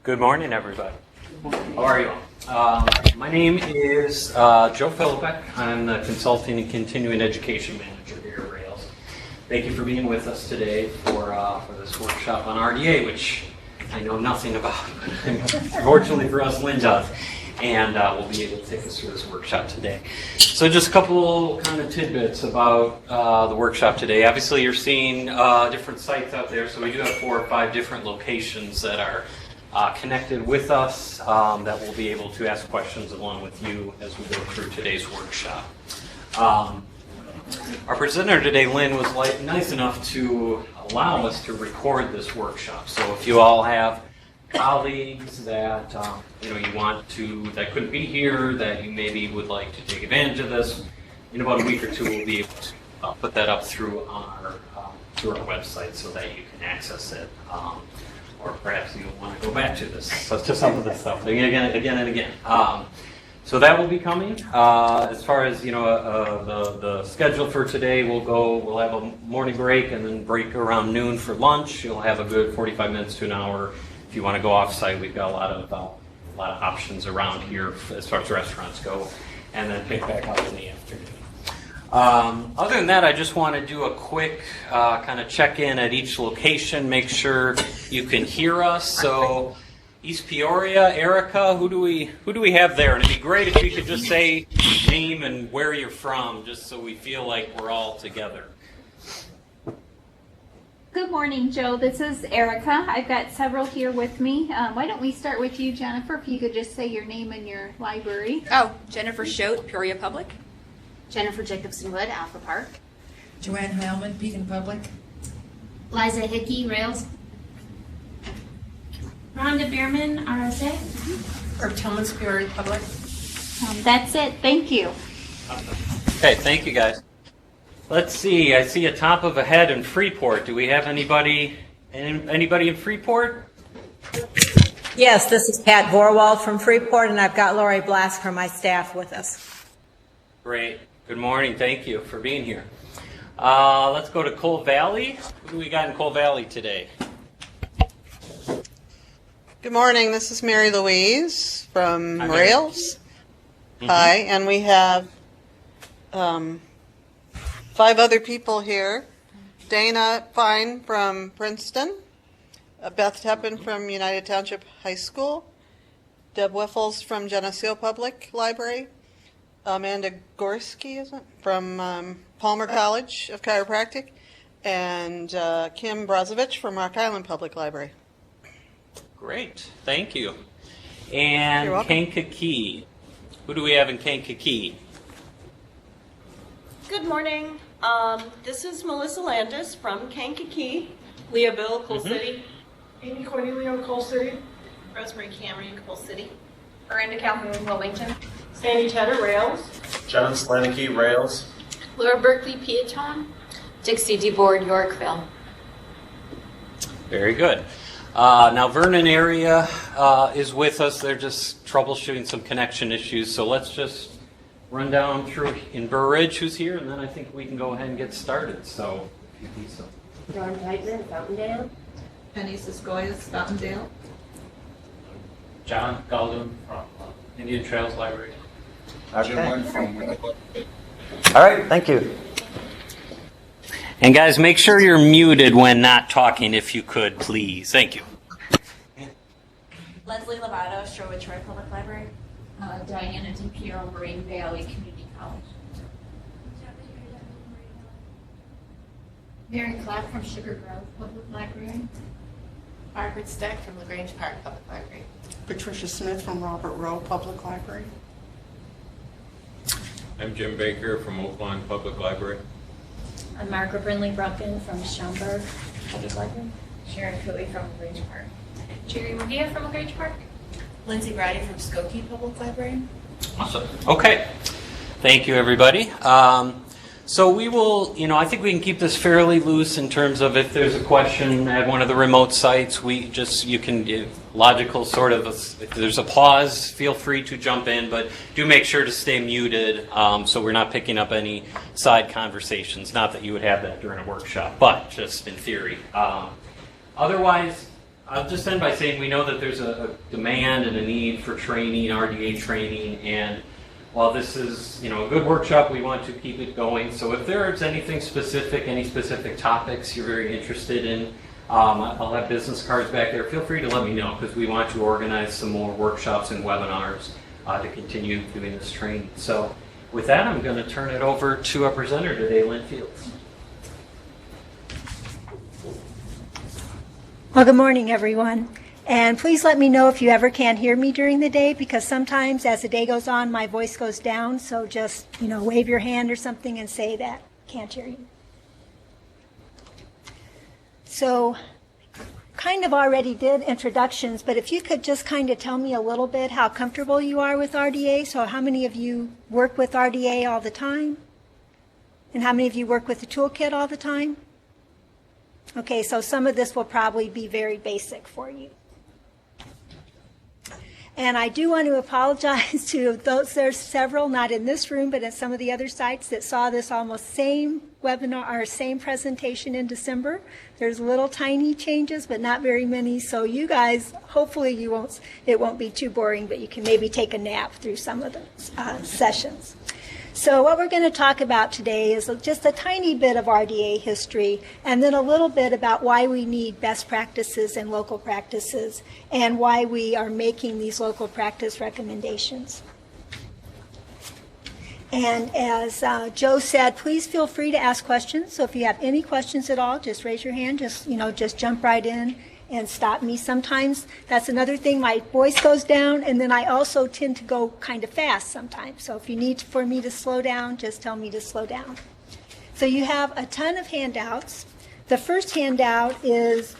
Good morning, everybody. How are you all? My name is Joe Philippek. I'm the Consulting and Continuing Education Manager here at Rails. Thank you for being with us today for this workshop on RDA, which I know nothing about. Fortunately for us, Lynn does. And we'll be able to take us through this workshop today. So just a couple kind of tidbits about the workshop today. Obviously, you're seeing different sites out there. So we do have 4 or 5 different locations that are connected with us that we'll be able to ask questions along with you as we go through today's workshop. Our presenter today, Lynn, was nice enough to allow us to record this workshop. So if you all have colleagues that you want to, that couldn't be here, that you maybe would like to take advantage of this, in about a week or two we'll be able to put that up through our website so that you can access it, or perhaps you'll want to go back to this. So to some of this stuff again and again. So that will be coming. As far as the schedule for today, we'll have a morning break and then break around noon for lunch. You'll have a good 45 minutes to an hour. If you want to go off-site, we've got a lot of options around here as far as restaurants go, and then pick back up in the afternoon. Other than that, I just want to do a quick kind of check-in at each location, make sure you can hear us. So, East Peoria, Erica, who do we have there? And it'd be great if you could just say your name and where you're from, just so we feel like we're all together. Good morning, Joe. This is Erica. I've got several here with me. Why don't we start with you, Jennifer, if you could just say your name and your library. Oh, Jennifer Schote, Peoria Public. Jennifer Jacobson Wood, Alpha Park. Joanne Heilman, Pekin Public. Liza Hickey, Rails. Rhonda Bierman, RSA. Herb Tillman's Peoria Public. That's it. Thank you. Okay, thank you, guys. Let's see. I see a top of a head in Freeport. Do we have anybody in Freeport? Yes, this is Pat Vorwald from Freeport, and I've got Lori Blask from my staff with us. Great. Good morning. Thank you for being here. Let's go to Coal Valley. Who do we got in Coal Valley today? Good morning. This is Mary Louise from Hi, Rails. Mm-hmm. Hi, and we have 5 other people here. Dana Fine from Princeton, Beth Teppen from United Township High School, Deb Wiffles from Geneseo Public Library, Amanda Gorski, is it, from Palmer College of Chiropractic, and Kim Brazovich from Rock Island Public Library. Great. Thank you. And You're welcome. Kankakee. Who do we have in Kankakee? Good morning. This is Melissa Landis from Kankakee. Leah Bill, Coal City. Amy Cornelio, Coal City. Rosemary Cameron, Coal City. Miranda Calhoun, Wilmington. Sandy Tedder, Rails. John Slanicky, Rails. Laura Berkeley, Piaton. Dixie DeBoard, Yorkville. Very good. Now Vernon area is with us. They're just troubleshooting some connection issues. So let's just run down through in Burr Ridge, who's here, and then I think we can go ahead and get started. So, if you think so. Dawn Titman, Fountaindale. Penny Siskoyas, Fountaindale. John Galdoon from Indian Trails Library. Okay. All right, thank you. And guys, make sure you're muted when not talking, if you could, please. Thank you. Leslie Lovato, Sherwood Troy Public Library. Diana DiPiero, Moraine Valley Community College. Mary Clapp from Sugar Grove Public Library. Margaret Stack from LaGrange Park Public Library. Patricia Smith from Robert Rowe Public Library. I'm Jim Baker from Oak Lawn Public Library. I'm Margaret Brinley Brunken from Schaumburg Public Library. Sharon Cooley from LaGrange Park. Jerry Medea from LaGrange Park. Lindsay Brady from Skokie Public Library. Awesome. Okay. Thank you, everybody. So we will, I think we can keep this fairly loose in terms of if there's a question at one of the remote sites, you can give logical sort of, if there's a pause, feel free to jump in, but do make sure to stay muted so we're not picking up any side conversations. Not that you would have that during a workshop, but just in theory. Otherwise, I'll just end by saying we know that there's a demand and a need for training, RDA training, and while this is a good workshop, we want to keep it going. So if there's anything specific, any specific topics you're very interested in, I'll have business cards back there. Feel free to let me know because we want to organize some more workshops and webinars to continue doing this training. So with that, I'm going to turn it over to our presenter today, Lynn Fields. Well, good morning, everyone. And please let me know if you ever can't hear me during the day, because sometimes as the day goes on, my voice goes down. So just, wave your hand or something and say that. Can't hear you. So kind of already did introductions, but if you could just kind of tell me a little bit how comfortable you are with RDA. So how many of you work with RDA all the time? And how many of you work with the Toolkit all the time? Okay, so some of this will probably be very basic for you. And I do want to apologize to those, there's several, not in this room, but in some of the other sites that saw this almost same webinar or same presentation in December. There's little tiny changes, but not very many. So you guys, hopefully it won't be too boring, but you can maybe take a nap through some of the sessions. So what we're going to talk about today is just a tiny bit of RDA history, and then a little bit about why we need best practices and local practices, and why we are making these local practice recommendations. And as Joe said, please feel free to ask questions. So if you have any questions at all, just raise your hand. Just jump right in and stop me. Sometimes that's another thing. My voice goes down, and then I also tend to go kind of fast sometimes. So if you need for me to slow down, just tell me to slow down. So you have a ton of handouts. The first handout is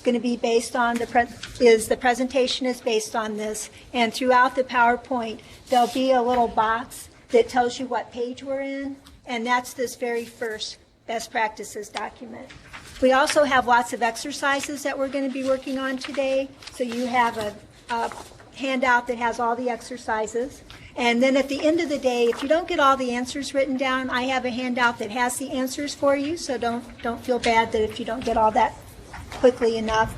going to be based on the presentation is based on this, and throughout the PowerPoint there'll be a little box that tells you what page we're in, and that's this very first best practices document. We also have lots of exercises that we're going to be working on today. So you have a handout that has all the exercises. And then at the end of the day, if you don't get all the answers written down, I have a handout that has the answers for you. So don't feel bad that if you don't get all that quickly enough.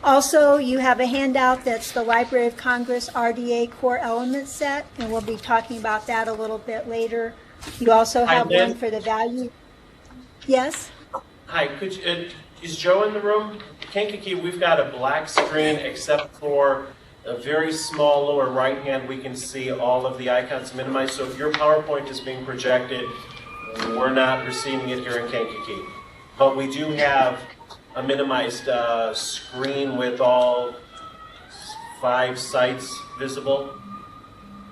Also, you have a handout that's the Library of Congress RDA Core Element Set, and we'll be talking about that a little bit later. You also have one for the value. Yes? Hi, is Joe in the room? Kankakee, we've got a black screen except for a very small lower right hand. We can see all of the icons minimized. So if your PowerPoint is being projected, we're not receiving it here in Kankakee. But we do have a minimized screen with all 5 sites visible.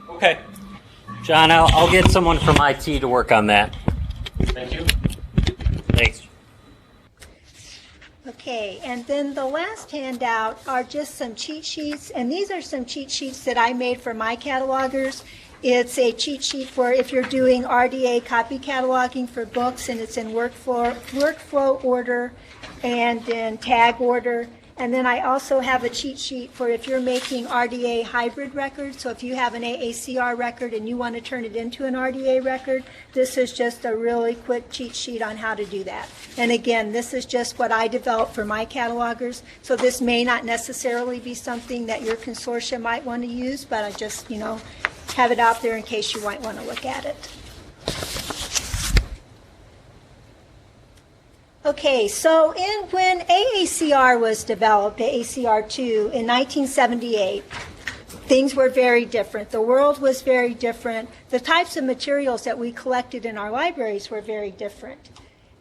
Okay. John, I'll get someone from IT to work on that. Thank you. Thanks. Okay, and then the last handout are just some cheat sheets, and these are some cheat sheets that I made for my catalogers. It's a cheat sheet for if you're doing RDA copy cataloging for books, and it's in workflow order and in tag order. And then I also have a cheat sheet for if you're making RDA hybrid records. So if you have an AACR record and you want to turn it into an RDA record, this is just a really quick cheat sheet on how to do that. And again, this is just what I developed for my catalogers. So this may not necessarily be something that your consortium might want to use, but I just, have it out there in case you might want to look at it. Okay, so when AACR was developed, AACR2, in 1978, things were very different. The world was very different. The types of materials that we collected in our libraries were very different.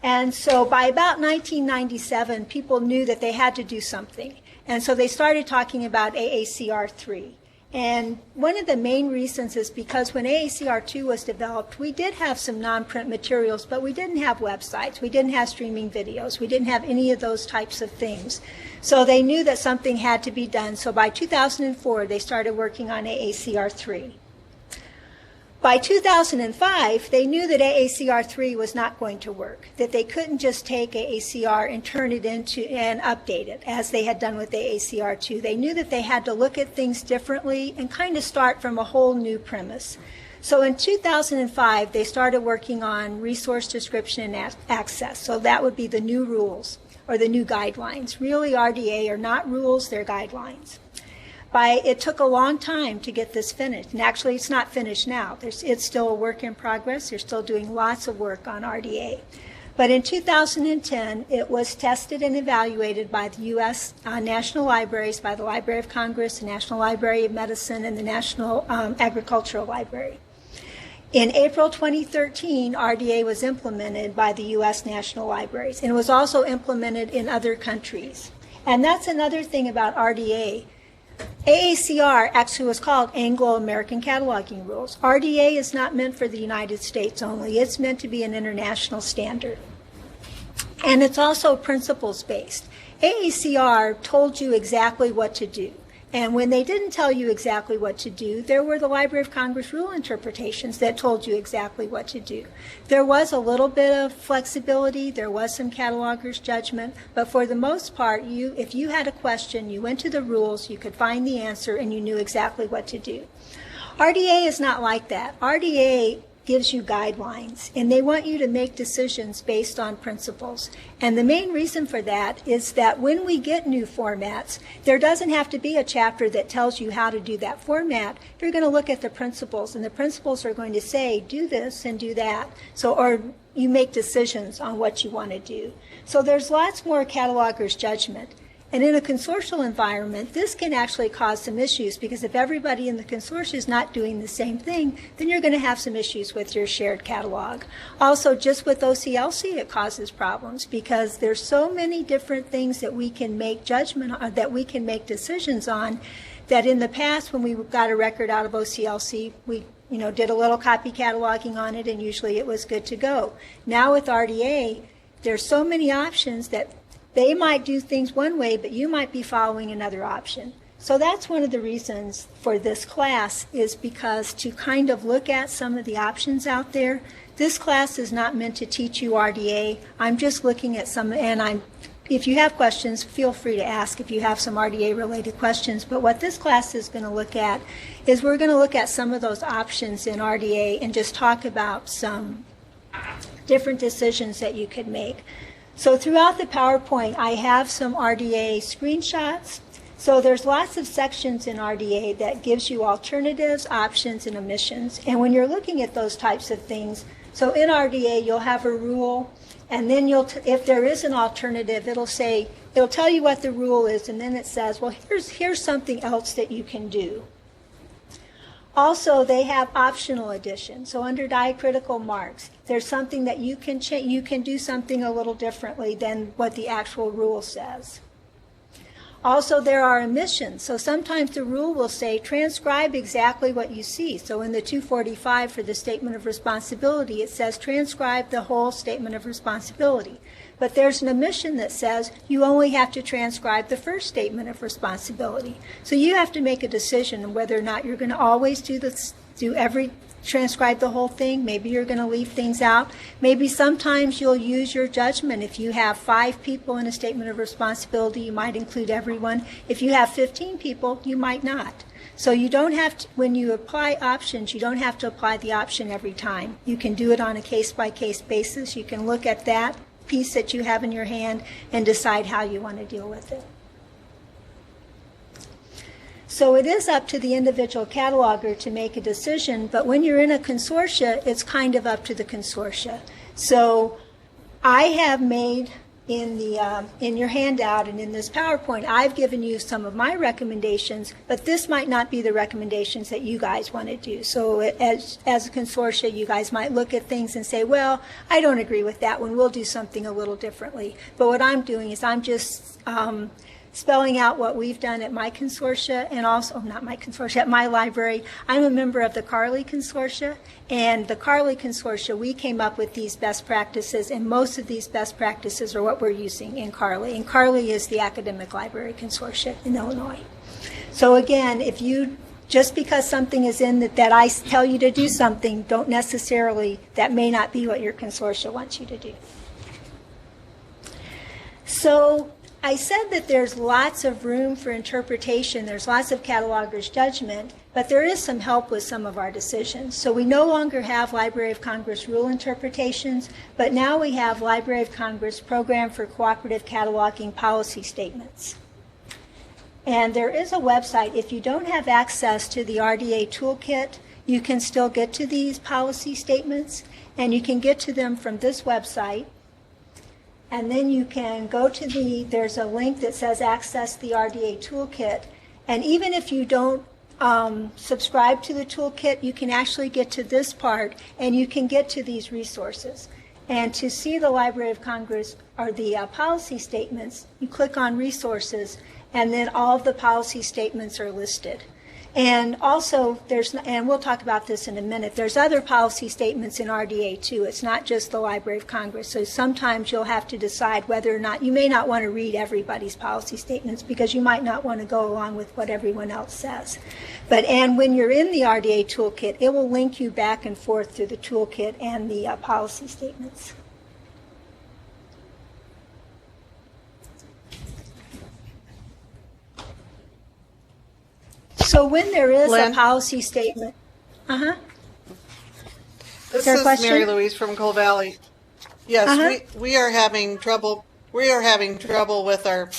And so by about 1997, people knew that they had to do something. And so they started talking about AACR3. And one of the main reasons is because when AACR2 was developed, we did have some non-print materials, but we didn't have websites. We didn't have streaming videos. We didn't have any of those types of things. So they knew that something had to be done. So by 2004, they started working on AACR3. By 2005, they knew that AACR3 was not going to work, that they couldn't just take AACR and turn it into and update it as they had done with AACR2. They knew that they had to look at things differently and kind of start from a whole new premise. So in 2005, they started working on resource description and access. So that would be the new rules. or the new guidelines. Really, RDA are not rules, they're guidelines. It took a long time to get this finished, and actually it's not finished now. It's still a work in progress. They're still doing lots of work on RDA. But in 2010, it was tested and evaluated by the U.S. National Libraries, by the Library of Congress, the National Library of Medicine, and the National Agricultural Library. In April 2013, RDA was implemented by the U.S. National Libraries, and it was also implemented in other countries. And that's another thing about RDA. AACR actually was called Anglo-American Cataloging Rules. RDA is not meant for the United States only. It's meant to be an international standard. And it's also principles-based. AACR told you exactly what to do. And when they didn't tell you exactly what to do, there were the Library of Congress rule interpretations that told you exactly what to do. There was a little bit of flexibility, there was some cataloger's judgment, but for the most part, if you had a question, you went to the rules, you could find the answer, and you knew exactly what to do. RDA is not like that. RDA gives you guidelines, and they want you to make decisions based on principles. And the main reason for that is that when we get new formats, there doesn't have to be a chapter that tells you how to do that format. You're going to look at the principles, and the principles are going to say, do this and do that. Or you make decisions on what you want to do. So there's lots more cataloger's judgment. And in a consortial environment, this can actually cause some issues, because if everybody in the consortium is not doing the same thing, then you're going to have some issues with your shared catalog. Also, just with OCLC, it causes problems, because there's so many different things that we can make judgment on, that we can make decisions on, that in the past, when we got a record out of OCLC, we did a little copy cataloging on it, and usually it was good to go. Now with RDA, there's so many options that they might do things one way, but you might be following another option. So that's one of the reasons for this class, is because to kind of look at some of the options out there. This class is not meant to teach you RDA. I'm just looking at some, and if you have questions, feel free to ask if you have some RDA-related questions. But what this class is going to look at is we're going to look at some of those options in RDA and just talk about some different decisions that you could make. So throughout the PowerPoint, I have some RDA screenshots. So there's lots of sections in RDA that gives you alternatives, options, and omissions. And when you're looking at those types of things, so in RDA, you'll have a rule, and then if there is an alternative, it'll tell you what the rule is, and then it says, well, here's something else that you can do. Also, they have optional additions. So under diacritical marks, there's something that you can change. You can do something a little differently than what the actual rule says. Also, there are omissions. So sometimes the rule will say, transcribe exactly what you see. So in the 245 for the statement of responsibility, it says, transcribe the whole statement of responsibility. But there's an omission that says you only have to transcribe the first statement of responsibility. So you have to make a decision on whether or not you're going to always transcribe the whole thing. Maybe you're going to leave things out. Maybe sometimes you'll use your judgment. If you have 5 people in a statement of responsibility, you might include everyone. If you have 15 people, you might not. So you don't have to, when you apply options, you don't have to apply the option every time. You can do it on a case-by-case basis. You can look at that piece that you have in your hand and decide how you want to deal with it. So it is up to the individual cataloger to make a decision, but when you're in a consortia, it's kind of up to the consortia. So I have made in your handout and in this PowerPoint, I've given you some of my recommendations, but this might not be the recommendations that you guys want to do. So as a consortia, you guys might look at things and say, well, I don't agree with that one. We'll do something a little differently. But what I'm doing is I'm just spelling out what we've done at my consortia, and also, not my consortia, at my library. I'm a member of the Carly Consortia, and the Carly Consortia, we came up with these best practices, and most of these best practices are what we're using in Carly. And Carly is the Academic Library Consortia in Illinois. So again, just because something is in that I tell you to do something, don't necessarily, that may not be what your consortia wants you to do. So I said that there's lots of room for interpretation. There's lots of catalogers' judgment, but there is some help with some of our decisions. So we no longer have Library of Congress rule interpretations, but now we have Library of Congress Program for Cooperative Cataloging Policy Statements. And there is a website. If you don't have access to the RDA Toolkit, you can still get to these policy statements, and you can get to them from this website. And then you can go to there's a link that says access the RDA Toolkit. And even if you don't subscribe to the toolkit, you can actually get to this part and you can get to these resources. And to see the Library of Congress or the policy statements, you click on resources and then all of the policy statements are listed. And also, and we'll talk about this in a minute, there's other policy statements in RDA too. It's not just the Library of Congress. So sometimes you'll have to decide whether or not, you may not want to read everybody's policy statements because you might not want to go along with what everyone else says. And when you're in the RDA Toolkit, it will link you back and forth through the toolkit and the policy statements. So when there is Lynn? a policy statement, This there a is question? Mary Louise from Coal Valley. Yes, we are having trouble. We are having trouble with our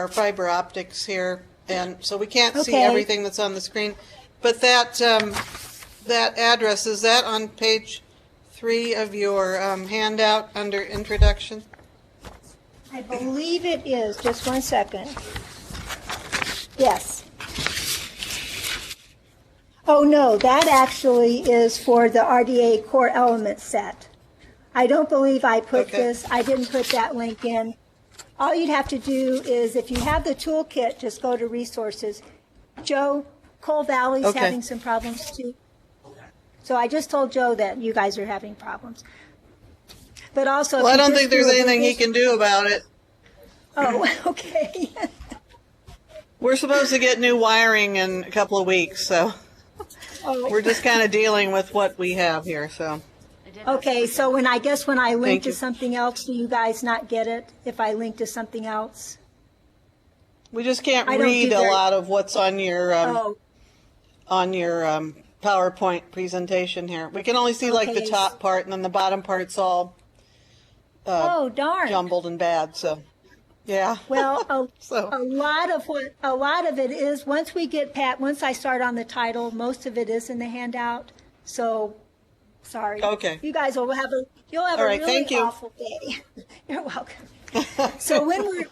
fiber optics here, and so we can't see everything that's on the screen. But that that address, is that on page 3 of your handout under introduction? I believe it is. Just one second. Yes. Oh, no, that actually is for the RDA core element set. I don't believe I put this. I didn't put that link in. All you'd have to do is, if you have the toolkit, just go to resources. Joe, Coal Valley's having some problems too. So I just told Joe that you guys are having problems. But also, well, I don't think there's anything he can do about it. Oh, okay. We're supposed to get new wiring in a couple of weeks, so we're just kind of dealing with what we have here. So. Okay, so when I link to something else, do you guys not get it if I link to something else? We just can't read a lot of what's on your PowerPoint presentation here. We can only see like the top part, and then the bottom part's all darn, jumbled and bad. So, yeah. Well, a lot of it is once I start on the title, most of it is in the handout. So, sorry. Okay. You guys will have a really awful day. You're welcome. So when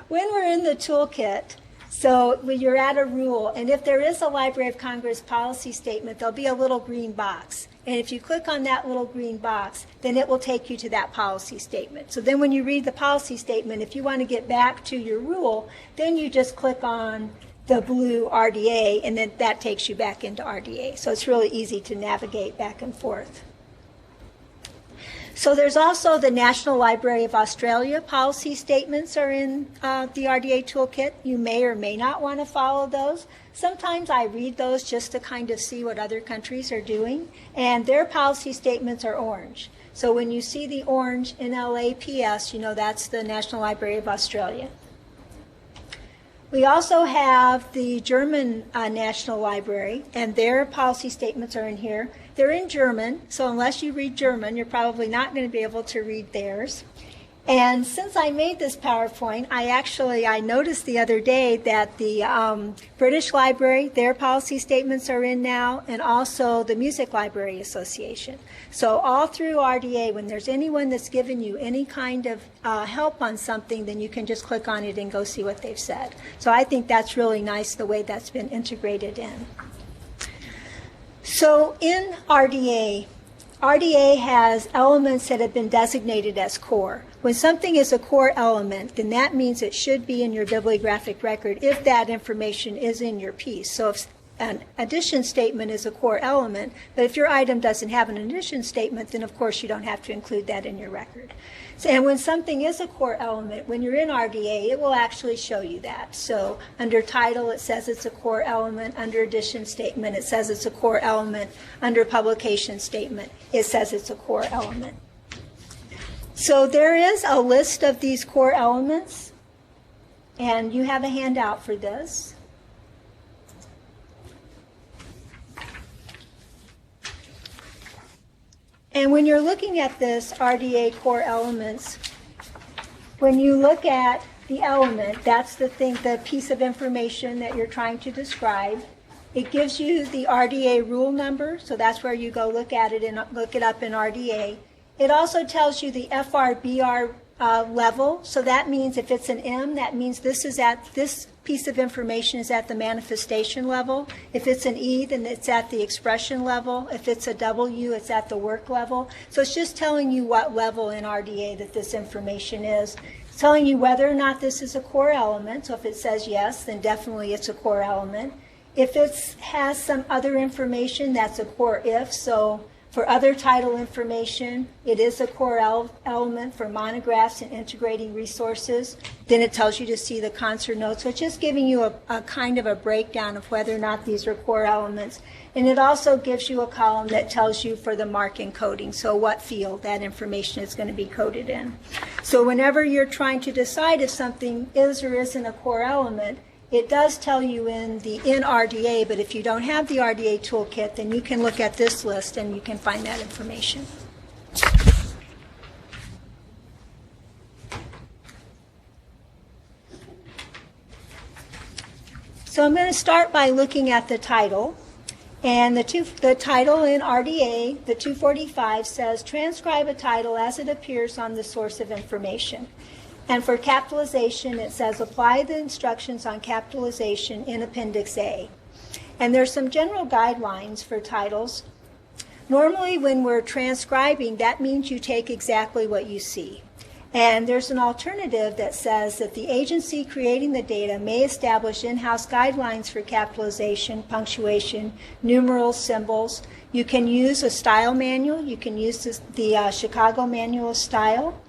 we're in the toolkit. So when you're at a rule, and if there is a Library of Congress policy statement, there'll be a little green box. And if you click on that little green box, then it will take you to that policy statement. So then when you read the policy statement, if you want to get back to your rule, then you just click on the blue RDA, and then that takes you back into RDA. So it's really easy to navigate back and forth. So there's also the National Library of Australia policy statements are in the RDA toolkit. You may or may not want to follow those. Sometimes I read those just to kind of see what other countries are doing, and their policy statements are orange. So when you see the orange NLAPS, you know that's the National Library of Australia. We also have the German National Library, and their policy statements are in here. They're in German, so unless you read German, you're probably not going to be able to read theirs. And since I made this PowerPoint, I noticed the other day that the British Library, their policy statements are in now, and also the Music Library Association. So all through RDA, when there's anyone that's given you any kind of help on something, then you can just click on it and go see what they've said. So I think that's really nice, the way that's been integrated in. So in RDA has elements that have been designated as core. When something is a core element, then that means it should be in your bibliographic record if that information is in your piece. So if an addition statement is a core element, but if your item doesn't have an addition statement, then of course you don't have to include that in your record. So, and when something is a core element, when you're in RDA, it will actually show you that. So under title, it says it's a core element. Under addition statement, it says it's a core element. Under publication statement, it says it's a core element. So there is a list of these core elements, and you have a handout for this. And when you're looking at this RDA core elements, when you look at the element, that's the thing, the piece of information that you're trying to describe. It gives you the RDA rule number, so that's where you go look at it and look it up in RDA. It also tells you the FRBR level, so that means if it's an M, that means this piece of information is at the manifestation level. If it's an E, then it's at the expression level. If it's a W, it's at the work level. So it's just telling you what level in RDA that this information is. It's telling you whether or not this is a core element. So if it says yes, then definitely it's a core element. If it has some other information, that's a core if. So for other title information, it is a core element for monographs and integrating resources. Then it tells you to see the concert notes. So it's just giving you a kind of a breakdown of whether or not these are core elements. And it also gives you a column that tells you for the MARC encoding, so what field that information is going to be coded in. So whenever you're trying to decide if something is or isn't a core element, it does tell you in RDA, but if you don't have the RDA toolkit, then you can look at this list and you can find that information. So I'm going to start by looking at the title. And the title in RDA, the 245, says transcribe a title as it appears on the source of information. And for capitalization, it says apply the instructions on capitalization in Appendix A. And there's some general guidelines for titles. Normally, when we're transcribing, that means you take exactly what you see. And there's an alternative that says that the agency creating the data may establish in-house guidelines for capitalization, punctuation, numerals, symbols. You can use a style manual. You can use the Chicago Manual of Style.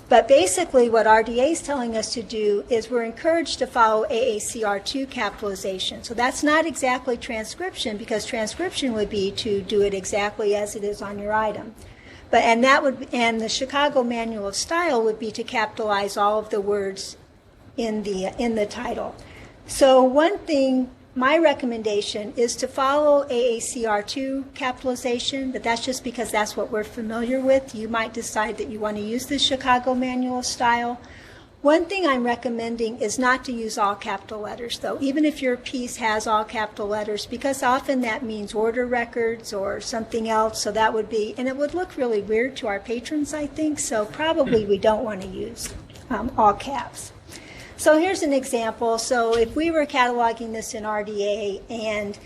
But basically what RDA is telling us to do is we're encouraged to follow AACR2 capitalization. So that's not exactly transcription, because transcription would be to do it exactly as it is on your item. And the Chicago Manual of Style would be to capitalize all of the words in the title. So one thing, my recommendation is to follow AACR2 capitalization, but that's just because that's what we're familiar with. You might decide that you want to use the Chicago Manual of Style. One thing I'm recommending is not to use all capital letters, though, even if your piece has all capital letters, because often that means order records or something else, so that would be, and it would look really weird to our patrons, I think, so probably we don't want to use all caps. So here's an example. So if we were cataloging this in RDA and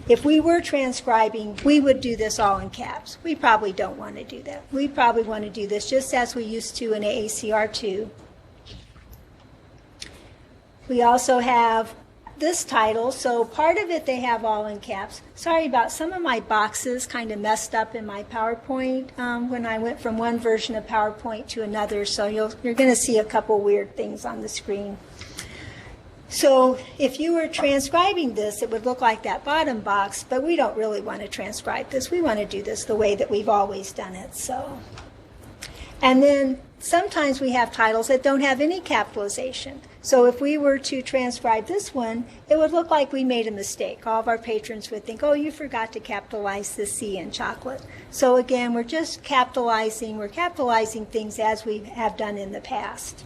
if we were transcribing, we would do this all in caps. We probably don't want to do that. We probably want to do this just as we used to in AACR2. We also have this title. So part of it they have all in caps. Sorry about some of my boxes kind of messed up in my PowerPoint when I went from one version of PowerPoint to another. So you're going to see a couple weird things on the screen. So if you were transcribing this, it would look like that bottom box, but we don't really want to transcribe this. We want to do this the way that we've always done it. So, and then sometimes we have titles that don't have any capitalization. So if we were to transcribe this one, it would look like we made a mistake. All of our patrons would think, oh, you forgot to capitalize the C in chocolate. So again, we're just capitalizing things as we have done in the past.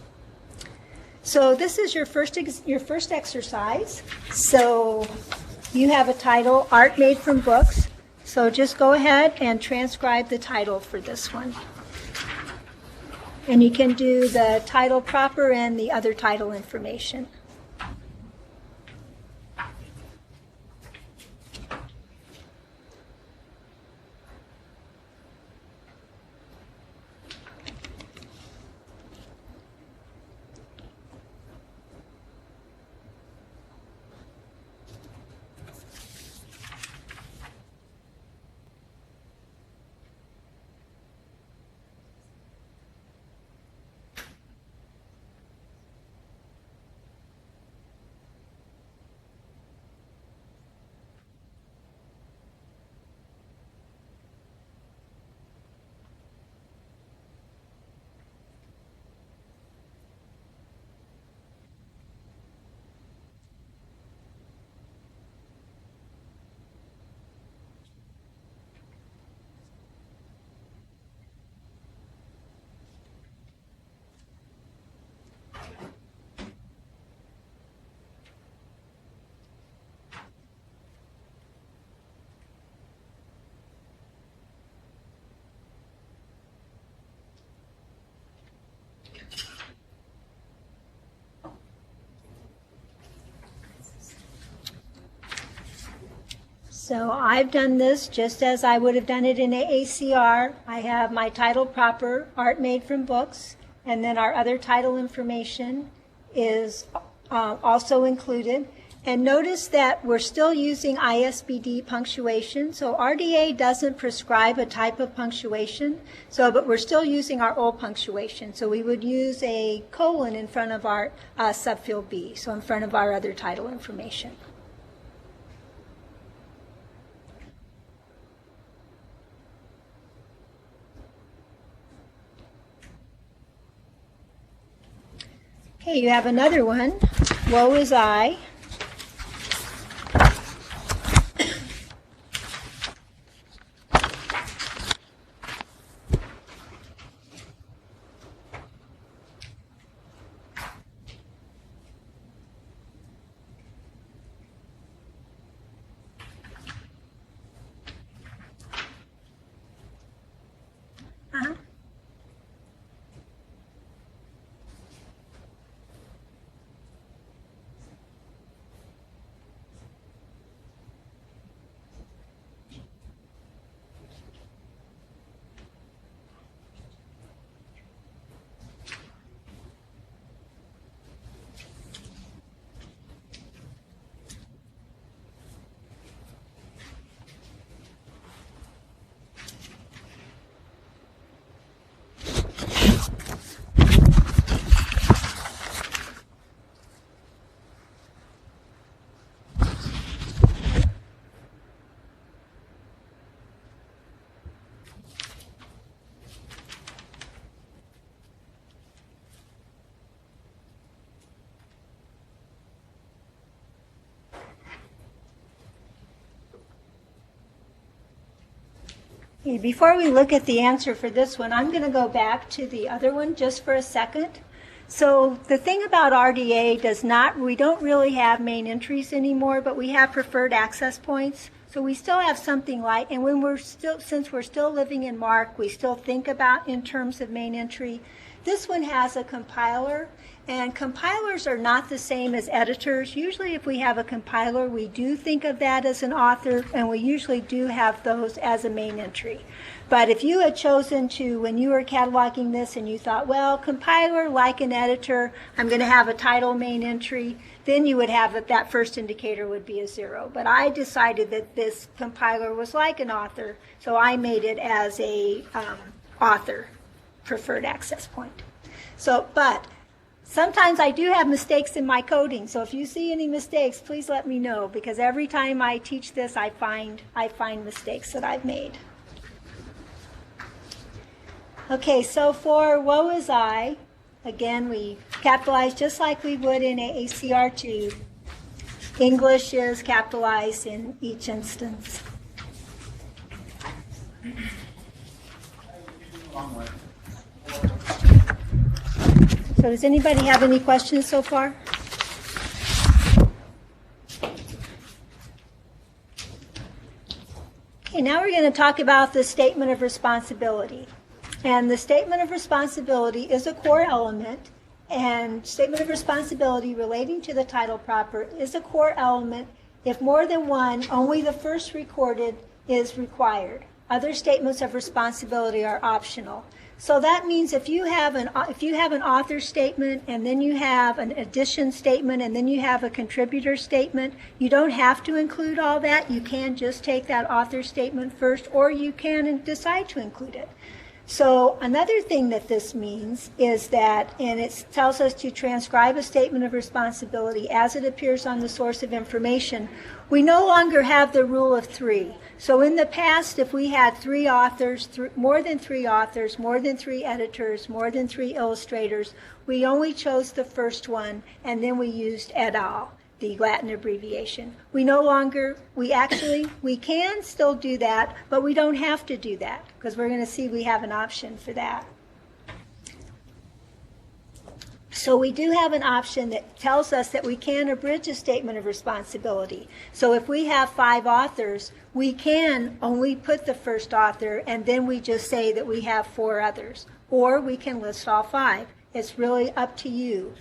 So this is your first exercise. So you have a title, Art Made from Books. So just go ahead and transcribe the title for this one. And you can do the title proper and the other title information. So I've done this just as I would have done it in AACR. I have my title proper, art made from books, and then our other title information is also included. And notice that we're still using ISBD punctuation. So RDA doesn't prescribe a type of punctuation, but we're still using our old punctuation. So we would use a colon in front of our subfield B, so in front of our other title information. Okay, you have another one. Woe is I. Before we look at the answer for this one, I'm going to go back to the other one just for a second. So the thing about RDA we don't really have main entries anymore, but we have preferred access points. So we still have something like, and since we're still living in MARC, we still think about in terms of main entry. This one has a compiler, and compilers are not the same as editors. Usually if we have a compiler, we do think of that as an author, and we usually do have those as a main entry. But if you had chosen to, when you were cataloging this and you thought, well, compiler like an editor, I'm going to have a title main entry, then you would have that first indicator would be a 0. But I decided that this compiler was like an author, so I made it as a author preferred access point. But sometimes I do have mistakes in my coding, so if you see any mistakes, please let me know, because every time I teach this, I find mistakes that I've made. Okay, so for woe is I, again, we capitalize just like we would in AACR2. English is capitalized in each instance. So does anybody have any questions so far? Okay, now we're going to talk about the statement of responsibility. And the statement of responsibility is a core element, and statement of responsibility relating to the title proper is a core element. If more than one, only the first recorded is required. Other statements of responsibility are optional. So that means if you have an author statement, and then you have an addition statement, and then you have a contributor statement, you don't have to include all that. You can just take that author statement first, or you can decide to include it. So another thing that this means is that, and it tells us to transcribe a statement of responsibility as it appears on the source of information, we no longer have the rule of 3. So in the past, if we had 3 authors, more than 3 authors, more than 3 editors, more than 3 illustrators, we only chose the first one, and then we used et al., the Latin abbreviation. We can still do that, but we don't have to do that, because we're going to see we have an option for that. So we do have an option that tells us that we can abridge a statement of responsibility. So if we have 5 authors, we can only put the first author, and then we just say that we have 4 others. Or we can list all 5. It's really up to you.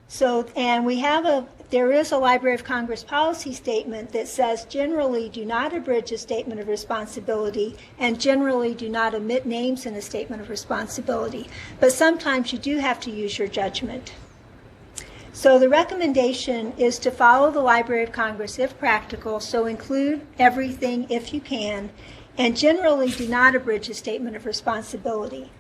So, and we have there is a Library of Congress policy statement that says generally do not abridge a statement of responsibility and generally do not omit names in a statement of responsibility. But sometimes you do have to use your judgment. So the recommendation is to follow the Library of Congress if practical, so include everything if you can, and generally do not abridge a statement of responsibility.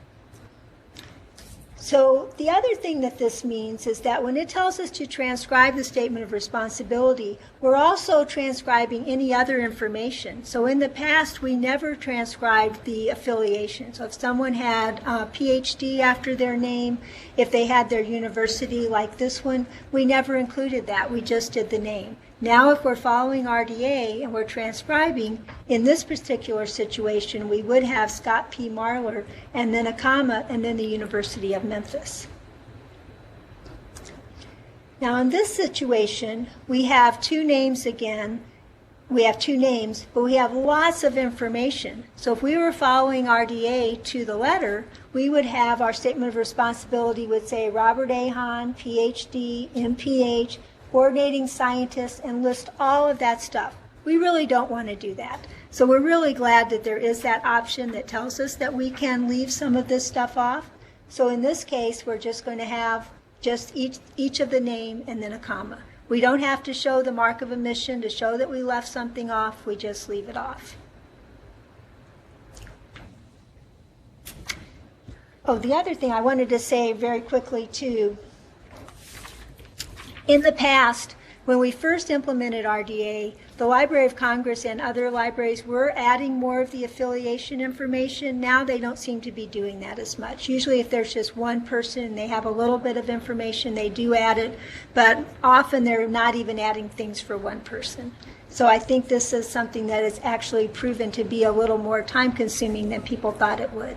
So the other thing that this means is that when it tells us to transcribe the statement of responsibility, we're also transcribing any other information. So in the past, we never transcribed the affiliation. So if someone had a PhD after their name, if they had their university like this one, we never included that. We just did the name. Now, if we're following RDA and we're transcribing, in this particular situation, we would have Scott P. Marler and then a comma and then the University of Memphis. Now, in this situation, we have two names again. We have two names, but we have lots of information. So if we were following RDA to the letter, we would have our statement of responsibility would say Robert A. Hahn, PhD, MPH, coordinating scientist, and list all of that stuff. We really don't want to do that. So we're really glad that there is that option that tells us that we can leave some of this stuff off. So in this case, we're just going to have just each of the name and then a comma. We don't have to show the mark of omission to show that we left something off. We just leave it off. Oh, the other thing I wanted to say very quickly too, in the past, when we first implemented RDA, the Library of Congress and other libraries were adding more of the affiliation information. Now they don't seem to be doing that as much. Usually if there's just one person and they have a little bit of information, they do add it, but often they're not even adding things for one person. So I think this is something that is actually proven to be a little more time consuming than people thought it would.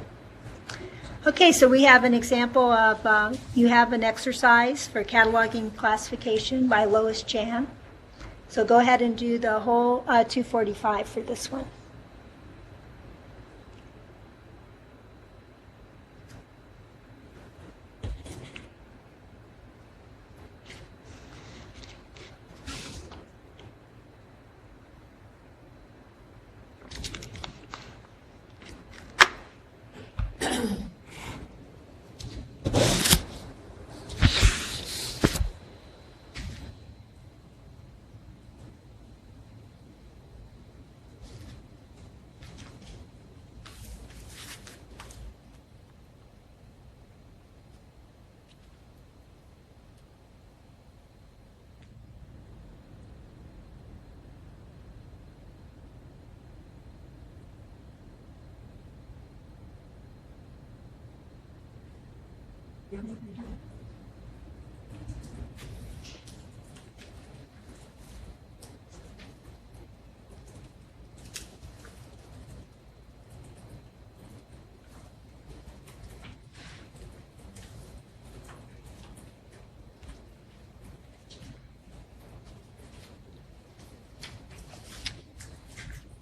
Okay, so we have an example of, you have an exercise for cataloging classification by Lois Chan. So go ahead and do the whole 245 for this one.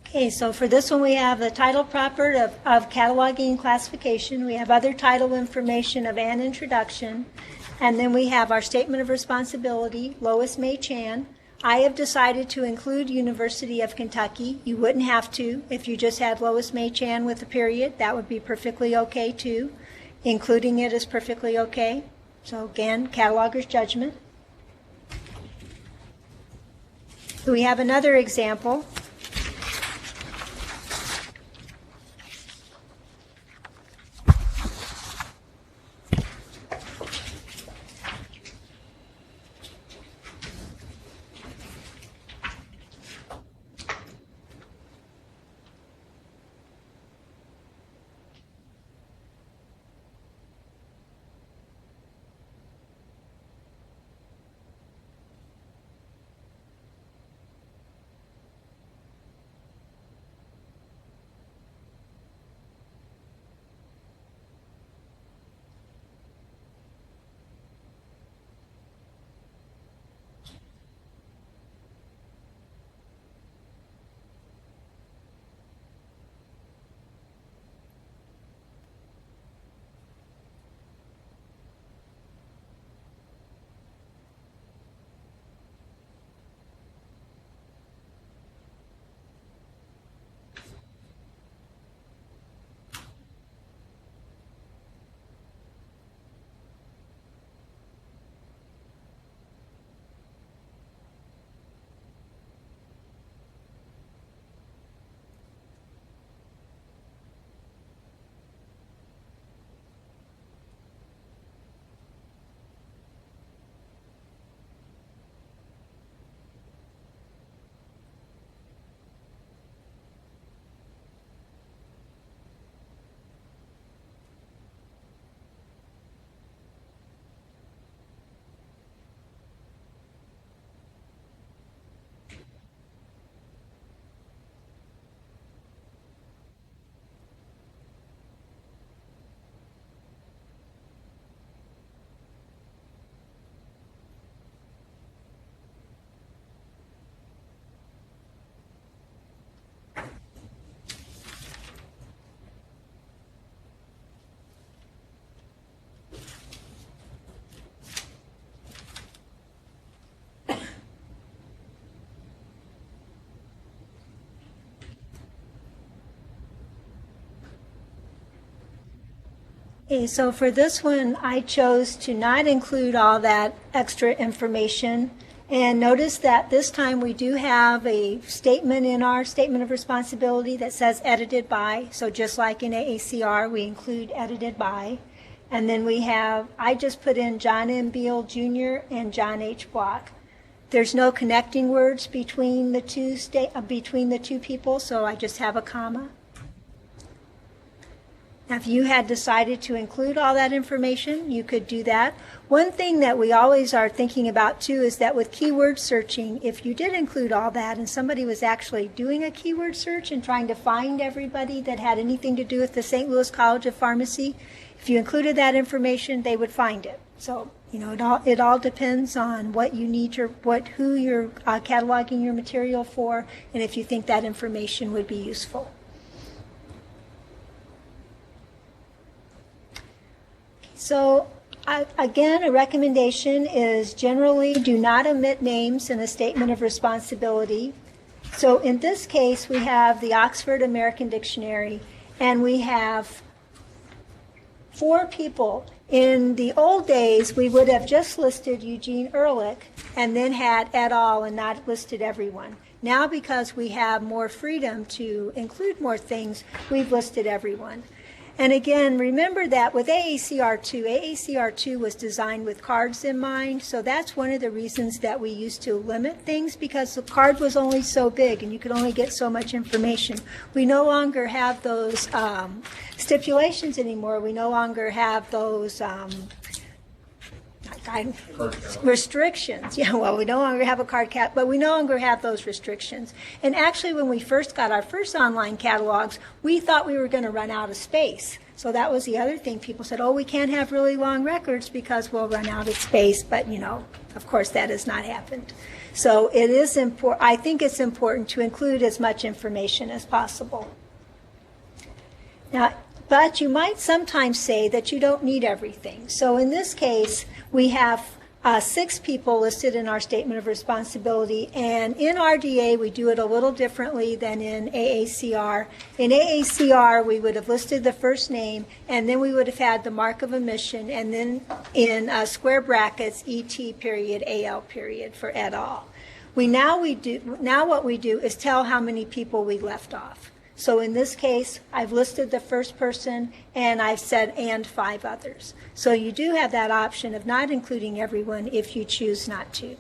Okay, so for this one we have the title proper of cataloging and classification. We have other title information of an introduction. And then we have our statement of responsibility, Lois May Chan. I have decided to include University of Kentucky. You wouldn't have to. If you just had Lois May Chan with a period, that would be perfectly okay too. Including it is perfectly okay. So again, cataloger's judgment. We have another example. Okay, so for this one, I chose to not include all that extra information. And notice that this time we do have a statement in our statement of responsibility that says edited by. So just like in AACR, we include edited by. And then we have, I just put in John M. Beal Jr. and John H. Block. There's no connecting words between the two people, so I just have a comma. Now, if you had decided to include all that information, you could do that. One thing that we always are thinking about, too, is that with keyword searching, if you did include all that and somebody was actually doing a keyword search and trying to find everybody that had anything to do with the St. Louis College of Pharmacy, if you included that information, they would find it. So, you know, it all depends on what you need who you're cataloging your material for, and if you think that information would be useful. So again, a recommendation is generally do not omit names in a statement of responsibility. So in this case, we have the Oxford American Dictionary, and we have 4 people. In the old days, we would have just listed Eugene Ehrlich and then had et al. And not listed everyone. Now, because we have more freedom to include more things, we've listed everyone. And again, remember that with AACR2 was designed with cards in mind, so that's one of the reasons that we used to limit things, because the card was only so big and you could only get so much information. We no longer have those stipulations anymore. We no longer have those restrictions. Yeah, well, we no longer have a card cap, but we no longer have those restrictions. And actually, when we first got our first online catalogs, we thought we were going to run out of space. So that was the other thing. People said, oh, we can't have really long records because we'll run out of space. But, you know, of course, that has not happened. So it is important. I think it's important to include as much information as possible. Now, but you might sometimes say that you don't need everything. So in this case, we have 6 people listed in our statement of responsibility, and in RDA we do it a little differently than in AACR. In AACR we would have listed the first name, and then we would have had the mark of omission, and then in square brackets ET period AL period for et al. Now what we do is tell how many people we left off. So in this case, I've listed the first person, and I've said and 5 others. So you do have that option of not including everyone if you choose not to.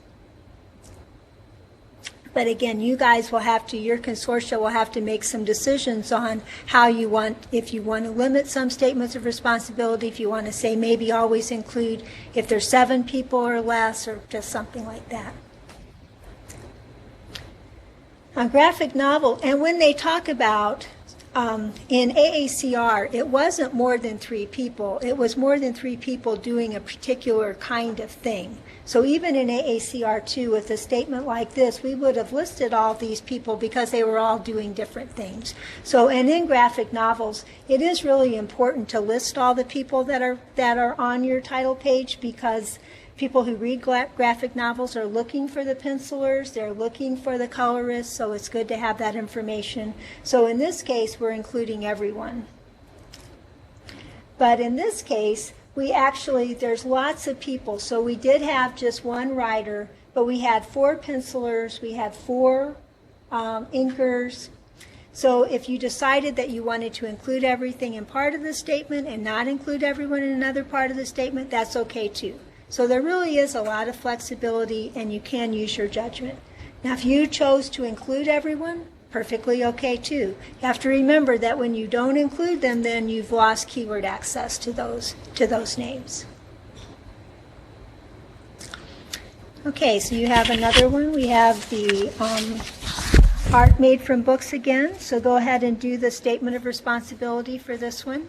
But again, you guys will have to, your consortia will have to make some decisions on how you want, if you want to limit some statements of responsibility, if you want to say maybe always include if there's 7 people or less, or just something like that. A graphic novel, and when they talk about in AACR, it wasn't more than 3 people. It was more than 3 people doing a particular kind of thing. So even in AACR2, with a statement like this, we would have listed all these people because they were all doing different things. So, and in graphic novels, it is really important to list all the people that are on your title page, because people who read graphic novels are looking for the pencilers, they're looking for the colorists, so it's good to have that information. So in this case, we're including everyone. But in this case, there's lots of people. So we did have just 1 writer, but we had 4 pencilers, we had 4 inkers. So if you decided that you wanted to include everything in part of the statement and not include everyone in another part of the statement, that's okay too. So there really is a lot of flexibility, and you can use your judgment. Now, if you chose to include everyone, perfectly okay too. You have to remember that when you don't include them, then you've lost keyword access to those names. Okay, so you have another one. We have the art made from books again. So go ahead and do the statement of responsibility for this one.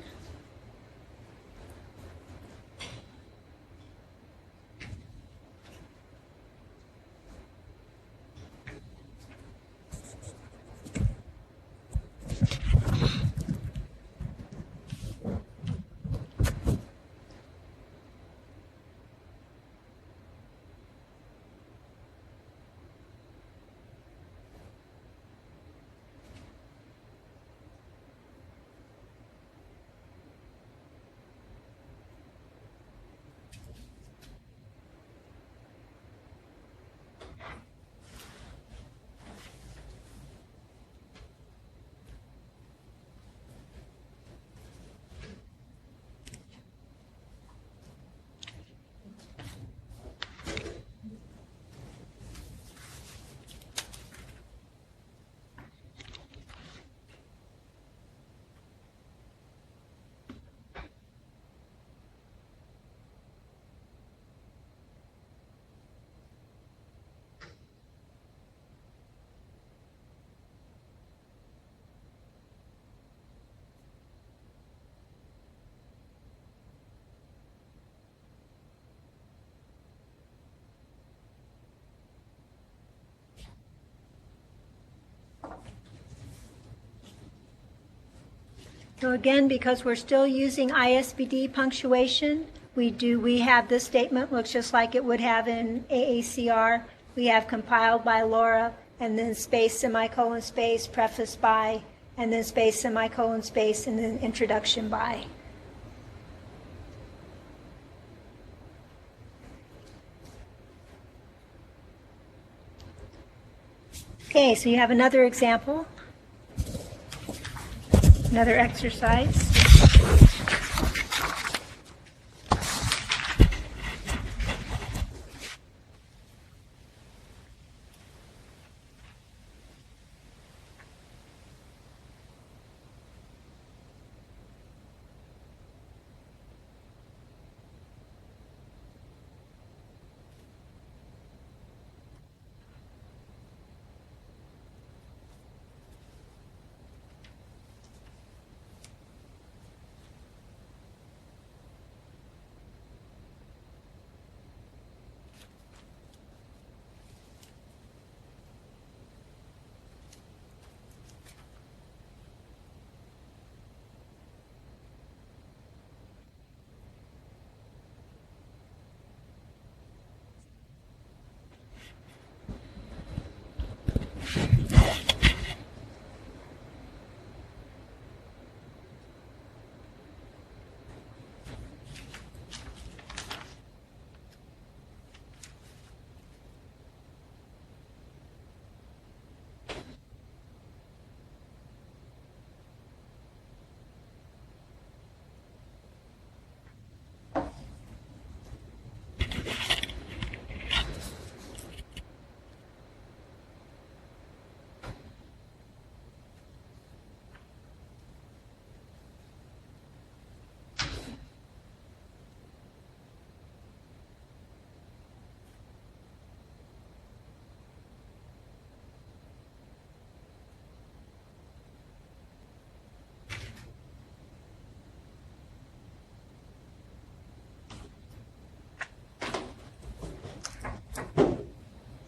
So again, because we're still using ISBD punctuation, we have this statement, looks just like it would have in AACR. We have compiled by Laura, and then space, semicolon, space, preface by, and then space, semicolon, space, and then introduction by. Okay, so you have another example, another exercise.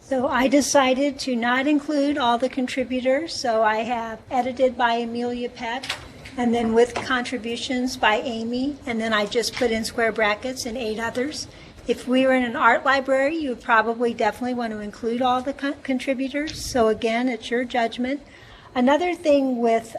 So I decided to not include all the contributors, so I have edited by Amelia Peck, and then with contributions by Amy, and then I just put in square brackets and 8 others. If we were in an art library, you would probably definitely want to include all the contributors, so again, it's your judgment. Another thing with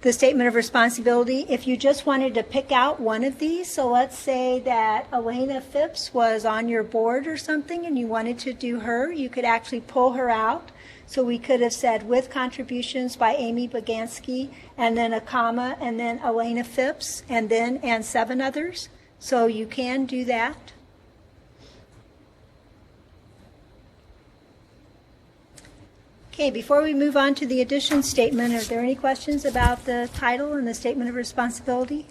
the statement of responsibility, if you just wanted to pick out one of these, so let's say that Elena Phipps was on your board or something and you wanted to do her, you could actually pull her out. So we could have said with contributions by Amy Bogansky, and then a comma, and then Elena Phipps, and 7 others. So you can do that. Okay, before we move on to the addition statement, are there any questions about the title and the statement of responsibility?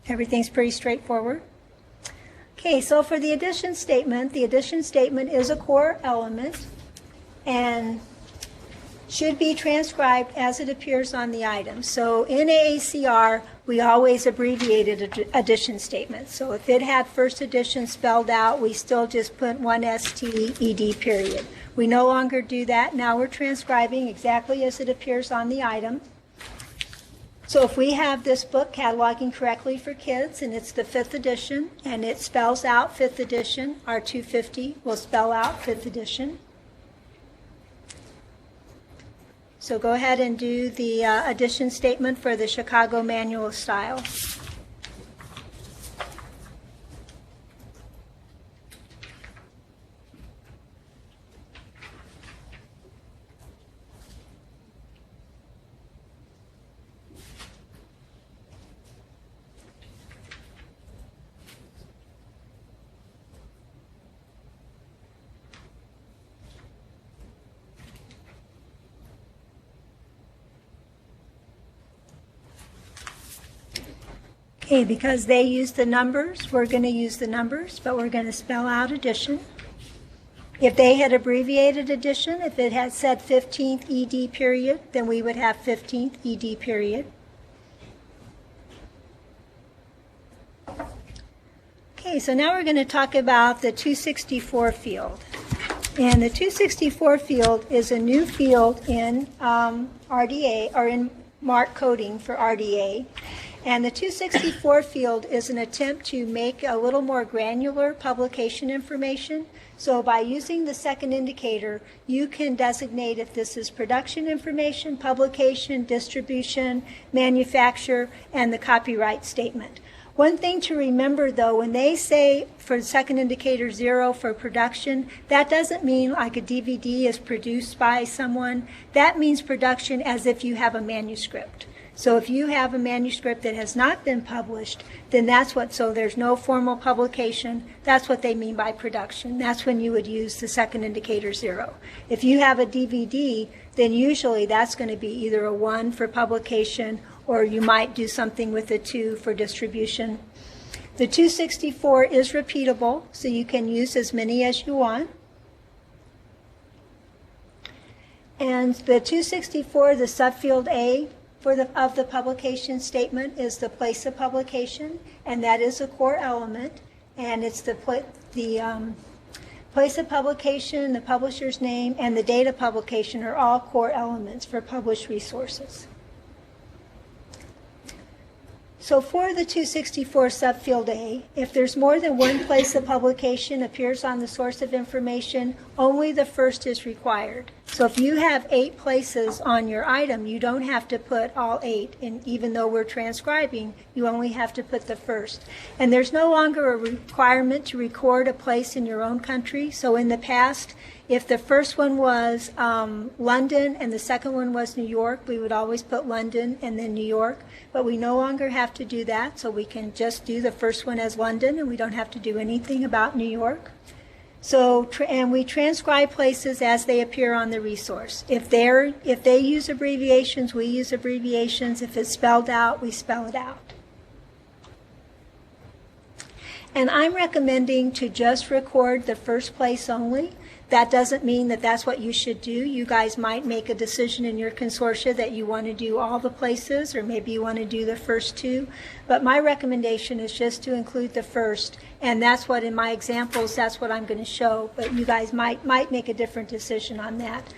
Everything's pretty straightforward. Okay, so for the addition statement is a core element and should be transcribed as it appears on the item. So in AACR, we always abbreviated addition statements. So if it had first edition spelled out, we still just put 1 STED period. We no longer do that. Now we're transcribing exactly as it appears on the item. So if we have this book, Cataloging Correctly for Kids, and it's the 5th edition, and it spells out 5th edition, our 250 will spell out 5th edition. So go ahead and do the addition statement for the Chicago Manual style. Okay, because they use the numbers, we're going to use the numbers, but we're going to spell out addition. If they had abbreviated addition, if it had said 15th ED period, then we would have 15th ED period. Okay, so now we're going to talk about the 264 field. And the 264 field is a new field in RDA, or in MARC coding for RDA. And the 264 field is an attempt to make a little more granular publication information. So by using the second indicator, you can designate if this is production information, publication, distribution, manufacture, and the copyright statement. One thing to remember, though, when they say for second indicator 0 for production, that doesn't mean like a DVD is produced by someone. That means production as if you have a manuscript. So if you have a manuscript that has not been published, then that's what, so there's no formal publication. That's what they mean by production. That's when you would use the second indicator 0. If you have a DVD, then usually that's going to be either a 1 for publication, or you might do something with a 2 for distribution. The 264 is repeatable, so you can use as many as you want. And the 264, the subfield A, of the publication statement is the place of publication, and that is a core element, and it's the place of publication, the publisher's name, and the date of publication are all core elements for published resources. So for the 264 subfield A, if there's more than one place of publication appears on the source of information, only the first is required. So if you have 8 places on your item, you don't have to put all 8. And even though we're transcribing, you only have to put the first. And there's no longer a requirement to record a place in your own country. So in the past, if the first one was London and the second one was New York, we would always put London and then New York. But we no longer have to do that, so we can just do the first one as London, and we don't have to do anything about New York. So, and we transcribe places as they appear on the resource. If they use abbreviations, we use abbreviations. If it's spelled out, we spell it out. And I'm recommending to just record the first place only. That doesn't mean that that's what you should do. You guys might make a decision in your consortia that you want to do all the places, or maybe you want to do the first 2. But my recommendation is just to include the first. And that's what, in my examples, that's what I'm going to show. But you guys might make a different decision on that.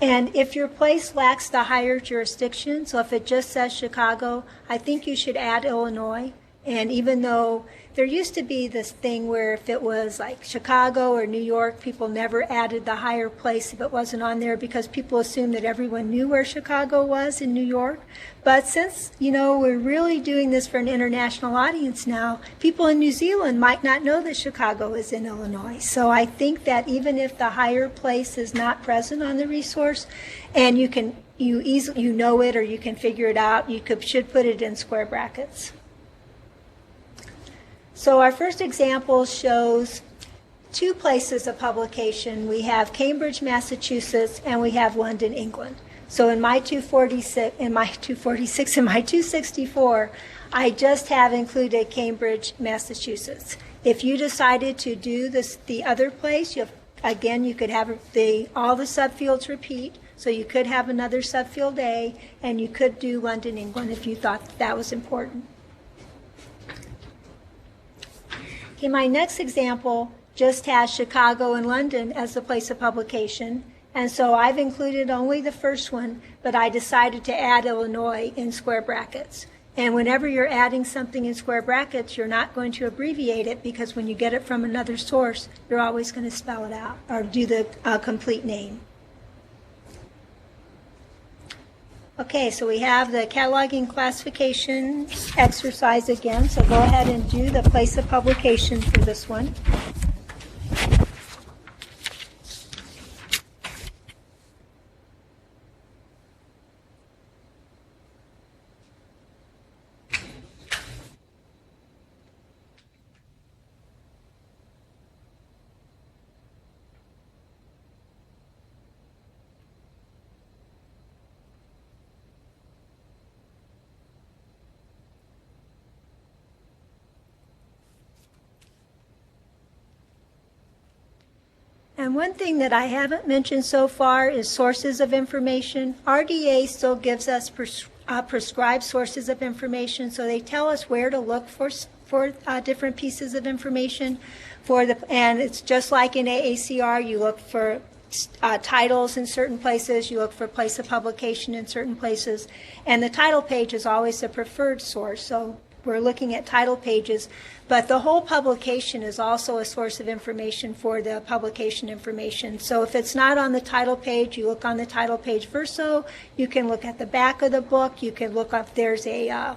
And if your place lacks the higher jurisdiction, so if it just says Chicago, I think you should add Illinois. And even though there used to be this thing where if it was like Chicago or New York, people never added the higher place if it wasn't on there because people assumed that everyone knew where Chicago was in New York. But since, we're really doing this for an international audience now, people in New Zealand might not know that Chicago is in Illinois. So I think that even if the higher place is not present on the resource, and you know it or you can figure it out, you should put it in square brackets. So our first example shows 2 places of publication. We have Cambridge, Massachusetts, and we have London, England. So in my 264, I just have included Cambridge, Massachusetts. If you decided to do the other place, you could have all the subfields repeat. So you could have another subfield A, and you could do London, England if you thought that was important. Okay, my next example just has Chicago and London as the place of publication. And so I've included only the first one, but I decided to add Illinois in square brackets. And whenever you're adding something in square brackets, you're not going to abbreviate it because when you get it from another source, you're always going to spell it out or do the complete name. Okay, so we have the cataloging classification exercise again. So go ahead and do the place of publication for this one. And one thing that I haven't mentioned so far is sources of information. RDA still gives us prescribed sources of information, so they tell us where to look for different pieces of information. And it's just like in AACR, you look for titles in certain places, you look for place of publication in certain places, and the title page is always the preferred source. So we're looking at title pages, but the whole publication is also a source of information for the publication information. So if it's not on the title page, you look on the title page verso. You can look at the back of the book. You can look up, there's a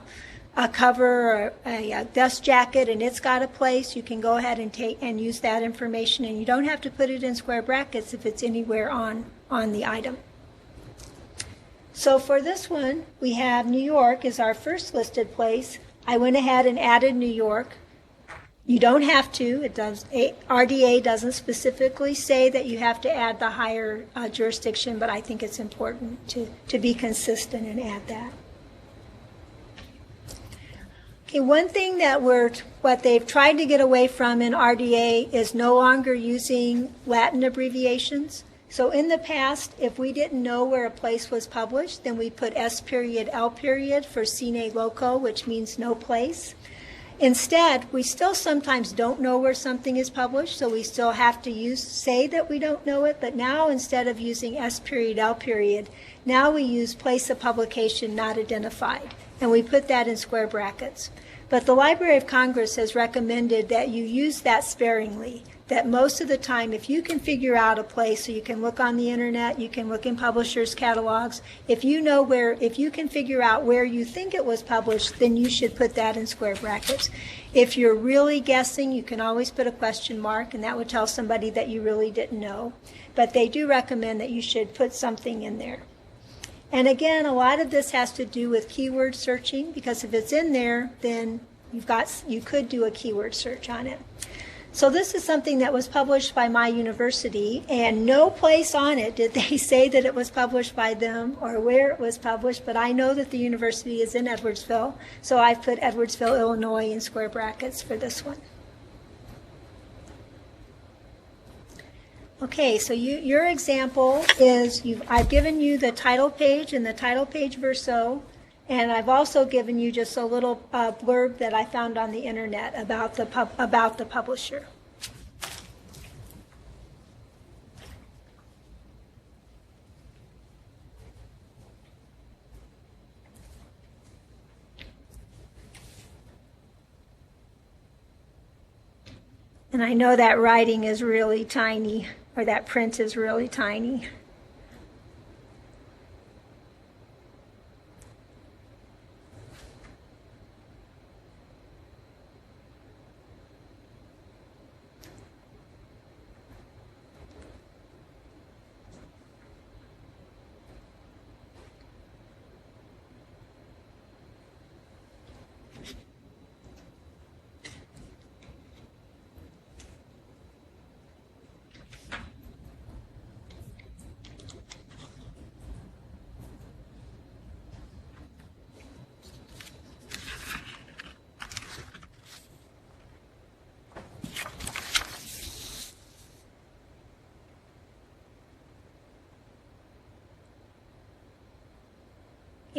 cover or a dust jacket and it's got a place. You can go ahead and take and use that information, and you don't have to put it in square brackets if it's anywhere on the item. So for this one, we have New York is our first listed place. I went ahead and added New York. You don't have to. It does. RDA doesn't specifically say that you have to add the higher jurisdiction, but I think it's important to be consistent and add that. Okay, one thing that what they've tried to get away from in RDA is no longer using Latin abbreviations. So in the past, if we didn't know where a place was published, then we put S period L period for sine loco, which means no place. Instead, we still sometimes don't know where something is published, so we still have to say that we don't know it, but now instead of using S period L period, now we use place of publication not identified, and we put that in square brackets. But the Library of Congress has recommended that you use that sparingly, that most of the time, if you can figure out a place, so you can look on the internet, you can look in publishers' catalogs, if you can figure out where you think it was published, then you should put that in square brackets. If you're really guessing, you can always put a question mark, and that would tell somebody that you really didn't know. But they do recommend that you should put something in there. And again, a lot of this has to do with keyword searching, because if it's in there, then you could do a keyword search on it. So this is something that was published by my university, and no place on it did they say that it was published by them or where it was published, but I know that the university is in Edwardsville, so I've put Edwardsville, Illinois in square brackets for this one. Okay, so your example is I've given you the title page and the title page verso, and I've also given you just a little blurb that I found on the internet about the publisher. And I know that writing is really tiny, or that print is really tiny.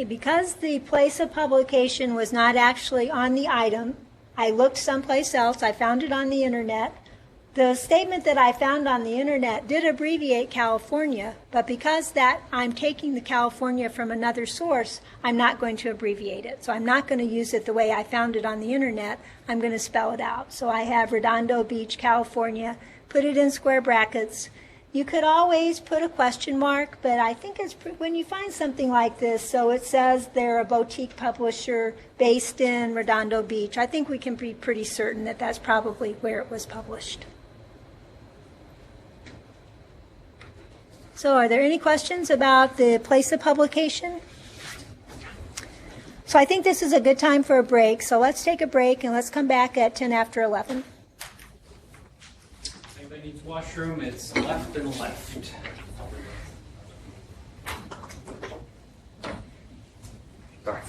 Because the place of publication was not actually on the item, I looked someplace else, I found it on the internet. The statement that I found on the internet did abbreviate California, but because that I'm taking the California from another source, I'm not going to abbreviate it. So I'm not going to use it the way I found it on the internet. I'm going to spell it out. So I have Redondo Beach, California, put it in square brackets. You could always put a question mark, but I think it's when you find something like this, so it says they're a boutique publisher based in Redondo Beach, I think we can be pretty certain that that's probably where it was published. So are there any questions about the place of publication? So I think this is a good time for a break, so let's take a break and let's come back at 10 after 11. Anybody needs washroom, it's left and left. Sorry.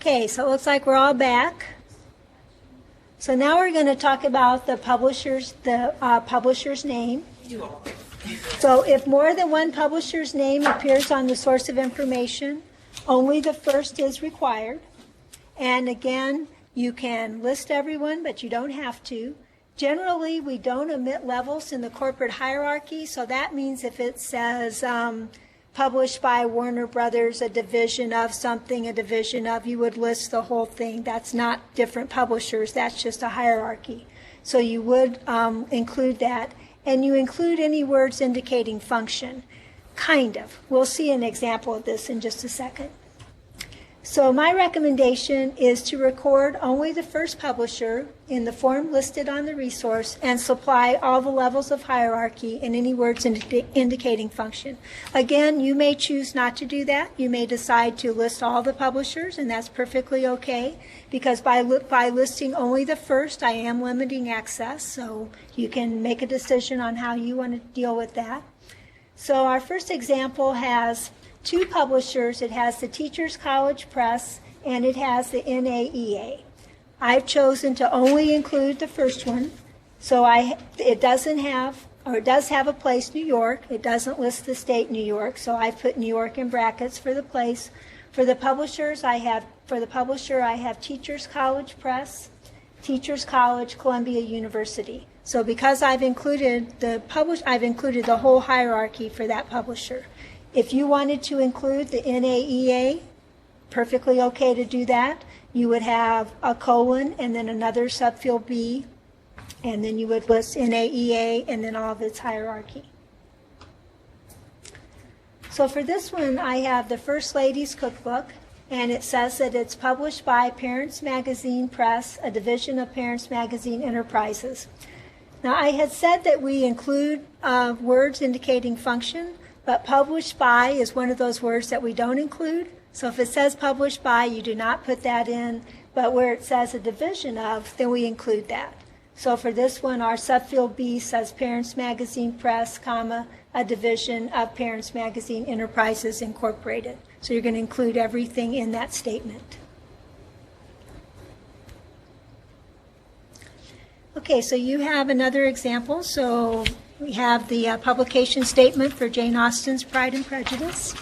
Okay, so it looks like we're all back. So now we're going to talk about the publisher's name. So if more than one publisher's name appears on the source of information, only the first is required. And again, you can list everyone, but you don't have to. Generally, we don't omit levels in the corporate hierarchy, so that means if it says published by Warner Brothers, a division of something, a division of, you would list the whole thing. That's not different publishers, that's just a hierarchy. So you would include that. And you include any words indicating function. Kind of. We'll see an example of this in just a second. So my recommendation is to record only the first publisher in the form listed on the resource and supply all the levels of hierarchy and any words indicating function. Again, you may choose not to do that. You may decide to list all the publishers, and that's perfectly okay, because by listing only the first, I am limiting access, so you can make a decision on how you want to deal with that. So our first example has two publishers. It has the Teachers College Press and it has the NAEA. I've chosen to only include the first one. So it does have a place, New York. It doesn't list the state, New York. So I put New York in brackets for the place. For the publishers, I have Teachers College Press, Teachers College, Columbia University. So because I've included the whole hierarchy for that publisher. If you wanted to include the NAEA, perfectly okay to do that. You would have a colon and then another subfield B, and then you would list NAEA and then all of its hierarchy. So for this one, I have the First Lady's Cookbook, and it says that it's published by Parents Magazine Press, a division of Parents Magazine Enterprises. Now, I had said that we include words indicating function, but published by is one of those words that we don't include. So if it says published by, you do not put that in, but where it says a division of, then we include that. So for this one, our subfield B says Parents Magazine Press, comma, a division of Parents Magazine Enterprises Incorporated. So you're going to include everything in that statement. Okay, so you have another example. So we have the publication statement for Jane Austen's Pride and Prejudice.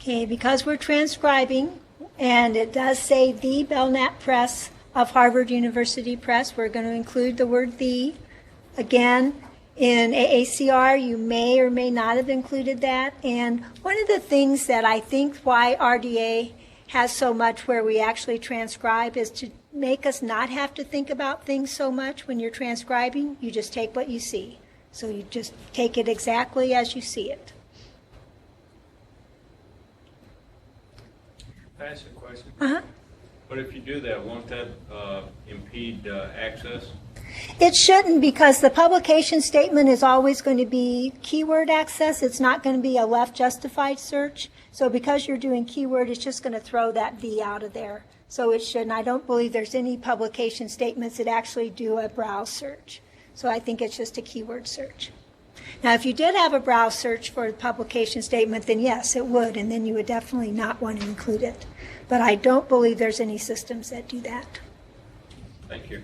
Okay, because we're transcribing, and it does say the Belknap Press of Harvard University Press, we're going to include the word the. Again, in AACR, you may or may not have included that. And one of the things that I think why RDA has so much where we actually transcribe is to make us not have to think about things so much when you're transcribing. You just take what you see. So you just take it exactly as you see it. Can I ask a question? Uh-huh. But if you do that, won't that impede access? It shouldn't, because the publication statement is always going to be keyword access. It's not going to be a left justified search. So because you're doing keyword, it's just going to throw that V out of there. So it shouldn't. I don't believe there's any publication statements that actually do a browse search. So I think it's just a keyword search. Now, if you did have a browse search for the publication statement, then yes, it would, and then you would definitely not want to include it. But I don't believe there's any systems that do that. Thank you.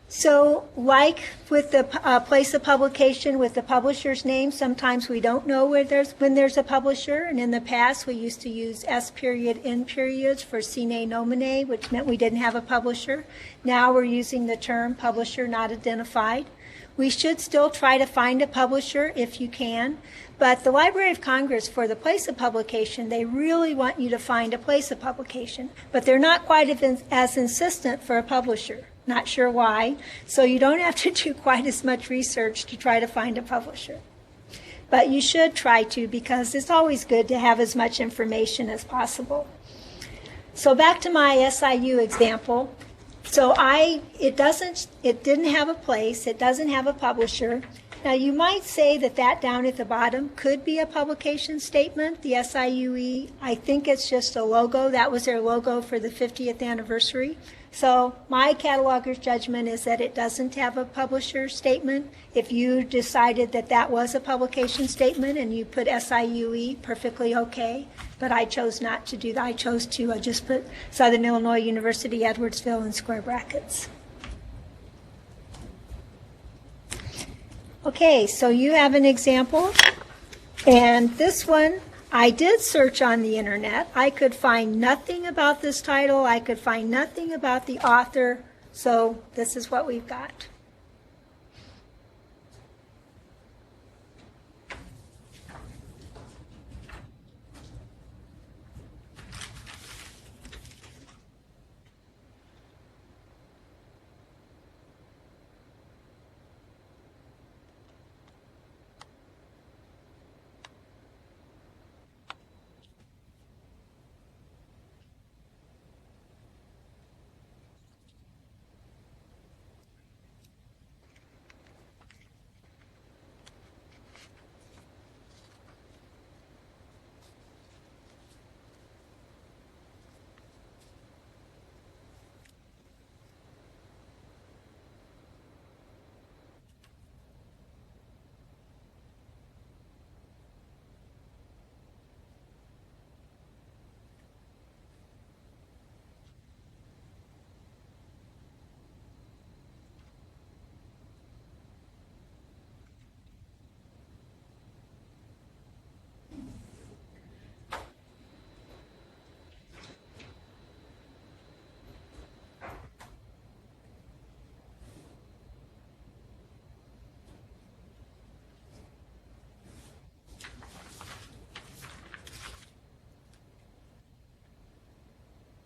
So, like with the place of publication with the publisher's name, sometimes we don't know when there's a publisher, and in the past we used to use S period, N periods for sine nomine, which meant we didn't have a publisher. Now we're using the term publisher not identified. We should still try to find a publisher if you can, but the Library of Congress, for the place of publication, they really want you to find a place of publication, but they're not quite as insistent for a publisher. Not sure why. So you don't have to do quite as much research to try to find a publisher. But you should try to, because it's always good to have as much information as possible. So back to my SIU example. So it didn't have a place, it doesn't have a publisher. Now you might say that down at the bottom could be a publication statement, the SIUE. I think it's just a logo. That was their logo for the 50th anniversary. So my cataloger's judgment is that it doesn't have a publisher statement. If you decided that was a publication statement and you put SIUE, perfectly okay. But I chose not to do that. I chose to just put Southern Illinois University, Edwardsville in square brackets. Okay, so you have an example. And this one, I did search on the internet. I could find nothing about this title. I could find nothing about the author. So this is what we've got.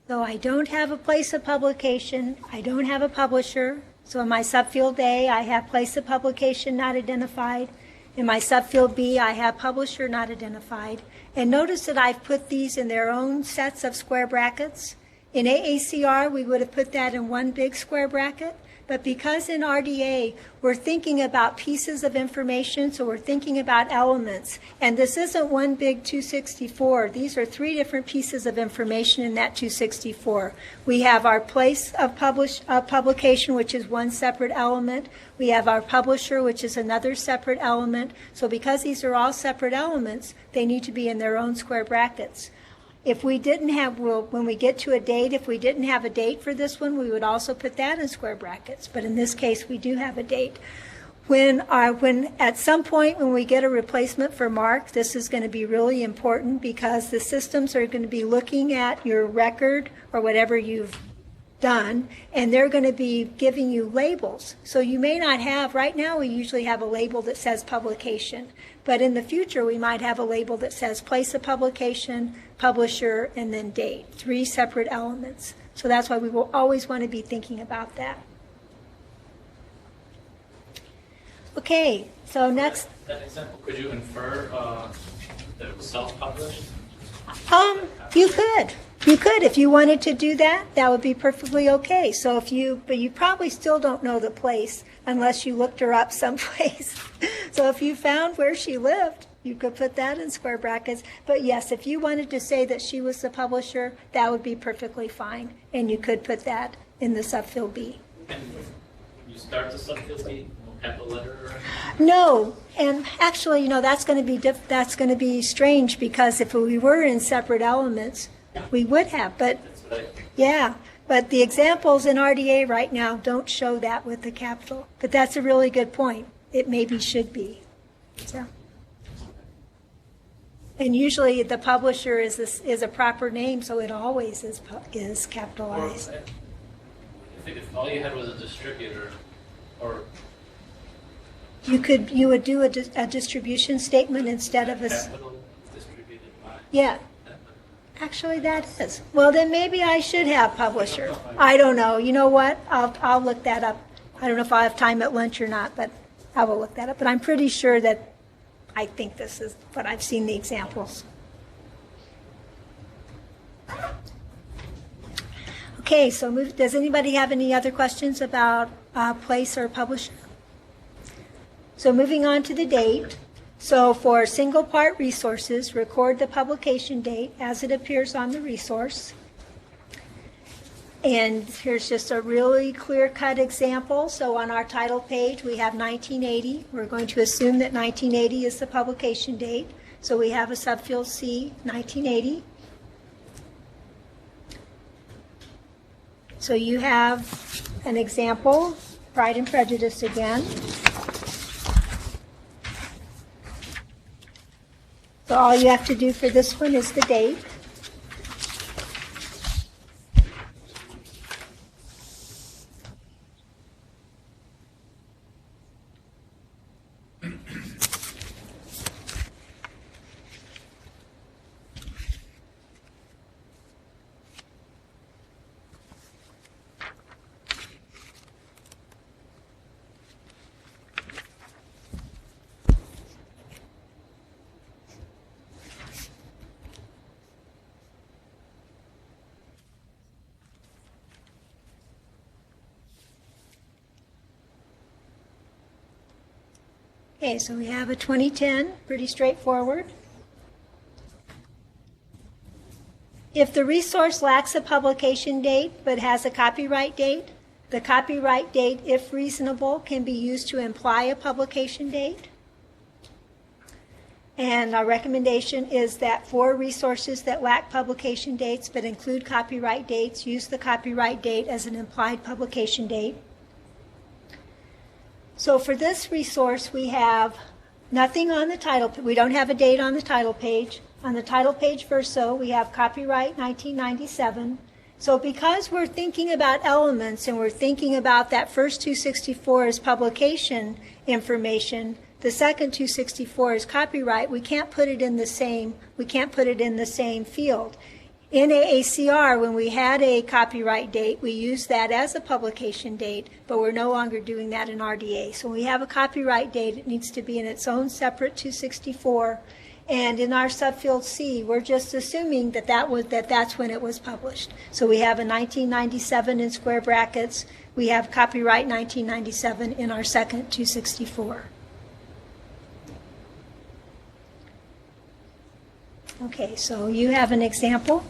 So I don't have a place of publication. I don't have a publisher. So in my subfield A, I have place of publication not identified. In my subfield B, I have publisher not identified. And notice that I've put these in their own sets of square brackets. In AACR, we would have put that in one big square bracket. But because in RDA, we're thinking about pieces of information, so we're thinking about elements. And this isn't one big 264. These are three different pieces of information in that 264. We have our place of publication, which is one separate element. We have our publisher, which is another separate element. So because these are all separate elements, they need to be in their own square brackets. If we didn't have, when we get to a date, if we didn't have a date for this one, we would also put that in square brackets. But in this case, we do have a date. When at some point when we get a replacement for MARC, this is going to be really important because the systems are going to be looking at your record or whatever you've done, and they're going to be giving you labels. So you may not have, right now we usually have a label that says publication, but in the future we might have a label that says place of publication, publisher, and then date, three separate elements. So that's why we will always want to be thinking about that. Okay, so next. That example, could you infer that it was self-published? You could. You could, if you wanted to do that, that would be perfectly okay. So but you probably still don't know the place unless you looked her up someplace. So if you found where she lived, you could put that in square brackets. But yes, if you wanted to say that she was the publisher, that would be perfectly fine. And you could put that in the subfield B. And You start the subfield B, capital letter? No, and actually, that's going to be strange because if we were in separate elements, we would have. But yeah, but the examples in RDA right now don't show that with the capital. But that's a really good point. It maybe should be. So. And usually the publisher is a proper name, so it always is capitalized. I think if all you had was a distributor, or you would do a distribution statement instead of a capital distributed by. yeah. Actually, that is. Well, then maybe I should have publisher. I don't know. You know what? I'll look that up. I don't know if I'll have time at lunch or not, but I will look that up. But I'm pretty sure that I think this is, but I've seen the examples. Okay, so does anybody have any other questions about place or publisher? So moving on to the date. So for single part resources, record the publication date as it appears on the resource. And here's just a really clear-cut example. So on our title page, we have 1980. We're going to assume that 1980 is the publication date. So we have a subfield C, 1980. So you have an example, Pride and Prejudice again. So all you have to do for this one is the date. Okay, so we have a 2010, pretty straightforward. If the resource lacks a publication date but has a copyright date, the copyright date, if reasonable, can be used to imply a publication date. And our recommendation is that for resources that lack publication dates but include copyright dates, use the copyright date as an implied publication date. So for this resource, we have nothing on the title. We don't have a date on the title page. On the title page verso, we have copyright 1997. So because we're thinking about elements and we're thinking about that first 264 as publication information, the second 264 is copyright, we can't put it in the same field. In AACR, when we had a copyright date, we used that as a publication date, but we're no longer doing that in RDA. So when we have a copyright date, it needs to be in its own separate 264. And in our subfield C, we're just assuming that that's when it was published. So we have a 1997 in square brackets. We have copyright 1997 in our second 264. Okay, so you have an example.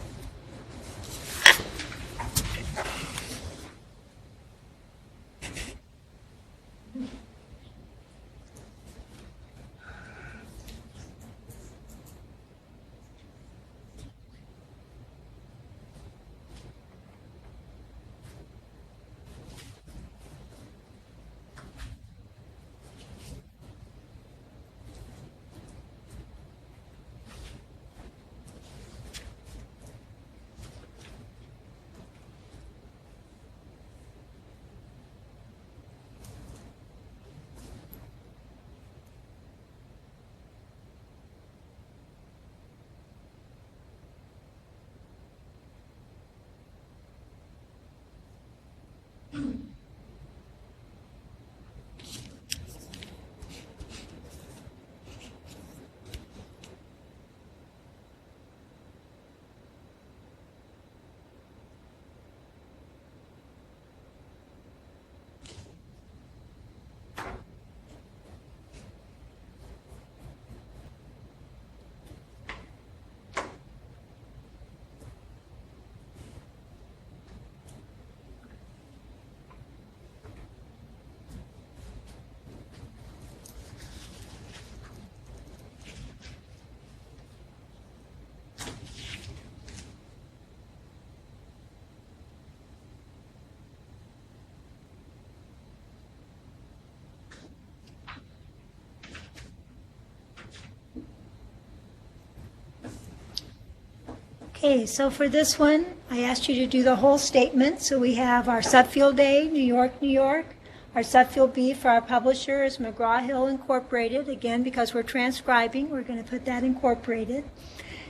Okay, so for this one, I asked you to do the whole statement. So we have our subfield A, New York, New York. Our subfield B for our publisher is McGraw-Hill Incorporated. Again, because we're transcribing, we're going to put that incorporated.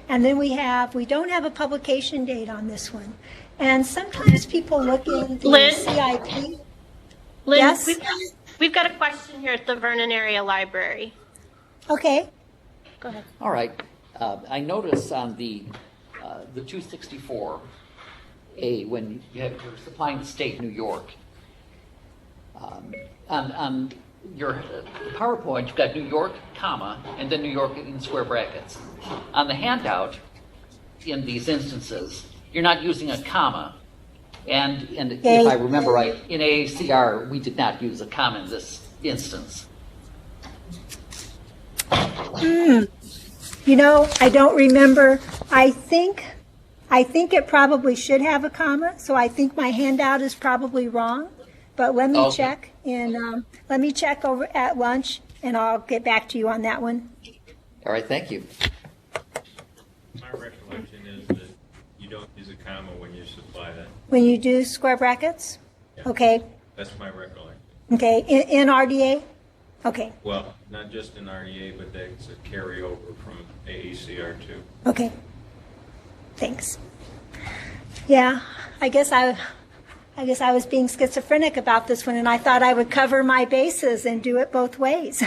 And then we don't have a publication date on this one. And sometimes people look in the Lynn? CIP. Lynn, Yes? we've got a question here at the Vernon Area Library. Okay. Go ahead. All right. I notice on the 264A, when you're supplying the state New York, on your PowerPoint, you've got New York, comma, and then New York in square brackets. On the handout, in these instances, you're not using a comma. And if I remember right, in AACR, we did not use a comma in this instance. You know, I don't remember. I think it probably should have a comma, so I think my handout is probably wrong. But let me check, and let me check over at lunch, and I'll get back to you on that one. All right, thank you. My recollection is that you don't use a comma when you supply that. When you do square brackets? Yeah. Okay. That's my recollection. Okay, in RDA? Okay, Well, not just in RDA, but that's a carryover from AACR2. okay. Thanks. Yeah, I guess I was being schizophrenic about this one, and I thought I would cover my bases and do it both ways.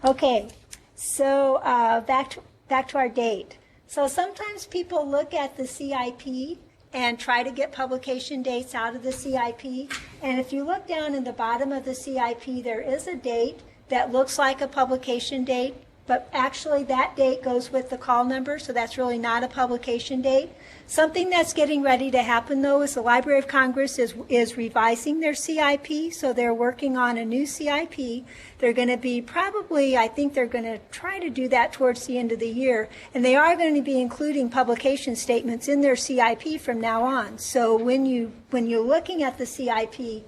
Okay, so back to our date. So sometimes people look at the CIP and try to get publication dates out of the CIP. And if you look down in the bottom of the CIP, there is a date that looks like a publication date, but actually that date goes with the call number, so that's really not a publication date. Something that's getting ready to happen, though, is the Library of Congress is revising their CIP, so they're working on a new CIP. They're going to be I think they're going to try to do that towards the end of the year, and they are going to be including publication statements in their CIP from now on. So when you're looking at the CIP,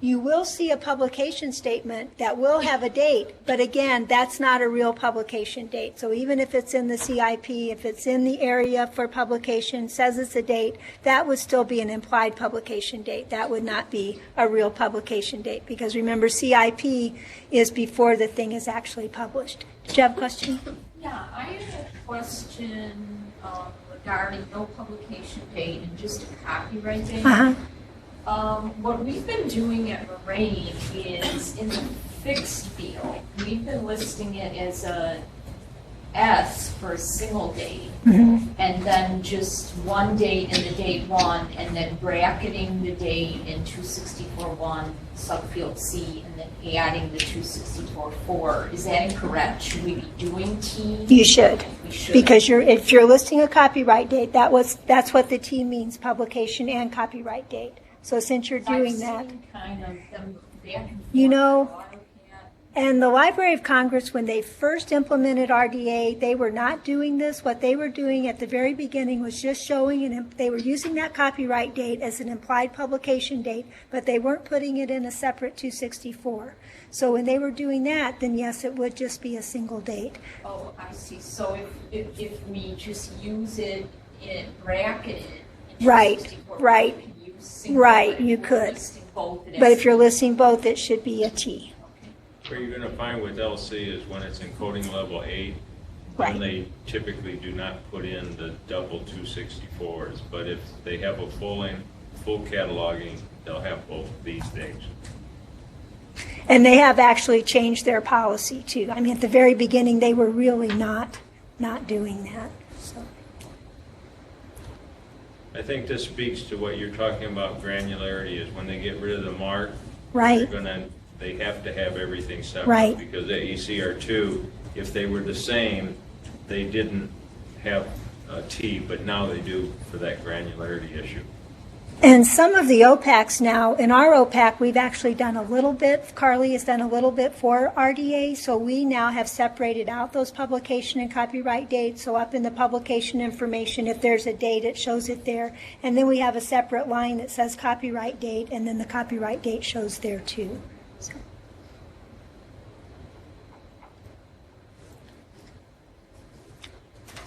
you will see a publication statement that will have a date, but again, that's not a real publication date. So even if it's in the CIP, if it's in the area for publication, says it's a date, that would still be an implied publication date. That would not be a real publication date, because remember, CIP is before the thing is actually published. Did you have a question? Yeah, I have a question regarding no publication date and just a copyright date. What we've been doing at Moraine is in the fixed field, we've been listing it as a S for a single date, and then just one date in the date one, and then bracketing the date in 264.1 subfield C, and then adding the 264.4. Is that incorrect? Should we be doing T? You should. We should. Because if you're listing a copyright date, that's what the T means, publication and copyright date. So since you're doing that, kind of them back and forth. you know, and the Library of Congress, when they first implemented RDA, they were not doing this. What they were doing at the very beginning was just showing, they were using that copyright date as an implied publication date, but they weren't putting it in a separate 264. So when they were doing that, then yes, it would just be a single date. Oh, I see. So if we just use it in bracketed, in Right, 264, right. Right, you could. But if you're listing both, it should be a T. What you're going to find with LC is when it's encoding level 8, then they typically do not put in the double 264s. But if they have a full cataloging, they'll have both these dates. And they have actually changed their policy too. I mean, at the very beginning, they were really not doing that. So. I think this speaks to what you're talking about, granularity, is when they get rid of the MARC, right. They have to have everything separate. Right. Because AACR2, if they were the same, they didn't have a T, but now they do for that granularity issue. And some of the OPACs now, in our OPAC, we've actually done a little bit, Carly has done a little bit for RDA, so we now have separated out those publication and copyright dates. So up in the publication information, if there's a date, it shows it there. And then we have a separate line that says copyright date, and then the copyright date shows there too. So.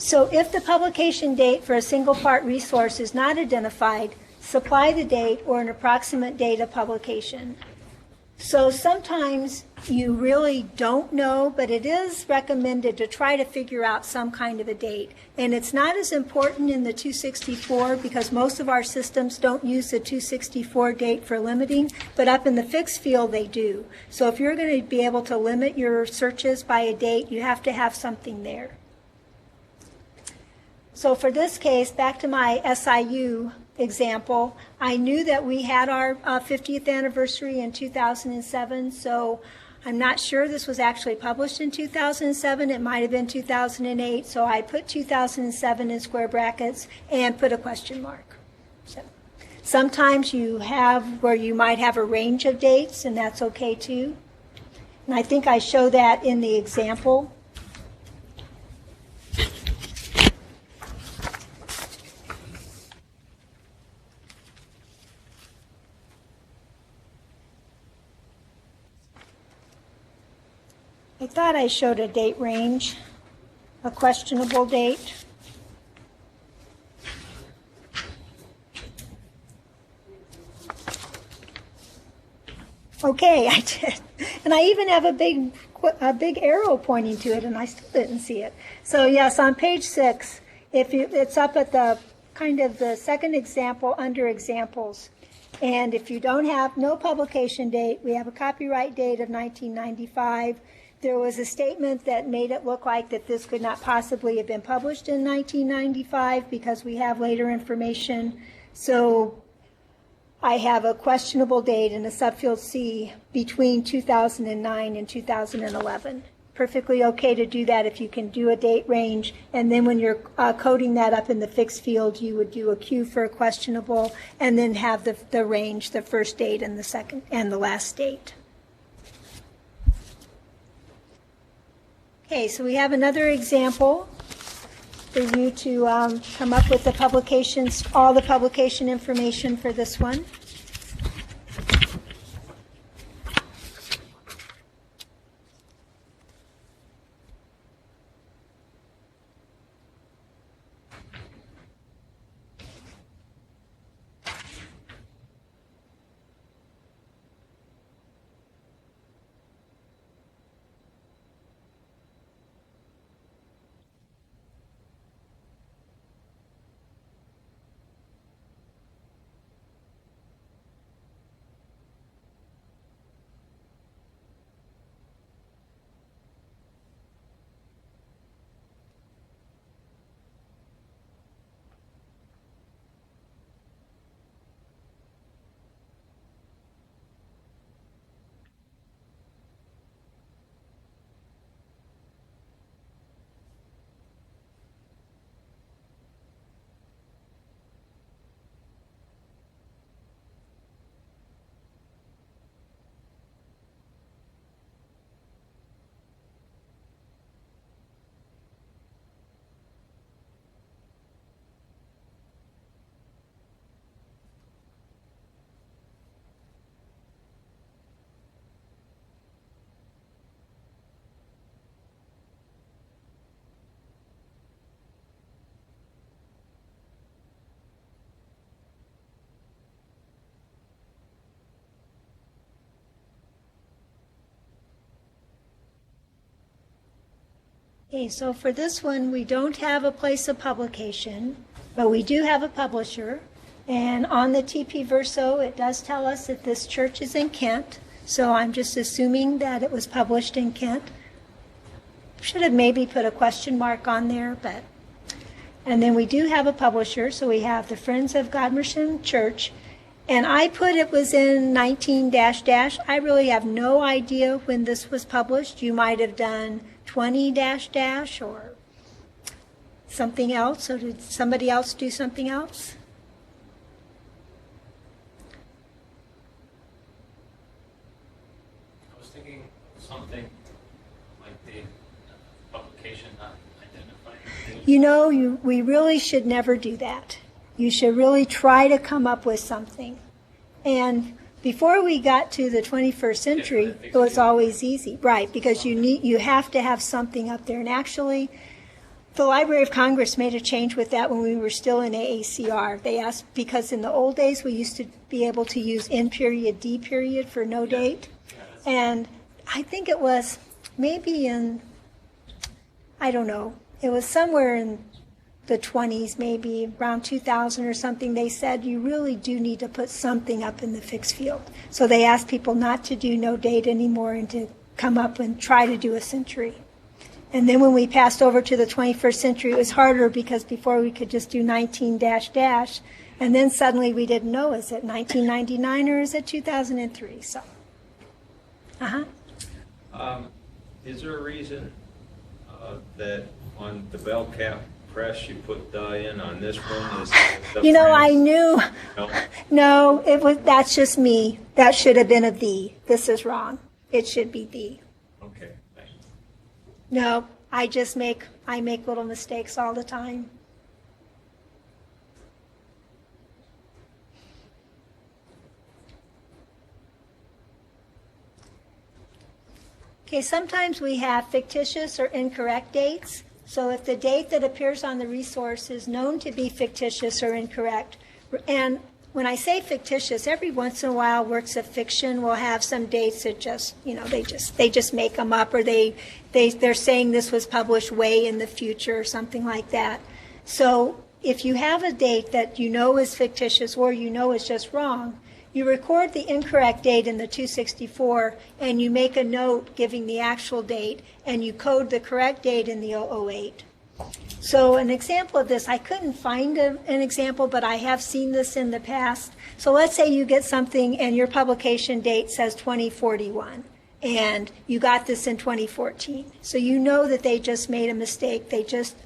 So if the publication date for a single part resource is not identified, supply the date or an approximate date of publication. So sometimes you really don't know, but it is recommended to try to figure out some kind of a date. And it's not as important in the 264 because most of our systems don't use the 264 date for limiting, but up in the fixed field they do. So if you're going to be able to limit your searches by a date, you have to have something there. So for this case, back to my SIU example, I knew that we had our 50th anniversary in 2007, so I'm not sure this was actually published in 2007. It might have been 2008, so I put 2007 in square brackets and put a question mark. So sometimes you have where you might have a range of dates, and that's okay too. And I think I show that in the example. I thought I showed a date range, a questionable date. Okay, I did. And I even have a big arrow pointing to it, and I still didn't see it. So yes, on page 6, it's up at the kind of the second example under examples. And if you don't have no publication date, we have a copyright date of 1995. There was a statement that made it look like that this could not possibly have been published in 1995 because we have later information. So I have a questionable date in a subfield C between 2009 and 2011. Perfectly okay to do that if you can do a date range. And then when you're coding that up in the fixed field, you would do a Q for a questionable and then have the range, the first date and the second and the last date. Okay, so we have another example for you to come up with the publications, all the publication information for this one. Okay, so for this one, we don't have a place of publication, but we do have a publisher. And on the TP Verso, it does tell us that this church is in Kent. So I'm just assuming that it was published in Kent. Should have maybe put a question mark on there, but. And then we do have a publisher. So we have the Friends of Godmersham Church. And I put it was in 19 .. I really have no idea when this was published. You might have done 20 -- or something else. Or did somebody else do something else? I was thinking something like the publication not identified. You know, we really should never do that. You should really try to come up with something. And before we got to the 21st century, it was always easy, right? Because you have to have something up there. And actually, The Library of Congress made a change with that when we were still in AACR. They asked, because in the old days we used to be able to use N period, D period for no date. And I think it was maybe in, I don't know, it was somewhere in the 20s, maybe around 2000 or something. They said you really do need to put something up in the fixed field. So they asked people not to do no date anymore and to come up and try to do a century. And then when we passed over to the 21st century, it was harder because before we could just do 19 dash dash, and then suddenly we didn't know, is it 1999 or is it 2003? So, Is there a reason that on the bell cap press you put the in on this one? Is the you know, I France- knew. No? No, that's just me. That should have been a the. This is wrong. It should be the. Okay, thanks. No, I make little mistakes all the time. Okay, sometimes we have fictitious or incorrect dates. So if the date that appears on the resource is known to be fictitious or incorrect, and when I say fictitious, every once in a while works of fiction will have some dates that just, they just make them up, or they're saying this was published way in the future or something like that. So if you have a date that you know is fictitious or you know is just wrong, you record the incorrect date in the 264 and you make a note giving the actual date and you code the correct date in the 008. So an example of this, I couldn't find an example, but I have seen this in the past. So let's say you get something and your publication date says 2041 and you got this in 2014. So you know that they just made a mistake. They just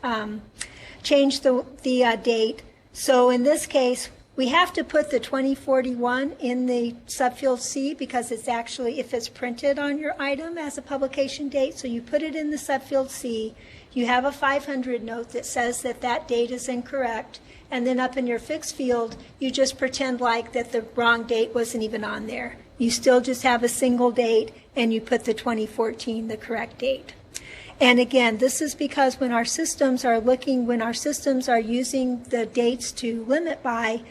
changed the date. So in this case, we have to put the 2041 in the subfield C because it's actually, if it's printed on your item as a publication date, so you put it in the subfield C. You have a 500 note that says that that date is incorrect, and then up in your fixed field, you just pretend like that the wrong date wasn't even on there. You still just have a single date, and you put the 2014, the correct date. And again, this is because when our systems are using the dates to limit by,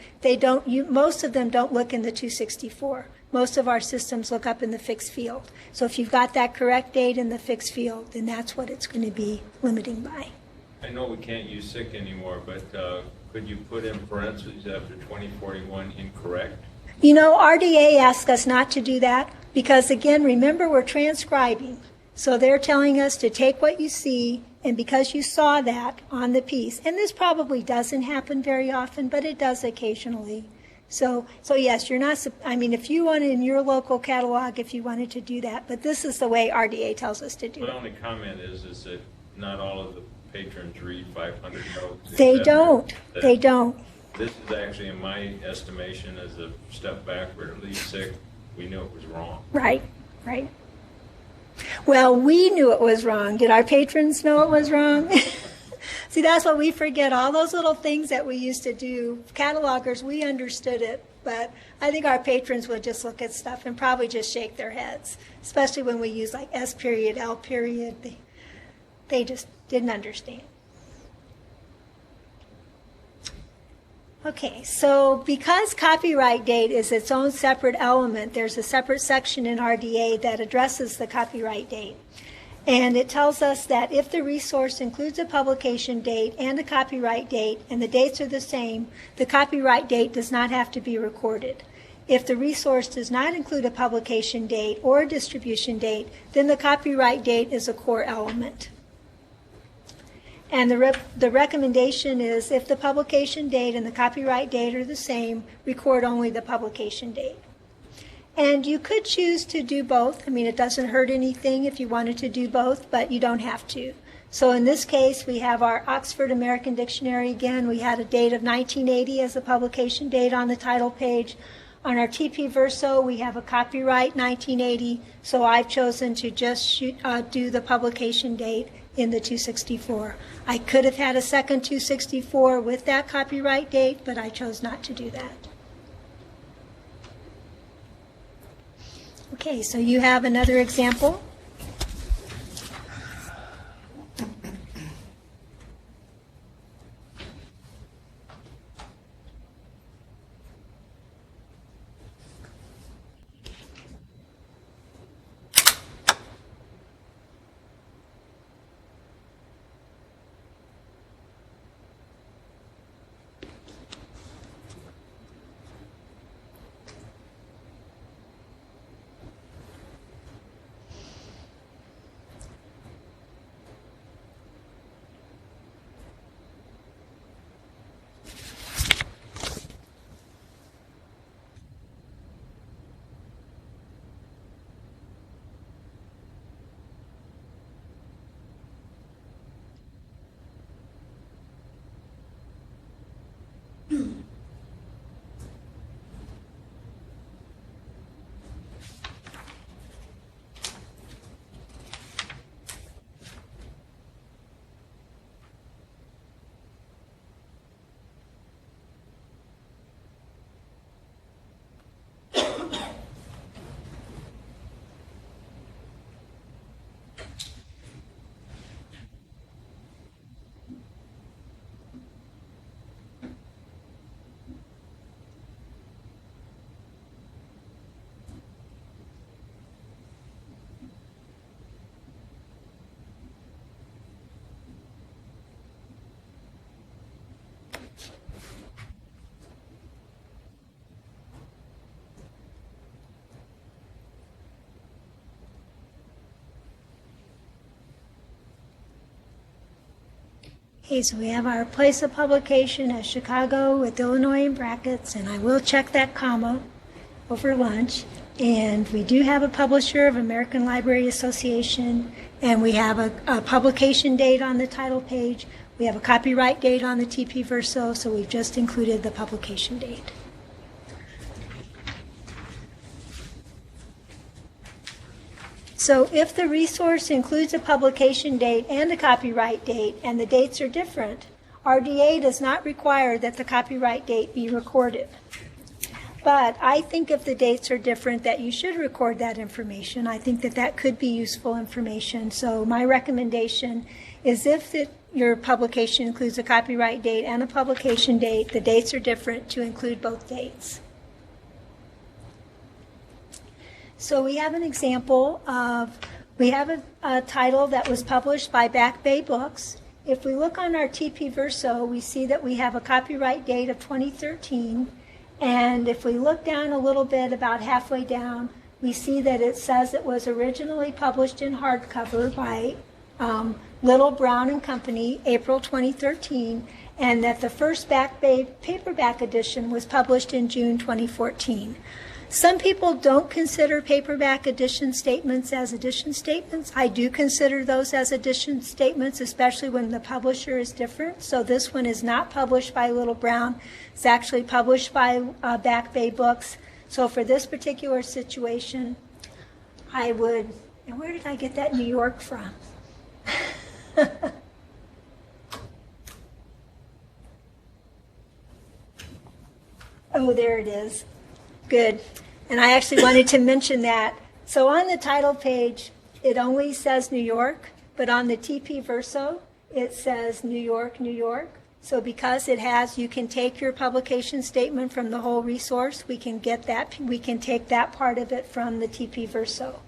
most of them don't look in the 264. Most of our systems look up in the fixed field. So if you've got that correct date in the fixed field, then that's what it's going to be limiting by. I know we can't use sick anymore, but could you put in parentheses after 2041 incorrect? You know, RDA asks us not to do that because, again, remember, we're transcribing. So they're telling us to take what you see, and because you saw that on the piece, and this probably doesn't happen very often, but it does occasionally. So yes, you're not, if you wanted in your local catalog, if you wanted to do that, but this is the way RDA tells us to do it. My only comment is that not all of the patrons read 500 notes. They don't. They don't. This is actually, in my estimation, as a step backward, at least sick, we knew it was wrong. Right. Well, we knew it was wrong. Did our patrons know it was wrong? See, that's what we forget. All those little things that we used to do, catalogers, we understood it. But I think our patrons would just look at stuff and probably just shake their heads, especially when we use like S period, L period. They just didn't understand. Okay, so because copyright date is its own separate element, there's a separate section in RDA that addresses the copyright date. And it tells us that if the resource includes a publication date and a copyright date, and the dates are the same, the copyright date does not have to be recorded. If the resource does not include a publication date or a distribution date, then the copyright date is a core element. And the recommendation is if the publication date and the copyright date are the same, record only the publication date. And you could choose to do both. It doesn't hurt anything if you wanted to do both, but you don't have to. So in this case, we have our Oxford American Dictionary again. We had a date of 1980 as the publication date on the title page. On our TP Verso, we have a copyright 1980, so I've chosen to just do the publication date in the 264. I could have had a second 264 with that copyright date, but I chose not to do that. Okay, so you have another example. Okay, so we have our place of publication as Chicago with Illinois in brackets, and I will check that comma over lunch. And we do have a publisher of American Library Association, and we have a publication date on the title page. We have a copyright date on the TP Verso, so we've just included the publication date. So if the resource includes a publication date and a copyright date, and the dates are different, RDA does not require that the copyright date be recorded. But I think if the dates are different, that you should record that information. I think that that could be useful information. So my recommendation is if your publication includes a copyright date and a publication date, the dates are different, to include both dates. So we have an example of, we have a title that was published by Back Bay Books. If we look on our TP Verso, we see that we have a copyright date of 2013. And if we look down a little bit, about halfway down, we see that it says it was originally published in hardcover by Little Brown and Company, April 2013, and that the first Back Bay paperback edition was published in June 2014. Some people don't consider paperback edition statements as edition statements. I do consider those as edition statements, especially when the publisher is different. So this one is not published by Little Brown. It's actually published by Back Bay Books. So for this particular situation, I would, and where did I get that New York from? Oh, there it is. Good. And I actually wanted to mention that. So on the title page, it only says New York, but on the TP Verso, it says New York, New York. So because it has, you can take your publication statement from the whole resource. We can get that, we can take that part of it from the TP Verso.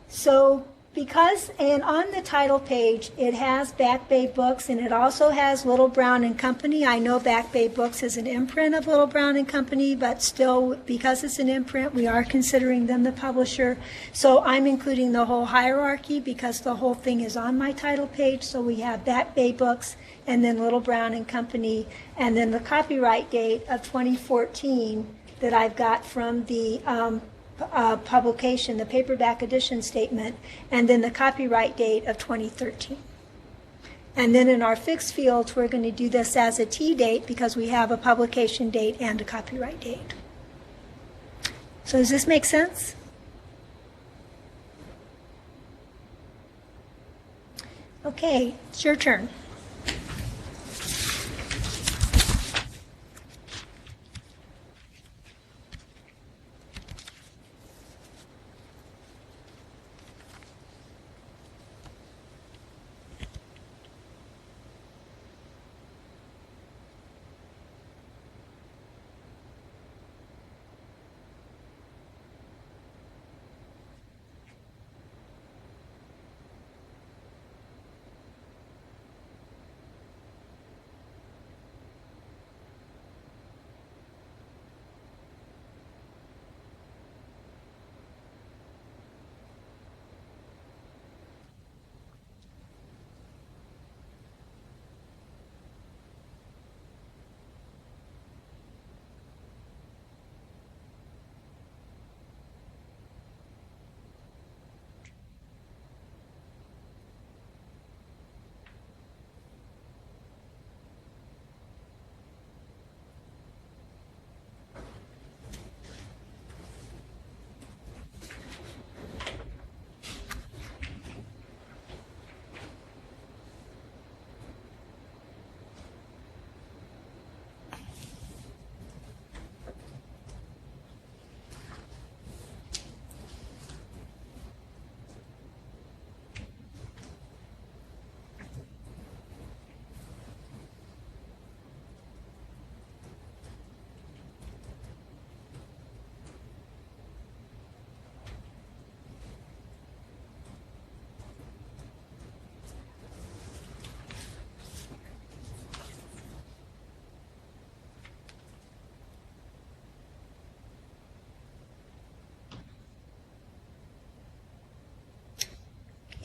So because, and on the title page, it has Back Bay Books, and it also has Little Brown and Company. I know Back Bay Books is an imprint of Little Brown and Company, but still, because it's an imprint, we are considering them the publisher. So I'm including the whole hierarchy because the whole thing is on my title page. So we have Back Bay Books, and then Little Brown and Company, and then the copyright date of 2014 that I've got from the publication, the paperback edition statement, and then the copyright date of 2013. And then in our fixed fields, we're going to do this as a T date because we have a publication date and a copyright date. So does this make sense? Okay, it's your turn.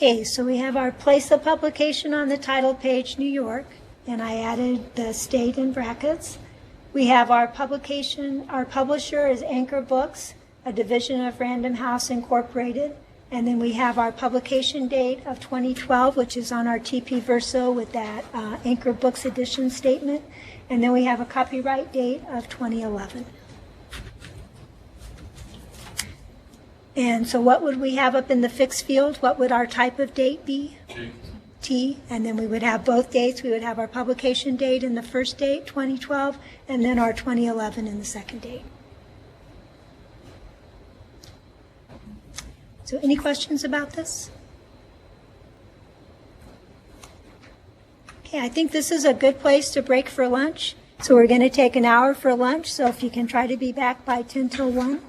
Okay, so we have our place of publication on the title page, New York, and I added the state in brackets. We have our publication, our publisher is Anchor Books, a division of Random House Incorporated. And then we have our publication date of 2012, which is on our TP Verso with that Anchor Books edition statement. And then we have a copyright date of 2011. And so what would we have up in the fixed field? What would our type of date be? T. And then we would have both dates. We would have our publication date in the first date, 2012, and then our 2011 in the second date. So any questions about this? Okay, I think this is a good place to break for lunch. So we're going to take an hour for lunch. So if you can try to be back by 10 till 1.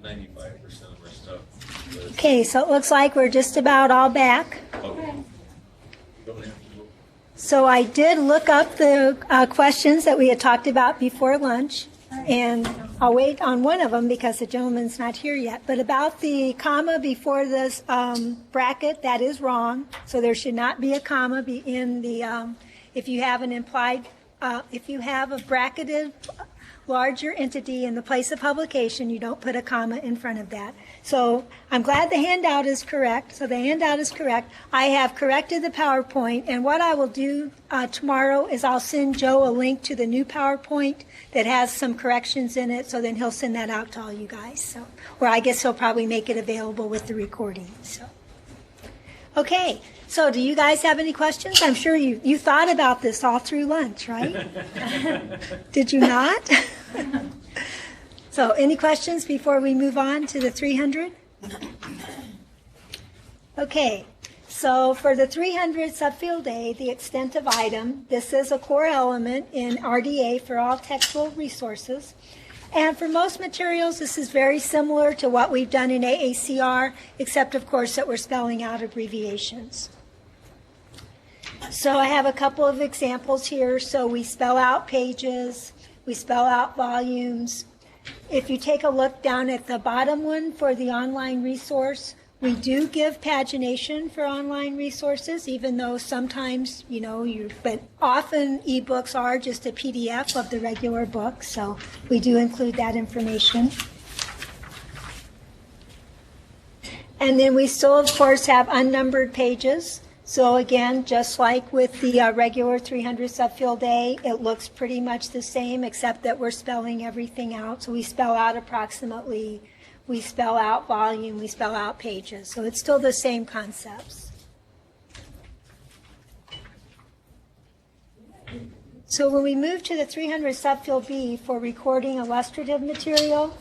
95% of our stuff. Okay, so it looks like we're just about all back. Okay. So I did look up the questions that we had talked about before lunch, and I'll wait on one of them because the gentleman's not here yet. But about the comma before this bracket, that is wrong. So there should not be a comma in the, if you have an implied, if you have a bracketed larger entity in the place of publication, you don't put a comma in front of that. So I'm glad the handout is correct. So the handout is correct. I have corrected the PowerPoint, and what I will do tomorrow is I'll send Joe a link to the new PowerPoint that has some corrections in it, so then he'll send that out to all you guys. So, or I guess he'll probably make it available with the recording. So, okay. So do you guys have any questions? I'm sure you thought about this all through lunch, right? Did you not? So any questions before we move on to the 300? Okay, so for the 300 subfield A, the extent of item, this is a core element in RDA for all textual resources. And for most materials, this is very similar to what we've done in AACR, except of course that we're spelling out abbreviations. So I have a couple of examples here. So we spell out pages, we spell out volumes. If you take a look down at the bottom one for the online resource, we do give pagination for online resources, even though sometimes, but often ebooks are just a PDF of the regular book, so we do include that information. And then we still, of course, have unnumbered pages. So again, just like with the regular 300 subfield A, it looks pretty much the same, except that we're spelling everything out. So we spell out approximately, we spell out volume, we spell out pages. So it's still the same concepts. So when we move to the 300 subfield B for recording illustrative material,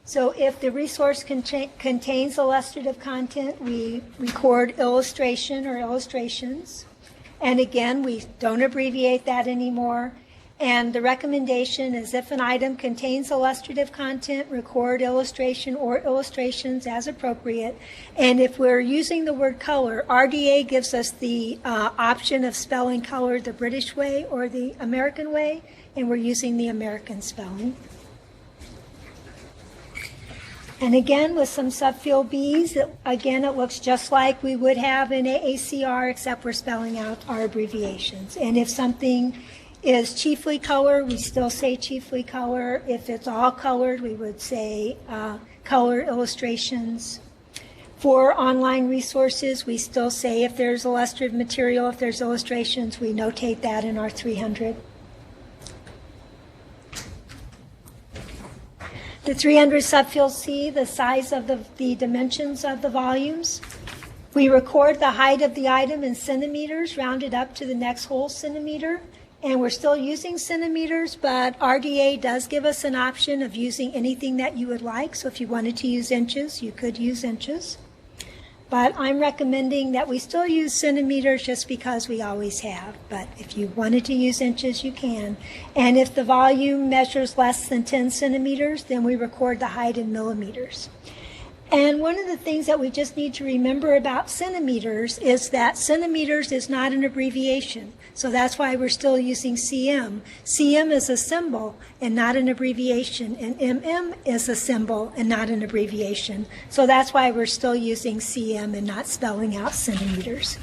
so if the resource contains illustrative content, we record illustration or illustrations. And again, we don't abbreviate that anymore. And the recommendation is if an item contains illustrative content, record illustration or illustrations as appropriate. And if we're using the word color, RDA gives us the option of spelling color the British way or the American way, and we're using the American spelling. And again, with some subfield Bs, it looks just like we would have in AACR, except we're spelling out our abbreviations. And if something is chiefly color, we still say chiefly color. If it's all colored, we would say color illustrations. For online resources, we still say if there's illustrative material, if there's illustrations, we notate that in our 300. The 300 subfield C, the size of the dimensions of the volumes. We record the height of the item in centimeters, rounded up to the next whole centimeter. And we're still using centimeters, but RDA does give us an option of using anything that you would like. So if you wanted to use inches, you could use inches. But I'm recommending that we still use centimeters just because we always have. But if you wanted to use inches, you can. And if the volume measures less than 10 centimeters, then we record the height in millimeters. And one of the things that we just need to remember about centimeters is that centimeters is not an abbreviation. So that's why we're still using cm. Cm is a symbol and not an abbreviation, and mm is a symbol and not an abbreviation. So that's why we're still using cm and not spelling out centimeters.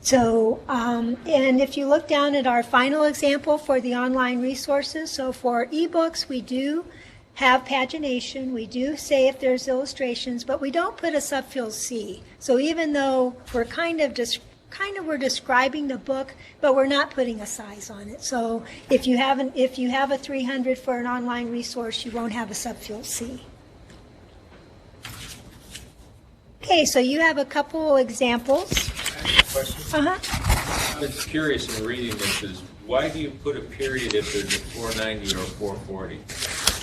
So, and if you look down at our final example for the online resources, so for ebooks, we do have pagination. We do say if there's illustrations, but we don't put a subfield C. So even though we're we're describing the book, but we're not putting a size on it. So if you have a 300 for an online resource, you won't have a subfield C. Okay, so you have a couple examples. I was curious in reading this is why do you put a period if there's a 490 or 440?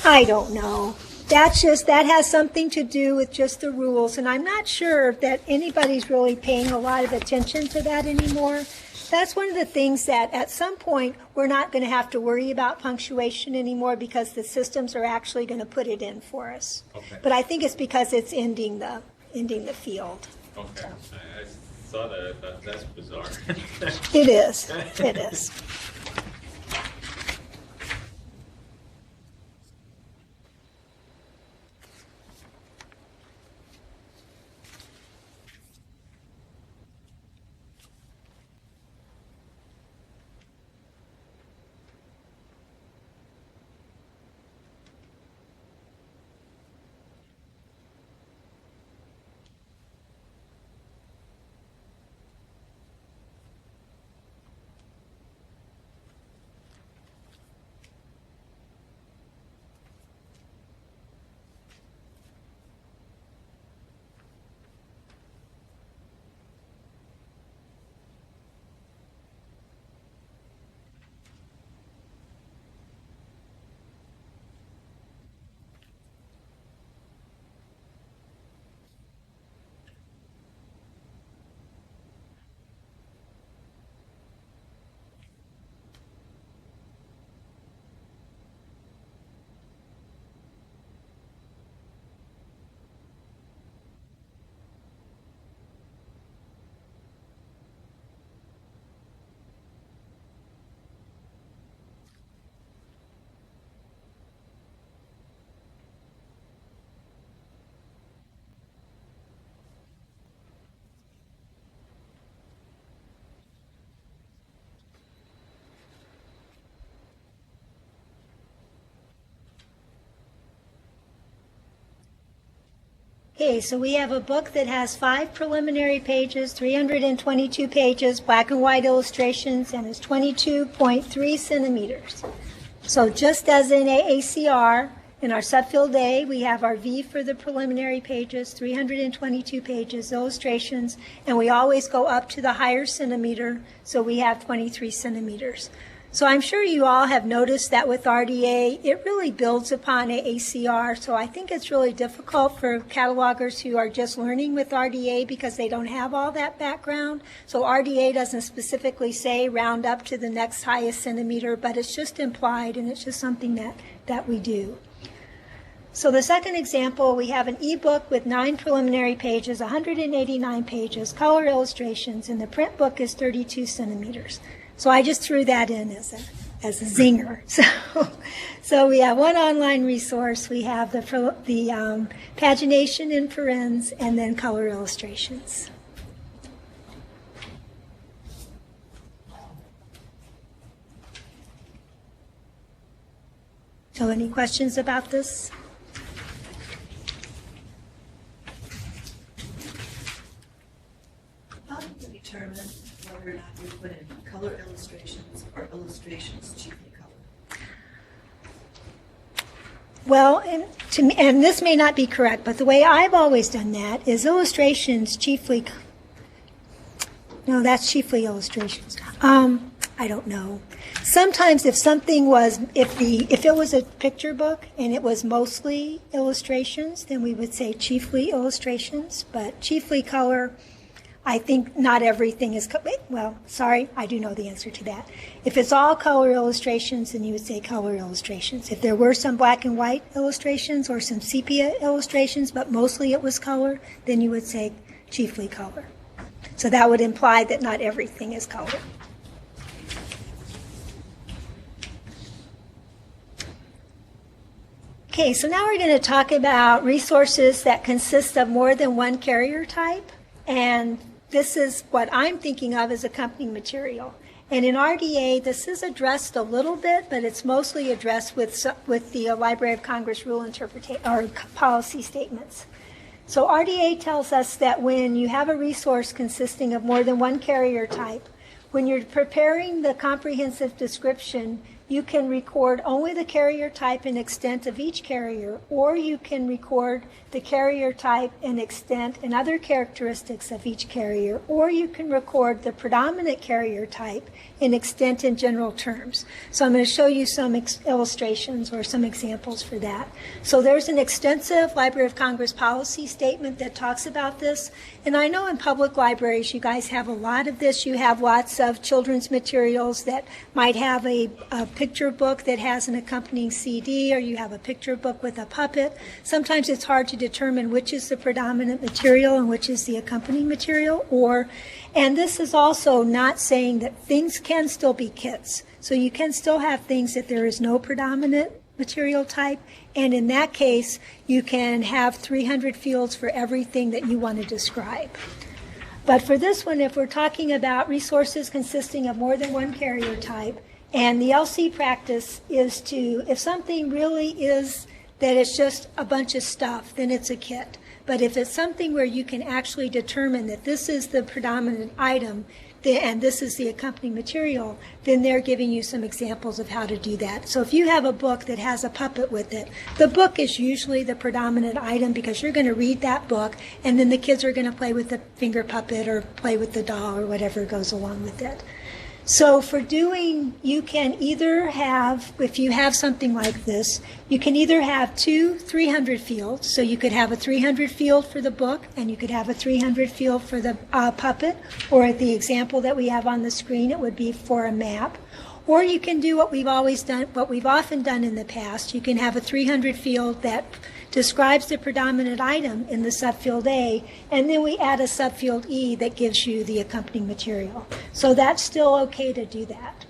I don't know. That has something to do with just the rules, and I'm not sure that anybody's really paying a lot of attention to that anymore. that's one of the things that at some point we're not going to have to worry about punctuation anymore because the systems are actually going to put it in for us. Okay. But I think it's because it's ending the field. Okay. I saw that. I thought that's bizarre. It is. It is. Okay, so we have a book that has 5 preliminary pages, 322 pages, black and white illustrations, and is 22.3 centimeters. So just as in AACR, in our subfield A, we have our V for the preliminary pages, 322 pages, illustrations, and we always go up to the higher centimeter, so we have 23 centimeters. So I'm sure you all have noticed that with RDA, it really builds upon AACR, so I think it's really difficult for catalogers who are just learning with RDA because they don't have all that background. So RDA doesn't specifically say round up to the next highest centimeter, but it's just implied, and it's just something that we do. So the second example, we have an ebook with 9 preliminary pages, 189 pages, color illustrations, and the print book is 32 centimeters. So I just threw that in as a zinger. So we have one online resource. We have the pagination in parens and then color illustrations. So any questions about this? How do you determine whether or not you put in color illustrations or illustrations chiefly color? Well, and this may not be correct, but the way I've always done that is illustrations chiefly. No, that's chiefly illustrations. I don't know. Sometimes if something was, if it was a picture book and it was mostly illustrations, then we would say chiefly illustrations, but chiefly color, I think not everything is, well, sorry, I do know the answer to that. If it's all color illustrations, then you would say color illustrations. If there were some black and white illustrations or some sepia illustrations, but mostly it was color, then you would say chiefly color. So that would imply that not everything is color. Okay, so now we're going to talk about resources that consist of more than one carrier type, and this is what I'm thinking of as accompanying material. And in RDA, this is addressed a little bit, but it's mostly addressed with the Library of Congress rule interpretation or policy statements. So RDA tells us that when you have a resource consisting of more than one carrier type, when you're preparing the comprehensive description, you can record only the carrier type and extent of each carrier, or you can record the carrier type and extent and other characteristics of each carrier, or you can record the predominant carrier type and extent in general terms. So I'm going to show you some illustrations or some examples for that. So there's an extensive Library of Congress policy statement that talks about this. And I know in public libraries you guys have a lot of this. You have lots of children's materials that might have a picture book that has an accompanying CD, or you have a picture book with a puppet. Sometimes it's hard to determine which is the predominant material and which is the accompanying material. And this is also not saying that things can still be kits. So you can still have things that there is no predominant material type, and in that case you can have 300 fields for everything that you want to describe. But for this one, if we're talking about resources consisting of more than one carrier type, and the LC practice is to, if something really is that it's just a bunch of stuff, then it's a kit. But if it's something where you can actually determine that this is the predominant item and this is the accompanying material, then they're giving you some examples of how to do that. So if you have a book that has a puppet with it, the book is usually the predominant item because you're going to read that book, and then the kids are going to play with the finger puppet or play with the doll or whatever goes along with it. So for doing, you can either have, if you have something like this, you can either have two 300 fields. So you could have a 300 field for the book, and you could have a 300 field for the puppet, or the example that we have on the screen, it would be for a map. Or you can do what we've often done in the past. You can have a 300 field that describes the predominant item in the subfield A, and then we add a subfield E that gives you the accompanying material. So that's still okay to do that.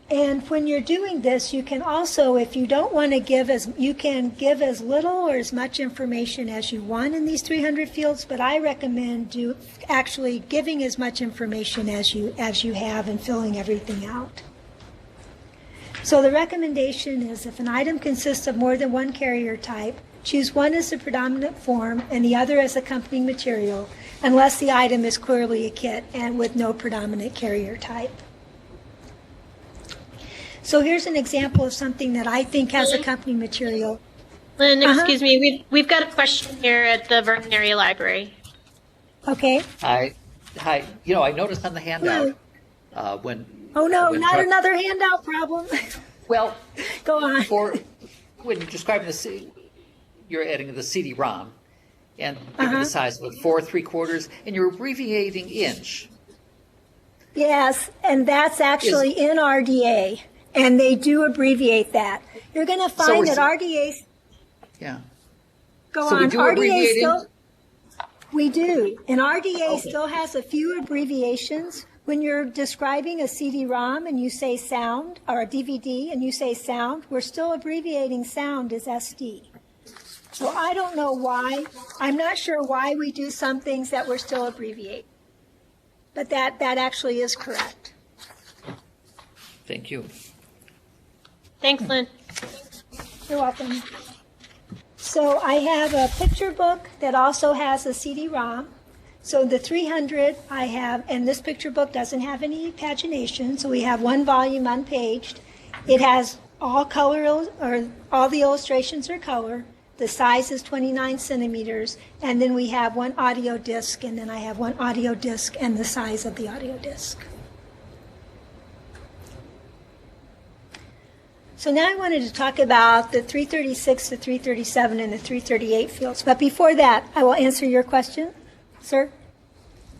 And when you're doing this, you can also, if you don't want to give you can give as little or as much information as you want in these 300 fields, but I recommend actually giving as much information as you have and filling everything out. So the recommendation is if an item consists of more than one carrier type, choose one as the predominant form and the other as accompanying material, unless the item is clearly a kit and with no predominant carrier type. So here's an example of something that I think has accompanying material. Lynn, excuse me, we've got a question here at the Vernon Area Library. Okay. Hi. You know, I noticed on the handout Oh no, not another handout problem. Well, go on. When you're describing you're adding the CD-ROM and giving the size of it 4 3/4, and you're abbreviating inch. Yes, and that's actually in RDA, and they do abbreviate that. You're going to find that RDA. Yeah. Go so on. We do RDA still. We do, and RDA still has a few abbreviations. When you're describing a CD-ROM and you say sound, or a DVD and you say sound, we're still abbreviating sound as SD. So I don't know why. I'm not sure why we do some things that we're still abbreviating. But that actually is correct. Thank you. Thanks, Lynn. You're welcome. So I have a picture book that also has a CD-ROM. So the 300 I have, and this picture book doesn't have any pagination, so we have one volume unpaged. It has all the illustrations are color. The size is 29 centimeters, and then we have one audio disc, and then I have one audio disc and the size of the audio disc. So now I wanted to talk about the 336, the 337, and the 338 fields. But before that, I will answer your question. Sir,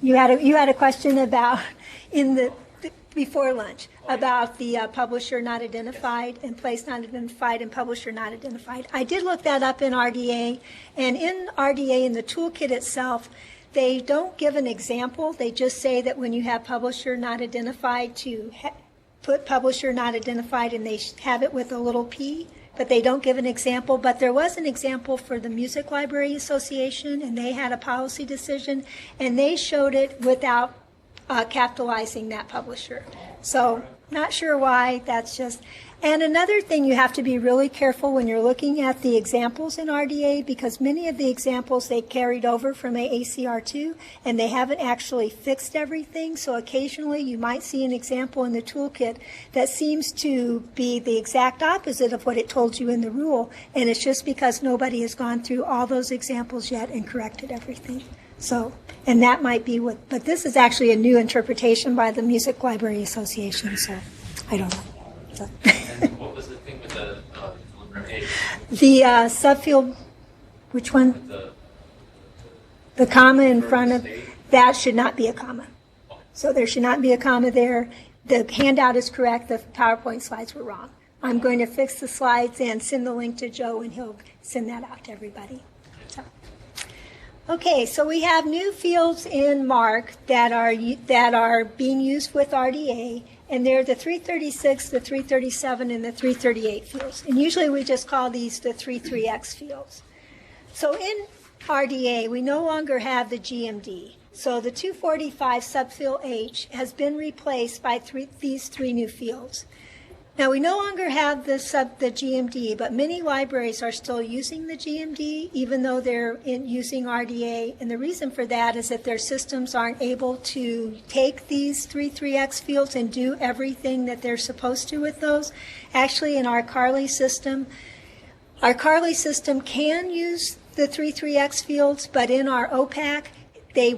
you had a question about before lunch about the publisher not identified and place not identified and publisher not identified. I did look that up in RDA, and in RDA in the toolkit itself, they don't give an example. They just say that when you have publisher not identified to put publisher not identified, and they have it with a little p. But they don't give an example. But there was an example for the Music Library Association, and they had a policy decision, and they showed it without capitalizing that publisher. So not sure why. That's just, And another thing, you have to be really careful when you're looking at the examples in RDA, because many of the examples they carried over from AACR2 and they haven't actually fixed everything. So occasionally you might see an example in the toolkit that seems to be the exact opposite of what it told you in the rule, and it's just because nobody has gone through all those examples yet and corrected everything. So, and that might be what, but this is actually a new interpretation by the Music Library Association, so I don't know. So. And what was the thing with the preliminary age? The subfield, which one? The comma in front of, that should not be a comma. So there should not be a comma there. The handout is correct. The PowerPoint slides were wrong. I'm going to fix the slides and send the link to Joe, and he'll send that out to everybody. So. Okay, so we have new fields in MARC that are being used with RDA. And they're the 336, the 337, and the 338 fields. And usually we just call these the 33X fields. So in RDA, we no longer have the GMD. So the 245 subfield H has been replaced by these three new fields. Now, we no longer have the GMD, but many libraries are still using the GMD, even though they're using RDA. And the reason for that is that their systems aren't able to take these 33X fields and do everything that they're supposed to with those. Actually, in our Carly system can use the 33X fields, but in our OPAC, they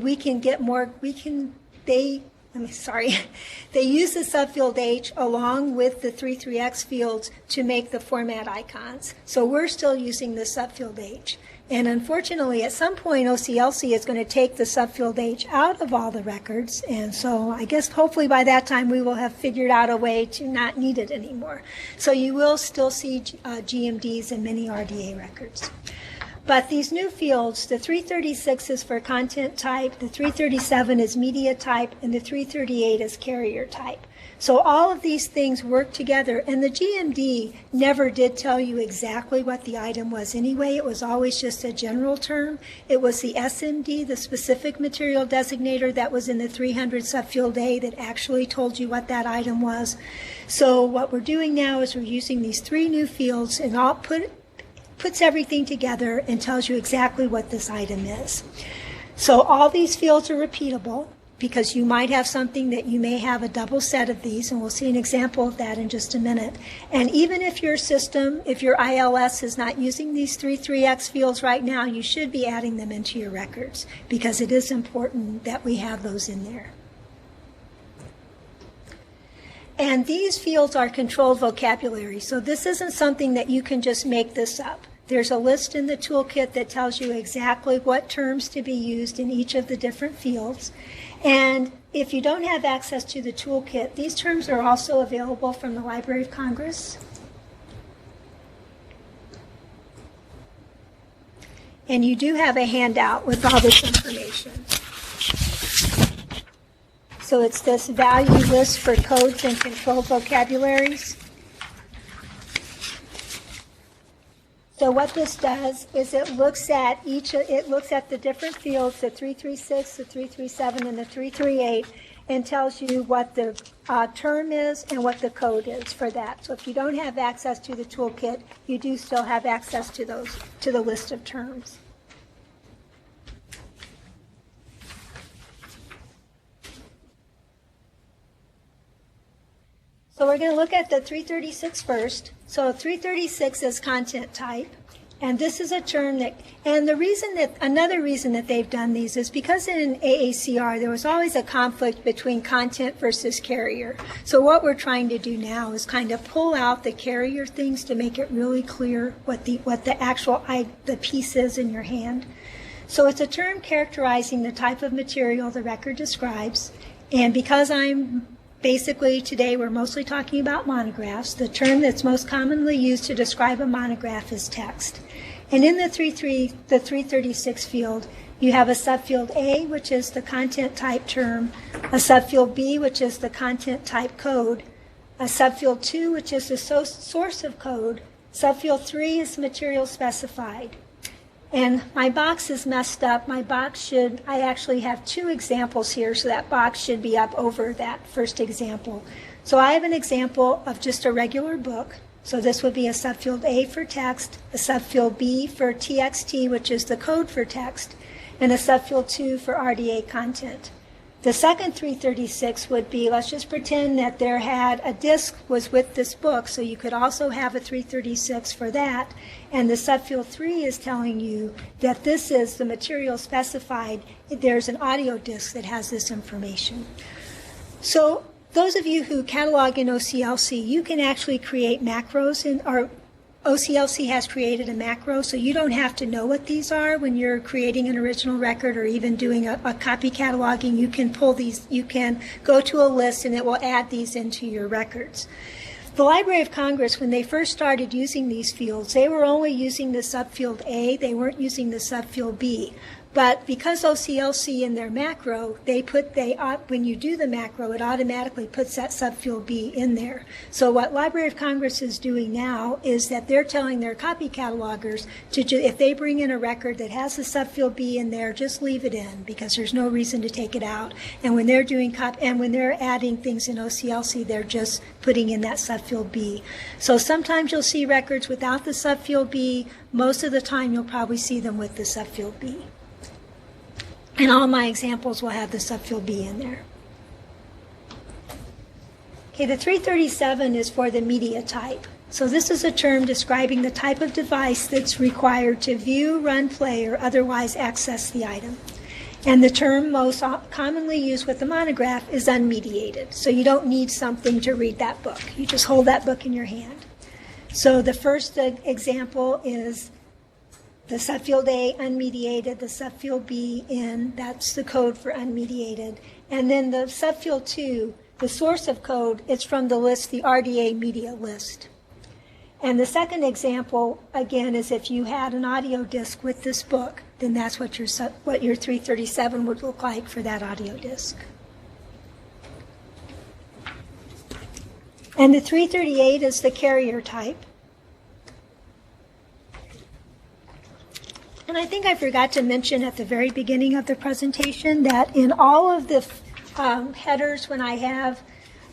use the subfield H along with the 33X fields to make the format icons. So we're still using the subfield H. And unfortunately, at some point, OCLC is going to take the subfield H out of all the records. And so I guess hopefully by that time we will have figured out a way to not need it anymore. So you will still see GMDs in many RDA records. But these new fields, the 336 is for content type, the 337 is media type, and the 338 is carrier type. So all of these things work together, and the GMD never did tell you exactly what the item was anyway. It was always just a general term. It was the SMD, the specific material designator, that was in the 300 subfield A that actually told you what that item was. So what we're doing now is we're using these three new fields and puts everything together and tells you exactly what this item is. So all these fields are repeatable because you might have something that you may have a double set of these, and we'll see an example of that in just a minute. And even if your system, if your ILS is not using these 3x fields right now, you should be adding them into your records because it is important that we have those in there. And these fields are controlled vocabulary, so this isn't something that you can just make this up. There's a list in the toolkit that tells you exactly what terms to be used in each of the different fields. And if you don't have access to the toolkit, these terms are also available from the Library of Congress. And you do have a handout with all this information. So it's this value list for codes and controlled vocabularies. So what this does is it looks at the different fields, the 336, the 337, and the 338, and tells you what the term is and what the code is for that. So if you don't have access to the toolkit, you do still have access to the list of terms. So we're going to look at the 336 first. So 336 is content type, and this is a term that, and another reason that they've done these is because in AACR there was always a conflict between content versus carrier. So what we're trying to do now is kind of pull out the carrier things to make it really clear what the actual the piece is in your hand. So it's a term characterizing the type of material the record describes, and because basically, today we're mostly talking about monographs. The term that's most commonly used to describe a monograph is text. And in the 336 field, you have a subfield A, which is the content type term, a subfield B, which is the content type code, a subfield 2, which is the source of code, subfield 3 is material specified. And my box is messed up. I actually have two examples here, so that box should be up over that first example. So I have an example of just a regular book. So this would be a subfield A for text, a subfield B for TXT, which is the code for text, and a subfield 2 for RDA content. The second 336 would be, let's just pretend that there had a disk was with this book, so you could also have a 336 for that. And the subfield 3 is telling you that this is the material specified. There's an audio disk that has this information. So those of you who catalog in OCLC, you can actually create macros or OCLC has created a macro, so you don't have to know what these are when you're creating an original record or even doing a copy cataloging. You can pull these, you can go to a list and it will add these into your records. The Library of Congress, when they first started using these fields, they were only using the subfield A, they weren't using the subfield B. But because OCLC in their macro, when you do the macro, it automatically puts that subfield B in there. So what Library of Congress is doing now is that they're telling their copy catalogers if they bring in a record that has the subfield B in there, just leave it in because there's no reason to take it out. And when they're doing when they're adding things in OCLC, they're just putting in that subfield B. So sometimes you'll see records without the subfield B. Most of the time, you'll probably see them with the subfield B. And all my examples will have the subfield B in there. Okay, the 337 is for the media type. So this is a term describing the type of device that's required to view, run, play, or otherwise access the item. And the term most commonly used with the monograph is unmediated. So you don't need something to read that book. You just hold that book in your hand. So the first example is the subfield A, unmediated, the subfield B, in, that's the code for unmediated. And then the subfield 2, the source of code, it's from the list, the RDA media list. And the second example, again, is if you had an audio disc with this book, then that's what your 337 would look like for that audio disc. And the 338 is the carrier type. And I think I forgot to mention at the very beginning of the presentation that in all of the headers, when I have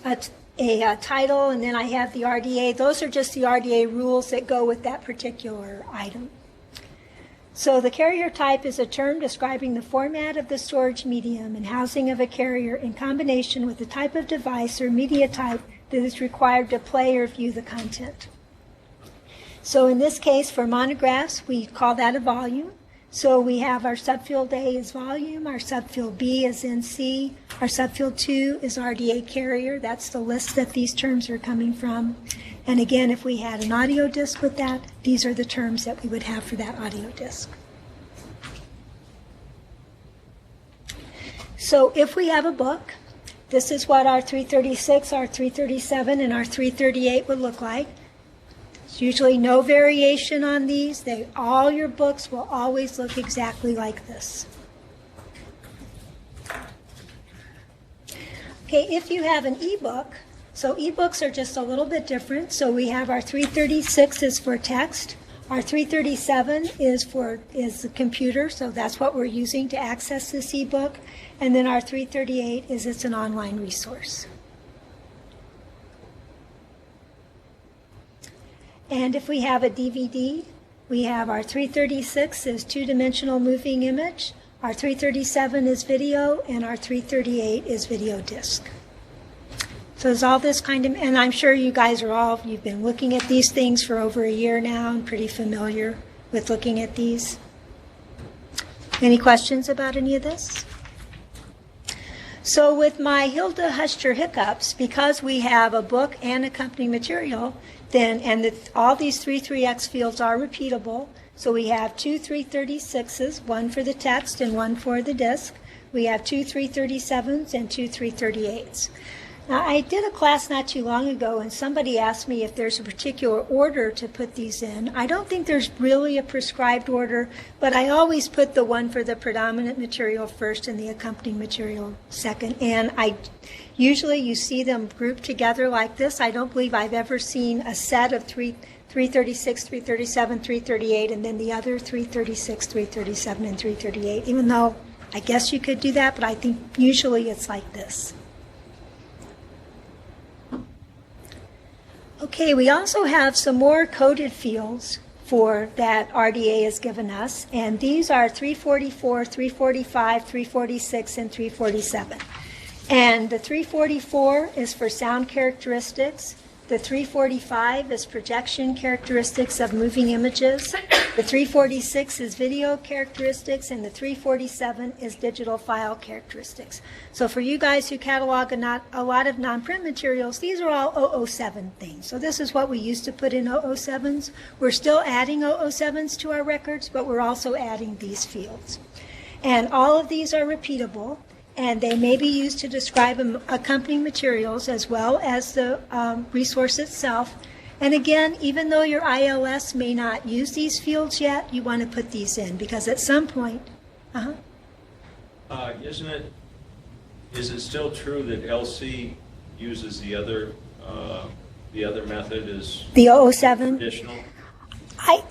a title and then I have the RDA, those are just the RDA rules that go with that particular item. So the carrier type is a term describing the format of the storage medium and housing of a carrier in combination with the type of device or media type that is required to play or view the content. So in this case, for monographs, we call that a volume. So we have our subfield A is volume, our subfield B is NC, our subfield 2 is RDA carrier. That's the list that these terms are coming from. And again, if we had an audio disc with that, these are the terms that we would have for that audio disc. So if we have a book, this is what our 336, our 337, and our 338 would look like. Usually no variation on these. All your books will always look exactly like this. Okay, if you have an ebook, so ebooks are just a little bit different. So we have our 336 is for text. Our 337 is the computer, so that's what we're using to access this ebook. And then our 338 is it's an online resource. And if we have a DVD, we have our 336 is two-dimensional moving image, our 337 is video, and our 338 is video disc. So there's all this kind of, and I'm sure you guys you've been looking at these things for over a year now and pretty familiar with looking at these. Any questions about any of this? So with my Hilda Huscher hiccups, because we have a book and accompanying material, all these 3.3x fields are repeatable. So we have two 336s, one for the text and one for the disk. We have two 337s and two 338s. Now, I did a class not too long ago, and somebody asked me if there's a particular order to put these in. I don't think there's really a prescribed order, but I always put the one for the predominant material first and the accompanying material second. And usually you see them grouped together like this. I don't believe I've ever seen a set of 336, 337, 338, and then the other 336, 337, and 338, even though I guess you could do that, but I think usually it's like this. Okay, we also have some more coded fields for that RDA has given us, and these are 344, 345, 346, and 347. And the 344 is for sound characteristics. The 345 is projection characteristics of moving images. The 346 is video characteristics, and the 347 is digital file characteristics. So for you guys who catalog a lot of non-print materials, these are all 007 things. So this is what we used to put in 007s. We're still adding 007s to our records, but we're also adding these fields. And all of these are repeatable, and they may be used to describe accompanying materials as well as the resource itself. And again, even though your ILS may not use these fields yet, you want to put these in, because at some point, is it still true that LC uses the other method as the 007? Additional?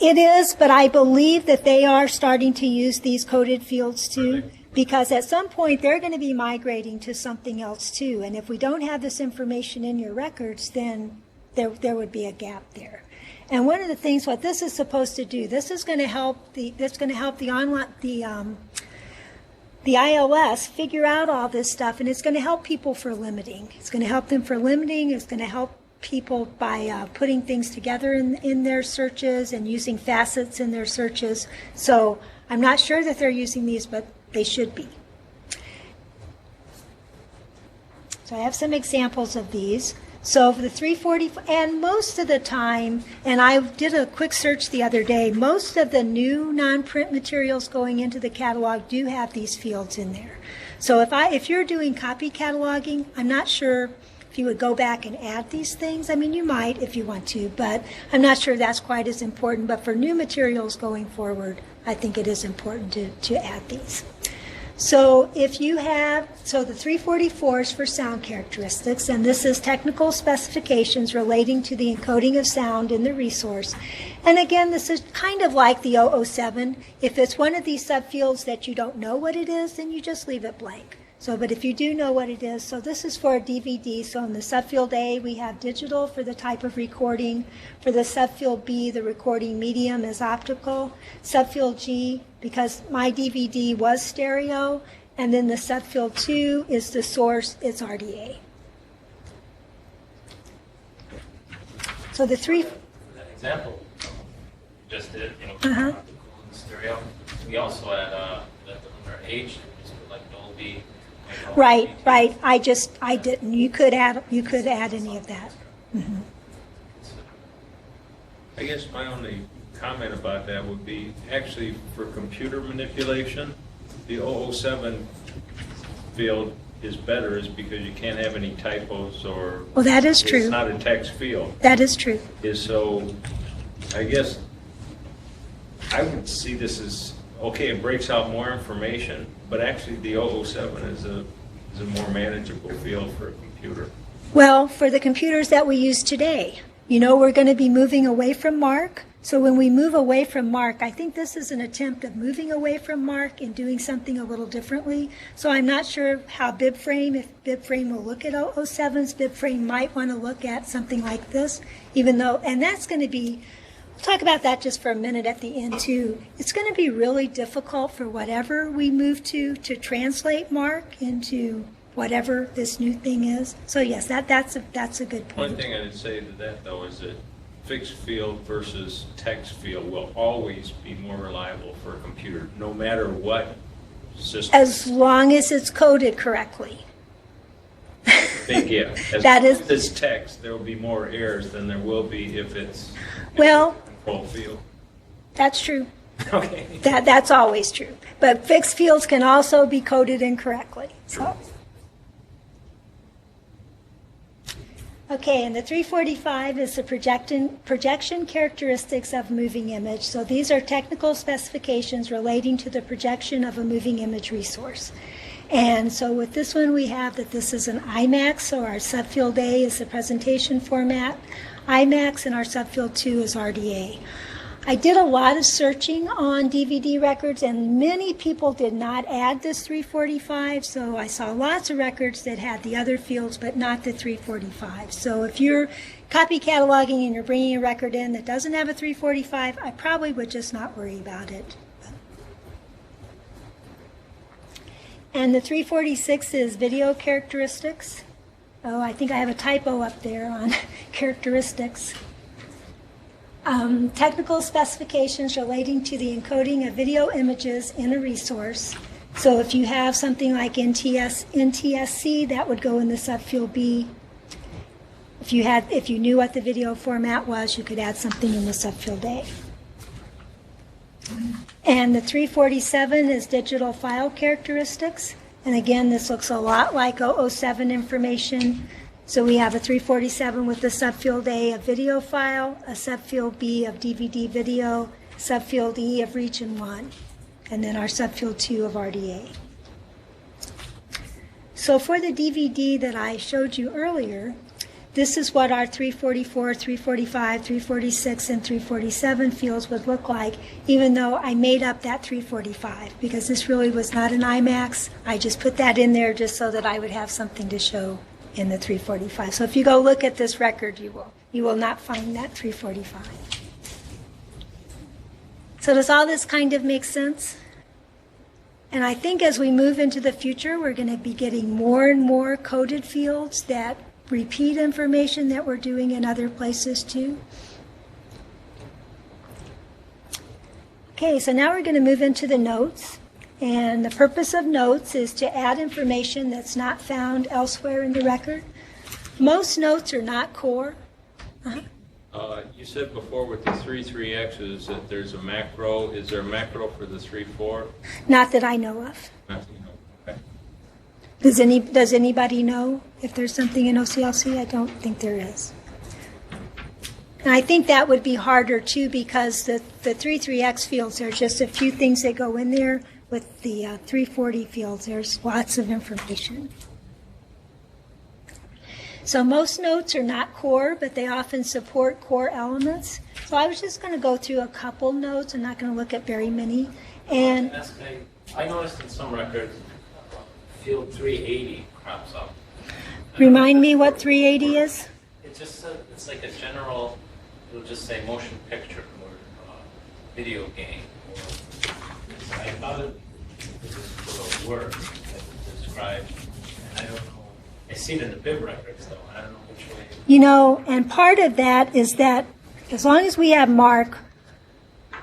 It is, but I believe that they are starting to use these coded fields too. Because at some point they're going to be migrating to something else too, and if we don't have this information in your records, then there would be a gap there. And one of the things what this is supposed to do, this is going to help the ILS figure out all this stuff, and it's going to help people for limiting. It's going to help them for limiting. It's going to help people by putting things together in their searches and using facets in their searches. So I'm not sure that they're using these, but they should be. So I have some examples of these. So for the 340, and most of the time, and I did a quick search the other day, most of the new non-print materials going into the catalog do have these fields in there. So if you're doing copy cataloging, I'm not sure if you would go back and add these things. I mean, you might if you want to, but I'm not sure that's quite as important. But for new materials going forward, I think it is important to add these. So if you have, the 344 is for sound characteristics, and this is technical specifications relating to the encoding of sound in the resource. And again, this is kind of like the 007. If it's one of these subfields that you don't know what it is, then you just leave it blank. So, but if you do know what it is, so this is for a DVD. So in the subfield A, we have digital for the type of recording. For the subfield B, the recording medium is optical. Subfield G, because my DVD was stereo. And then the subfield 2 is the source, it's RDA. So the three... That example just did, optical and stereo. We also had under H, like Dolby. Right. I didn't. You could add any of that. Mm-hmm. I guess my only comment about that would be actually for computer manipulation, the 007 field is better is because you can't have any typos or... Well, that is true. It's not a text field. That is true. So I guess I would see this as, okay, it breaks out more information, but actually the 007 is a more manageable field for a computer. Well, for the computers that we use today, we're going to be moving away from MARC. So when we move away from MARC, I think this is an attempt of moving away from MARC and doing something a little differently. So I'm not sure how BibFrame, if BibFrame will look at 007s, BibFrame might want to look at something like this, even though, and that's going to be, we'll talk about that just for a minute at the end too. It's going to be really difficult for whatever we move to translate MARC into whatever this new thing is. So yes, that's a good point. One thing I would say to that though is that fixed field versus text field will always be more reliable for a computer, no matter what system. As long as it's coded correctly. Big if. As That is this text, there will be more errors than there will be if it's well control field. That's true. Okay. That's always true. But fixed fields can also be coded incorrectly. So. Okay, and the 345 is the projection characteristics of moving image. So these are technical specifications relating to the projection of a moving image resource. And so with this one we have that this is an IMAX, so our subfield A is the presentation format, IMAX, and our subfield 2 is RDA. I did a lot of searching on DVD records, and many people did not add this 345, so I saw lots of records that had the other fields, but not the 345. So if you're copy cataloging and you're bringing a record in that doesn't have a 345, I probably would just not worry about it. And the 346 is video characteristics. Oh, I think I have a typo up there on characteristics. Technical specifications relating to the encoding of video images in a resource. So if you have something like NTSC, that would go in the subfield B. If you knew what the video format was, you could add something in the subfield A. And the 347 is digital file characteristics. And again, this looks a lot like 007 information. So we have a 347 with the subfield A of video file, a subfield B of DVD video, subfield E of region 1, and then our subfield 2 of RDA. So for the DVD that I showed you earlier, this is what our 344, 345, 346, and 347 fields would look like, even though I made up that 345, because this really was not an IMAX. I just put that in there just so that I would have something to show in the 345. So if you go look at this record, you will not find that 345. So does all this kind of make sense? And I think as we move into the future, we're going to be getting more and more coded fields that repeat information that we're doing in other places too. Okay, so now we're going to move into the notes. And the purpose of notes is to add information that's not found elsewhere in the record. Most notes are not core. You said before with the 3.3x's that there's a macro. Is there a macro for the 3.4? Not that I know of. Okay. Does anybody know if there's something in OCLC? I don't think there is. And I think that would be harder too, because the 3.3x fields, there's just a few things that go in there. With the 340 fields, there's lots of information. So most notes are not core, but they often support core elements. So I was just going to go through a couple notes. I'm not going to look at very many. And I noticed in some records, field 380 crops up. Remind me what 380 is? It's like a general, it'll just say motion picture or video game. I thought it was a word that described, I don't know. I see it in the bib records though. I don't know which way. You know, and part of that is that as long as we have MARC,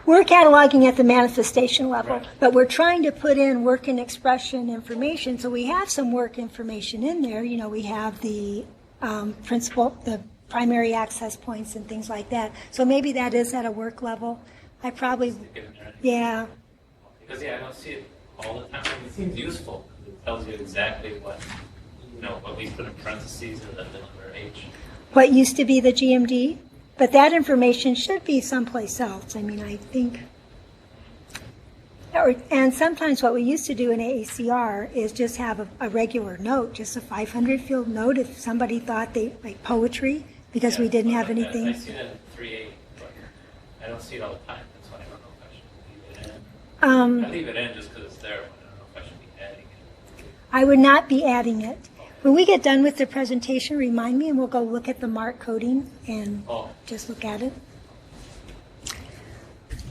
we're cataloging at the manifestation level, right. But we're trying to put in work and expression information. So we have some work information in there. You know, we have the the primary access points and things like that. So maybe that is at a work level. I probably, yeah. Because I don't see it all the time. It seems useful because it tells you exactly what we put in parentheses and then the number H. What used to be the GMD, but that information should be someplace else. I mean, I think. And sometimes what we used to do in AACR is just have a regular note, just a 500 field note if somebody thought they like poetry because we didn't have anything. I see that in 3.8, but I don't see it all the time. That's why I don't know if I should leave it in. I leave it in just because it's there, but I don't know if I should be adding it. I would not be adding it. When we get done with the presentation, remind me and we'll go look at the MARC coding and just look at it.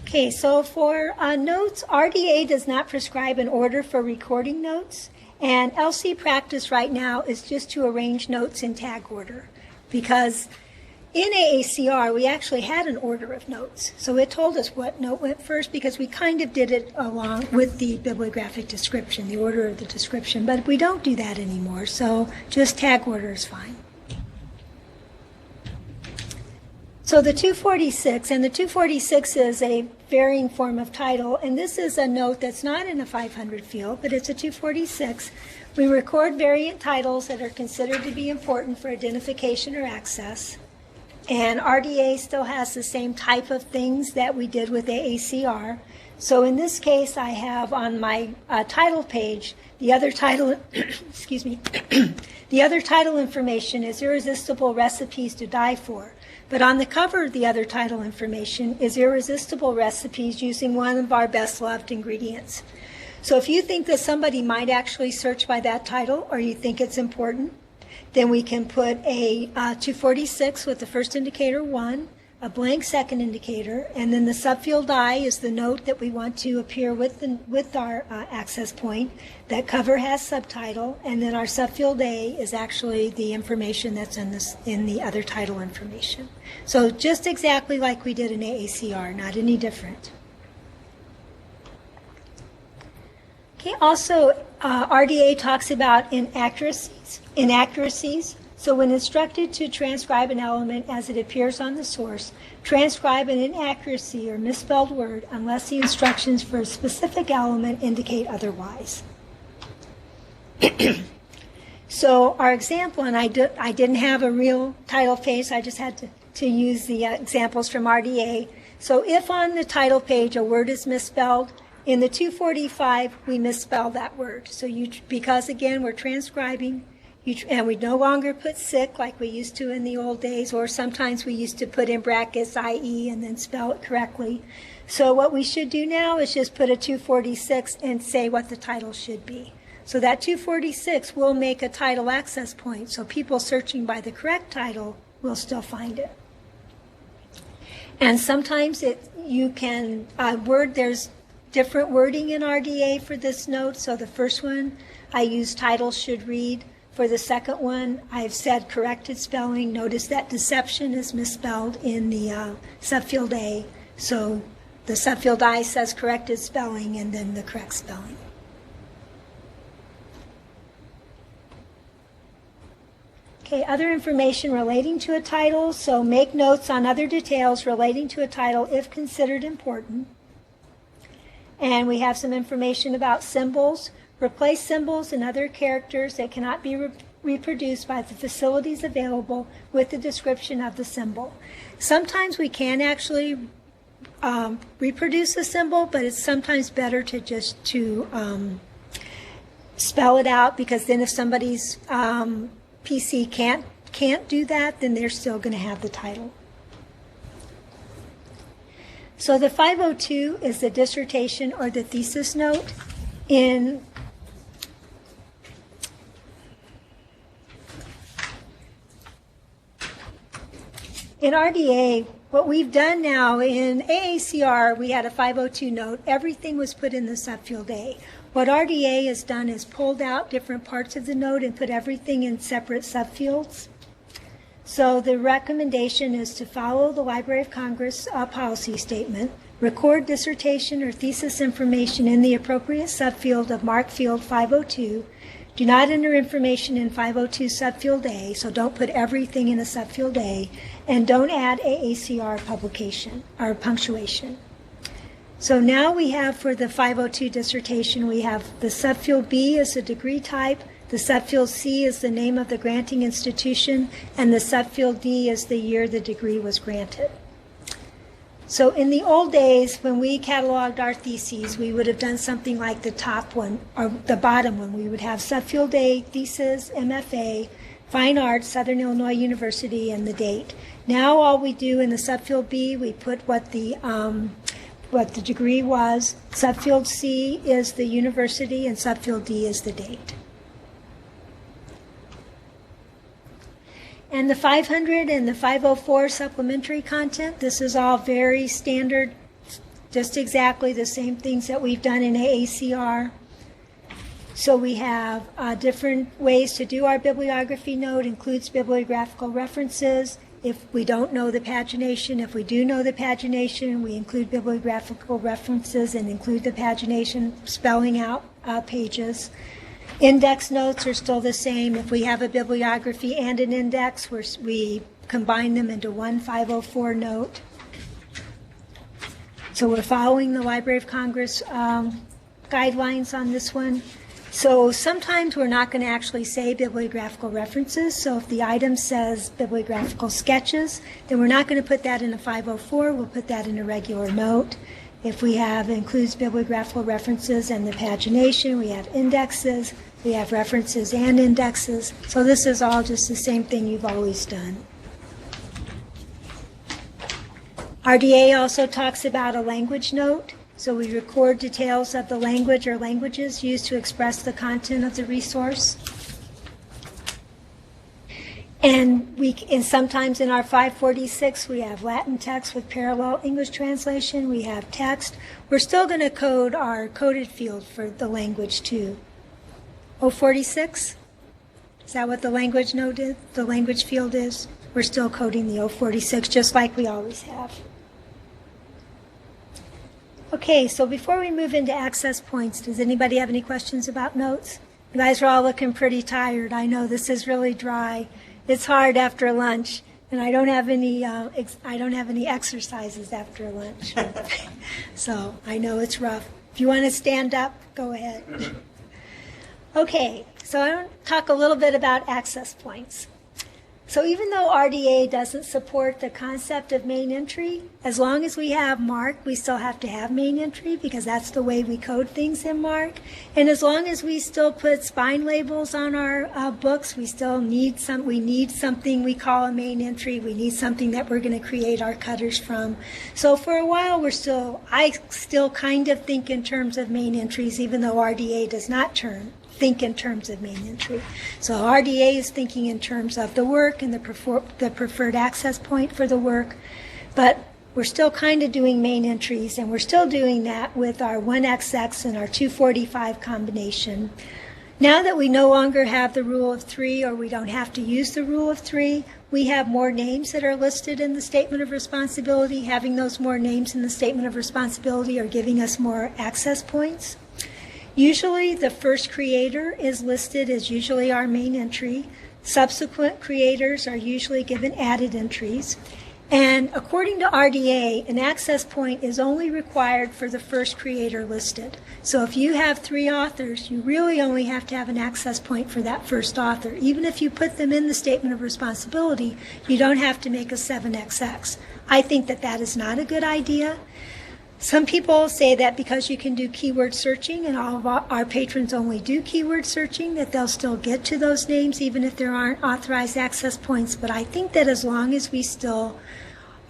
Okay, so for notes, RDA does not prescribe an order for recording notes, and LC practice right now is just to arrange notes in tag order, because in AACR we actually had an order of notes. So it told us what note went first because we kind of did it along with the bibliographic description, the order of the description, but we don't do that anymore, so just tag order is fine. So the 246, and the 246 is a varying form of title, and this is a note that's not in a 500 field, but it's a 246. We record variant titles that are considered to be important for identification or access, and RDA still has the same type of things that we did with AACR. So in this case, I have on my title page, the other title, excuse me, the other title information is Irresistible Recipes to Die For. But on the cover of the other title information is Irresistible Recipes using one of our best loved ingredients. So if you think that somebody might actually search by that title or you think it's important, Then we can put a 246 with the first indicator 1, a blank second indicator, and then the subfield I is the note that we want to appear with our access point. That cover has subtitle, and then our subfield A is actually the information that's in the other title information. So just exactly like we did in AACR, not any different. Okay, also RDA talks about inaccuracies. So when instructed to transcribe an element as it appears on the source, transcribe an inaccuracy or misspelled word unless the instructions for a specific element indicate otherwise. So our example, and I didn't have a real title page, I just had to use the examples from RDA. So if on the title page a word is misspelled, in the 245 we misspell that word. So because again we're transcribing, and we no longer put sick like we used to in the old days, or sometimes we used to put in brackets IE and then spell it correctly. So what we should do now is just put a 246 and say what the title should be. So that 246 will make a title access point, so people searching by the correct title will still find it. And sometimes there's different wording in RDA for this note. So the first one, I use title should read. For the second one, I've said corrected spelling. Notice that deception is misspelled in the subfield A. So the subfield I says corrected spelling and then the correct spelling. Okay, other information relating to a title. So make notes on other details relating to a title if considered important. And we have some information about symbols. Replace symbols and other characters that cannot be reproduced by the facilities available with the description of the symbol. Sometimes we can actually reproduce a symbol, but it's sometimes better to just spell it out, because then if somebody's PC can't do that, then they're still going to have the title. So the 502 is the dissertation or the thesis note. In RDA, what we've done now, in AACR, we had a 502 note. Everything was put in the subfield A. What RDA has done is pulled out different parts of the note and put everything in separate subfields. So the recommendation is to follow the Library of Congress policy statement, record dissertation or thesis information in the appropriate subfield of MARC field 502. Do not enter information in 502 subfield A, so don't put everything in a subfield A, and don't add AACR publication or punctuation. So now we have, for the 502 dissertation, we have the subfield B is the degree type, the subfield C is the name of the granting institution, and the subfield D is the year the degree was granted. So in the old days, when we cataloged our theses, we would have done something like the top one, or the bottom one. We would have subfield A, thesis, MFA, Fine Arts, Southern Illinois University, and the date. Now all we do in the subfield B, we put what the degree was. Subfield C is the university, and subfield D is the date. And the 500 and the 504 supplementary content, this is all very standard, just exactly the same things that we've done in AACR. So we have different ways to do our bibliography note, includes bibliographical references. If we don't know the pagination, if we do know the pagination, we include bibliographical references and include the pagination, spelling out pages. Index notes are still the same. If we have a bibliography and an index, we combine them into one 504 note. So we're following the Library of Congress guidelines on this one. So sometimes we're not going to actually say bibliographical references. So if the item says bibliographical sketches, then we're not going to put that in a 504. We'll put that in a regular note. If we have includes bibliographical references and the pagination, we have indexes, we have references and indexes. So this is all just the same thing you've always done. RDA also talks about a language note. So we record details of the language or languages used to express the content of the resource. And sometimes in our 546, we have Latin text with parallel English translation. We have text. We're still going to code our coded field for the language too. 046? Is that what the language node is? The language field is? We're still coding the 046 just like we always have. Okay, so before we move into access points, does anybody have any questions about notes? You guys are all looking pretty tired. I know this is really dry. It's hard after lunch, and I don't have any exercises after lunch. So I know it's rough. If you want to stand up, go ahead. Okay, so I want to talk a little bit about access points. So even though RDA doesn't support the concept of main entry, as long as we have MARC, we still have to have main entry because that's the way we code things in MARC. And as long as we still put spine labels on our books, we need something we call a main entry. We need something that we're going to create our cutters from. So for a while, I still kind of think in terms of main entries, even though RDA does not think in terms of main entry. So RDA is thinking in terms of the work and the preferred access point for the work, but we're still kind of doing main entries, and we're still doing that with our 1XX and our 245 combination. Now that we no longer have the rule of 3, or we don't have to use the rule of 3, we have more names that are listed in the statement of responsibility. Having those more names in the statement of responsibility are giving us more access points. Usually the first creator is listed as usually our main entry. Subsequent creators are usually given added entries. And according to RDA, an access point is only required for the first creator listed. So if you have 3 authors, you really only have to have an access point for that first author. Even if you put them in the statement of responsibility, you don't have to make a 7XX. I think that is not a good idea. Some people say that because you can do keyword searching, and all of our patrons only do keyword searching, that they'll still get to those names even if there aren't authorized access points. But I think that as long as we still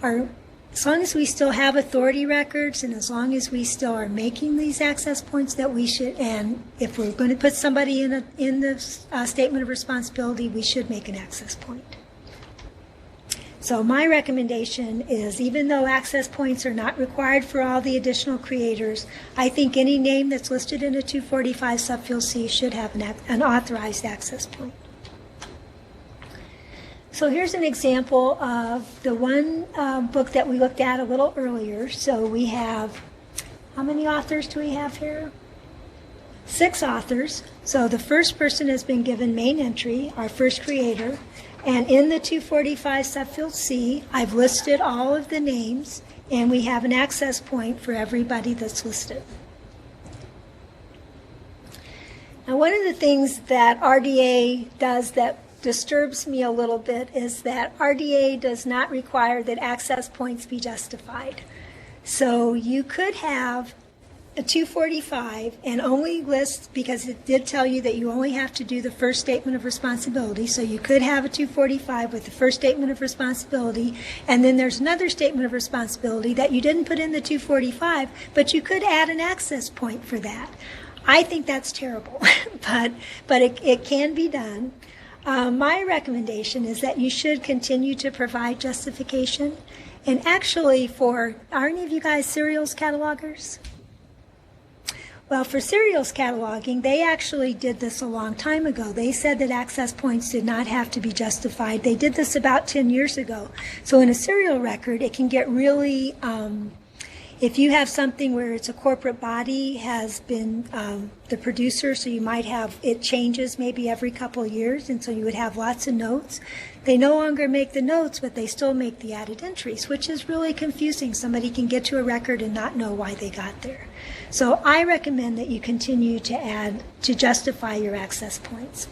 have authority records, and as long as we still are making these access points, that we should, and if we're going to put somebody in the statement of responsibility, we should make an access point. So my recommendation is, even though access points are not required for all the additional creators, I think any name that's listed in a 245 subfield C should have an authorized access point. So here's an example of the one book that we looked at a little earlier. So we have, how many authors do we have here? 6 authors. So the first person has been given main entry, our first creator. And in the 245 subfield C, I've listed all of the names, and we have an access point for everybody that's listed. Now, one of the things that RDA does that disturbs me a little bit is that RDA does not require that access points be justified. So you could have a 245 and only list, because it did tell you that you only have to do the first statement of responsibility. So you could have a 245 with the first statement of responsibility, and then there's another statement of responsibility that you didn't put in the 245, but you could add an access point for that. I think that's terrible, but it can be done. My recommendation is that you should continue to provide justification. And actually, are any of you guys serials catalogers? Well, for serials cataloging, they actually did this a long time ago. They said that access points did not have to be justified. They did this about 10 years ago. So in a serial record, it can get really, if you have something where it's a corporate body has been the producer, so you might have, it changes maybe every couple of years, and so you would have lots of notes. They no longer make the notes, but they still make the added entries, which is really confusing. Somebody can get to a record and not know why they got there. So I recommend that you continue to justify your access points.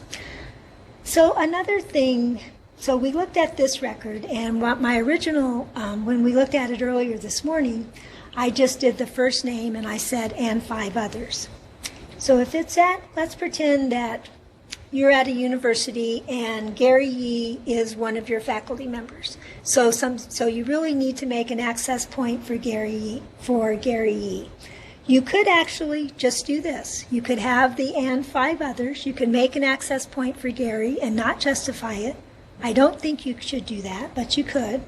So another thing, so we looked at this record, and what my original, when we looked at it earlier this morning, I just did the first name and I said, and 5 others. So if it's let's pretend that you're at a university and Gary Yee is one of your faculty members. So you really need to make an access point for Gary Yee. You could actually just do this. You could have the and 5 others. You could make an access point for Gary and not justify it. I don't think you should do that, but you could.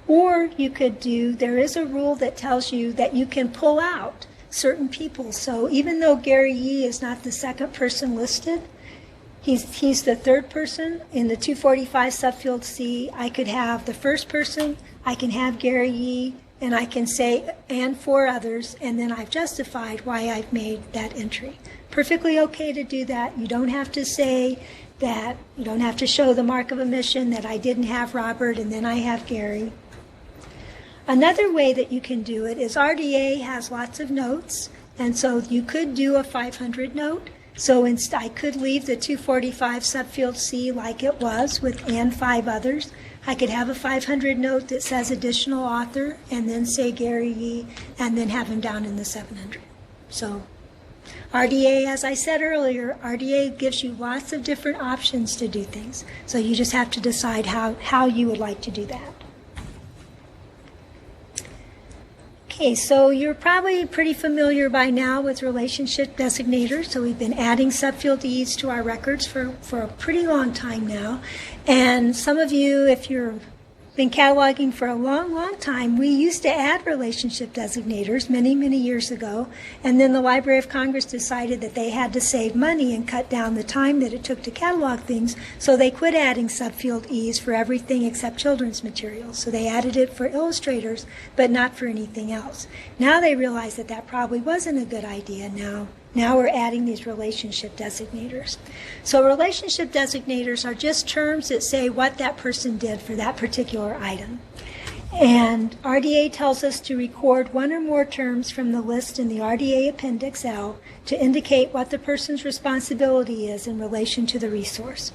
Or you could there is a rule that tells you that you can pull out certain people. So even though Gary Yee is not the second person listed, he's the third person in the 245 subfield C. I could have the first person, I can have Gary Yee, and I can say, and 4 others, and then I've justified why I've made that entry. Perfectly okay to do that. You don't have to say that, you don't have to show the mark of omission that I didn't have Robert and then I have Gary. Another way that you can do it is RDA has lots of notes, and so you could do a 500 note. So I could leave the 245 subfield C like it was with and 5 others. I could have a 500 note that says additional author and then say Gary Yee and then have him down in the 700. So RDA, as I said earlier, RDA gives you lots of different options to do things. So you just have to decide how you would like to do that. Okay, so you're probably pretty familiar by now with relationship designators. So we've been adding subfield E's to our records for a pretty long time now. And some of you, if you've been cataloging for a long, long time, we used to add relationship designators many, many years ago. And then the Library of Congress decided that they had to save money and cut down the time that it took to catalog things. So they quit adding subfield E's for everything except children's materials. So they added it for illustrators, but not for anything else. Now they realize that that probably wasn't a good idea. Now we're adding these relationship designators. So relationship designators are just terms that say what that person did for that particular item. And RDA tells us to record 1 or more terms from the list in the RDA Appendix L to indicate what the person's responsibility is in relation to the resource.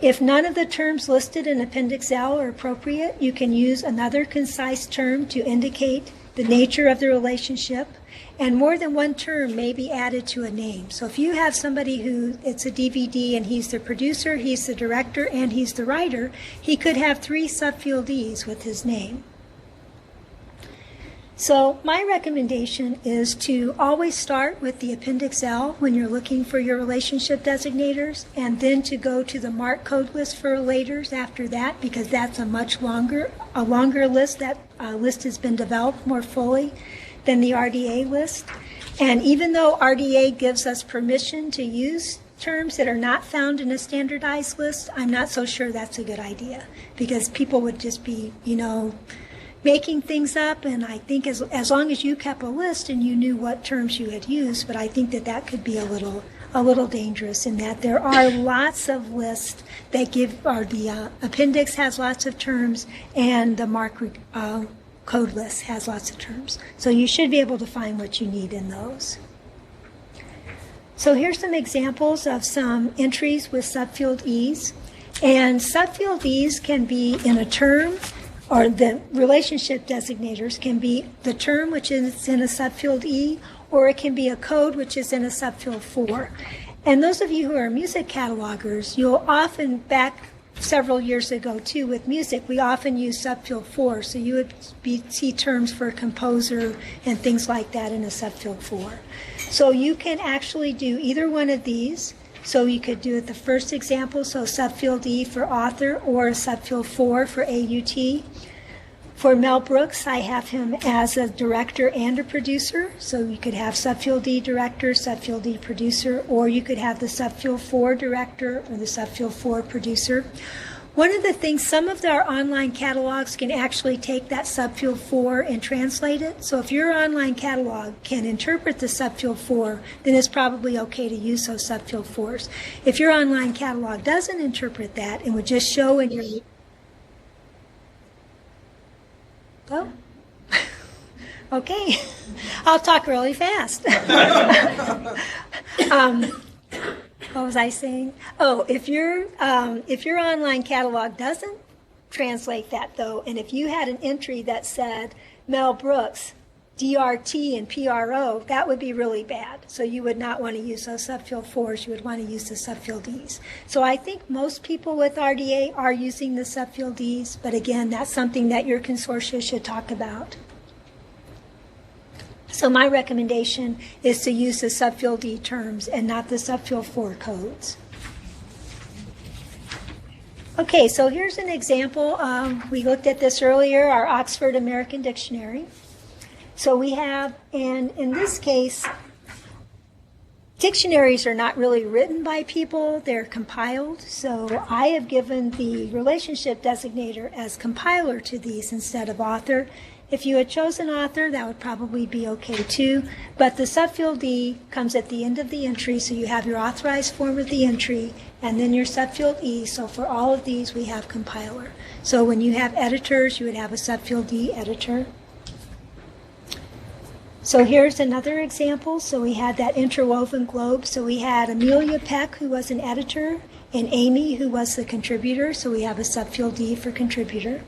If none of the terms listed in Appendix L are appropriate, you can use another concise term to indicate the nature of the relationship, and more than one term may be added to a name. So if you have somebody who, it's a DVD and he's the producer, he's the director, and he's the writer, he could have 3 subfield E's with his name. So my recommendation is to always start with the Appendix L when you're looking for your relationship designators, and then to go to the MARC code list for relators after that, because that's a longer list. That list has been developed more fully than the RDA list. And even though RDA gives us permission to use terms that are not found in a standardized list, I'm not so sure that's a good idea, because people would just be, making things up. And I think as long as you kept a list and you knew what terms you had used, but I think that could be a little dangerous, in that there are lots of lists that the appendix has lots of terms, and the MARC code list has lots of terms. So you should be able to find what you need in those. So here's some examples of some entries with subfield E's. And subfield E's can be in a term, or the relationship designators can be the term which is in a subfield E, or it can be a code which is in a subfield 4. And those of you who are music catalogers, you'll often, back several years ago too with music, we often use subfield 4. So you would see terms for composer and things like that in a subfield 4. So you can actually do either one of these. So you could do it the first example, so subfield E for author, or subfield 4 for AUT. For Mel Brooks, I have him as a director and a producer. So you could have subfield E director, subfield E producer, or you could have the subfield 4 director or the subfield 4 producer. One of the things, some of our online catalogs can actually take that subfield 4 and translate it. So if your online catalog can interpret the subfield 4, then it's probably okay to use those subfield 4s. If your online catalog doesn't interpret that and would just show in your... Oh, okay. I'll talk really fast. What was I saying? Oh, if your online catalog doesn't translate that, though, and if you had an entry that said Mel Brooks, DRT and PRO, that would be really bad. So you would not want to use those subfield 4s. You would want to use the subfield E's. So I think most people with RDA are using the subfield E's, but again, that's something that your consortia should talk about. So my recommendation is to use the subfield E terms and not the subfield 4 codes. Okay, so here's an example. We looked at this earlier, our Oxford American Dictionary. So we have, and in this case, dictionaries are not really written by people, they're compiled. So I have given the relationship designator as compiler to these instead of author. If you had chosen author, that would probably be okay too. But the subfield D comes at the end of the entry, so you have your authorized form of the entry, and then your subfield E. So for all of these, we have compiler. So when you have editors, you would have a subfield D editor. So here's another example. So we had that interwoven globe. So we had Amelia Peck, who was an editor, and Amy, who was the contributor. So we have a subfield D for contributor.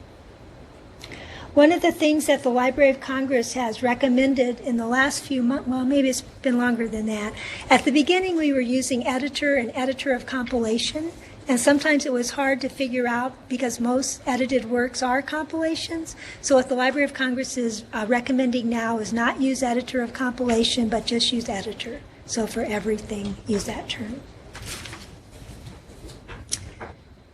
One of the things that the Library of Congress has recommended in the last few months, well, maybe it's been longer than that. At the beginning, we were using editor and editor of compilation. And sometimes it was hard to figure out because most edited works are compilations. So what the Library of Congress is recommending now is not use editor of compilation, but just use editor. So for everything, use that term.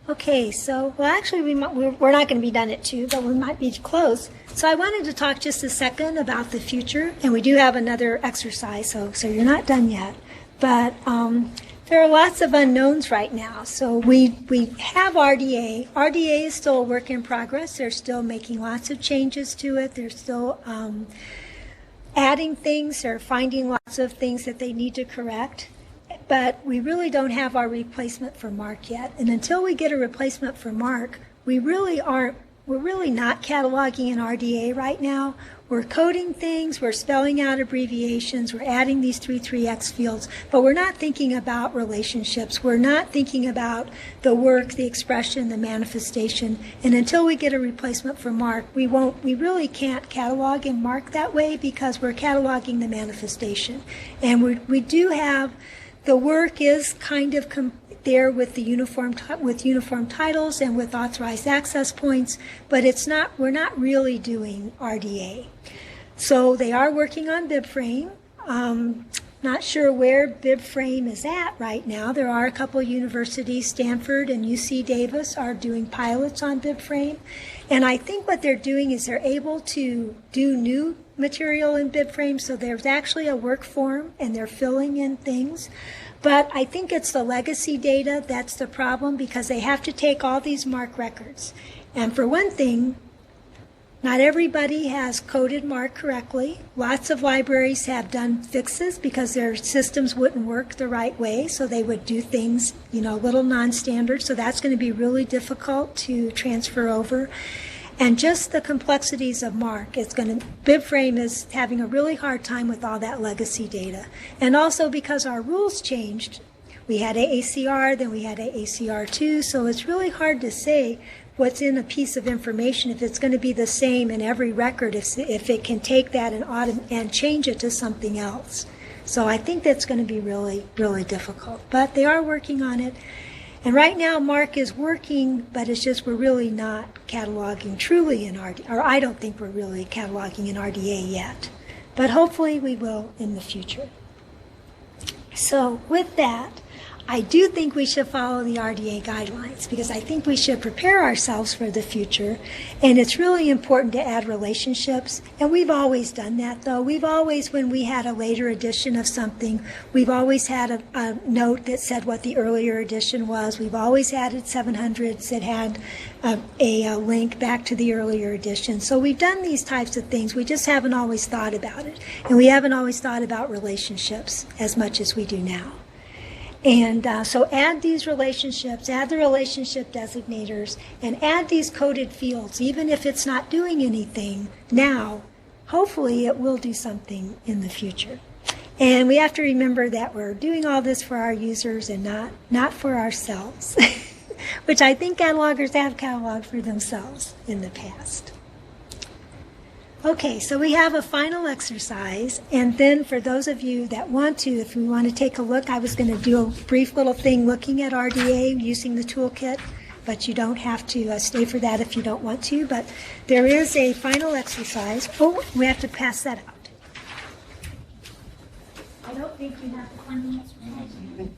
Okay, so, well, actually, we're not going to be done at 2, but we might be close. So I wanted to talk just a second about the future, and we do have another exercise, so you're not done yet. But there are lots of unknowns right now. So we have RDA. RDA is still a work in progress. They're still making lots of changes to it. They're still adding things. They're finding lots of things that they need to correct. But we really don't have our replacement for MARC yet. And until we get a replacement for MARC, we're really not cataloging in RDA right now. We're coding things, we're spelling out abbreviations, we're adding these 3x fields, but we're not thinking about relationships. We're not thinking about the work, the expression, the manifestation. And until we get a replacement for MARC, we really can't catalog in MARC that way because we're cataloging the manifestation. And we do have, the work is kind of there with the uniform titles and with authorized access points, but we're not really doing RDA. So they are working on BibFrame. Not sure where BibFrame is at right now. There are a couple of universities, Stanford and UC Davis, are doing pilots on BibFrame. And I think what they're doing is they're able to do new material in BibFrame, so there's actually a work form and they're filling in things. But I think it's the legacy data that's the problem because they have to take all these MARC records. And for one thing, not everybody has coded MARC correctly. Lots of libraries have done fixes because their systems wouldn't work the right way, so they would do things, a little non-standard. So that's going to be really difficult to transfer over. And just the complexities of MARC, BibFrame is having a really hard time with all that legacy data. And also because our rules changed, we had AACR, then we had AACR2, so it's really hard to say what's in a piece of information if it's going to be the same in every record, if it can take that and change it to something else. So I think that's going to be really, really difficult. But they are working on it. And right now, MARC is working, but it's just we're really not cataloging truly in RDA, or I don't think we're really cataloging in RDA yet. But hopefully we will in the future. So with that, I do think we should follow the RDA guidelines because I think we should prepare ourselves for the future. And it's really important to add relationships. And we've always done that, though. We've always, when we had a later edition of something, we've always had a note that said what the earlier edition was. We've always added 700s that had a link back to the earlier edition. So we've done these types of things. We just haven't always thought about it. And we haven't always thought about relationships as much as we do now. And so add these relationships, add the relationship designators, and add these coded fields. Even if it's not doing anything now, hopefully it will do something in the future. And we have to remember that we're doing all this for our users and not for ourselves, which I think catalogers have cataloged for themselves in the past. Okay, so we have a final exercise, and then for those of you that want to, if we want to take a look, I was going to do a brief little thing looking at RDA using the toolkit, but you don't have to stay for that if you don't want to, but there is a final exercise. Oh, we have to pass that out. I don't think you have to find the exercise.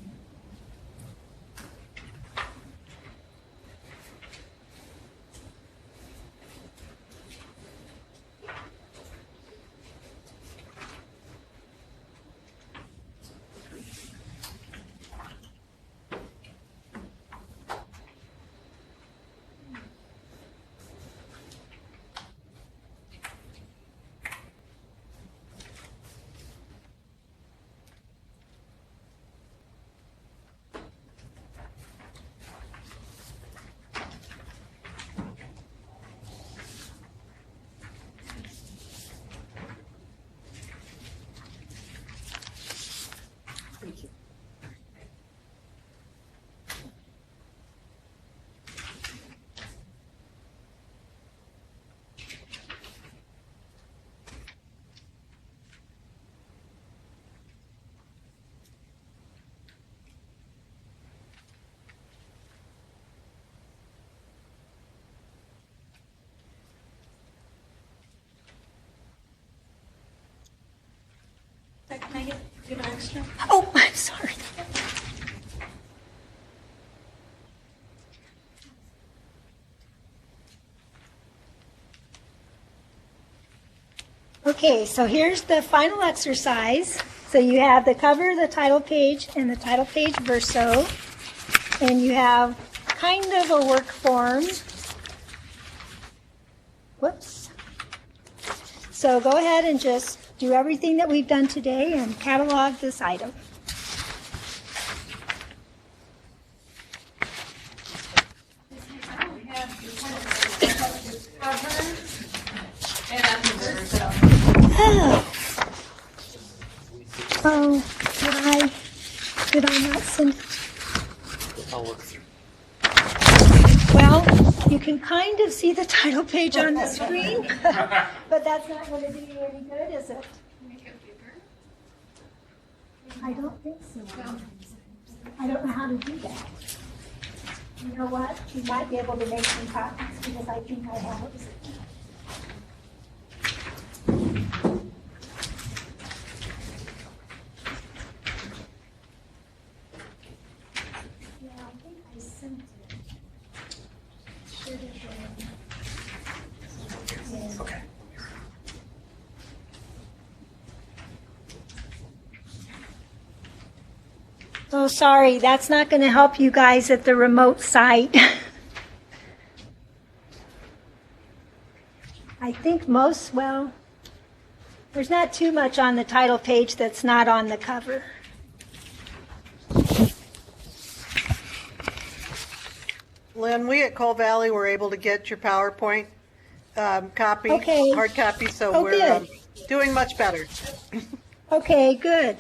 Erica, can I give an extra? Oh, I'm sorry. Okay, so here's the final exercise. So you have the cover, the title page, and the title page verso. And you have kind of a work form. Whoops. So go ahead and just do everything that we've done today and catalog this item. Oh, did I not send it? I'll look through. Well, you can kind of see the title page on the screen, but that's not going to do you any good, is it? I don't think so. I don't know how to do that. You know what? You might be able to make some copies because I think I have it. Yeah, I think I sent it. Should have been. Yeah. Okay. Oh, sorry, that's not going to help you guys at the remote site. I think well, there's not too much on the title page that's not on the cover. Lynn, we at Coal Valley were able to get your PowerPoint copy, Okay. hard copy, so Oh, we're good. doing much better. Okay, good.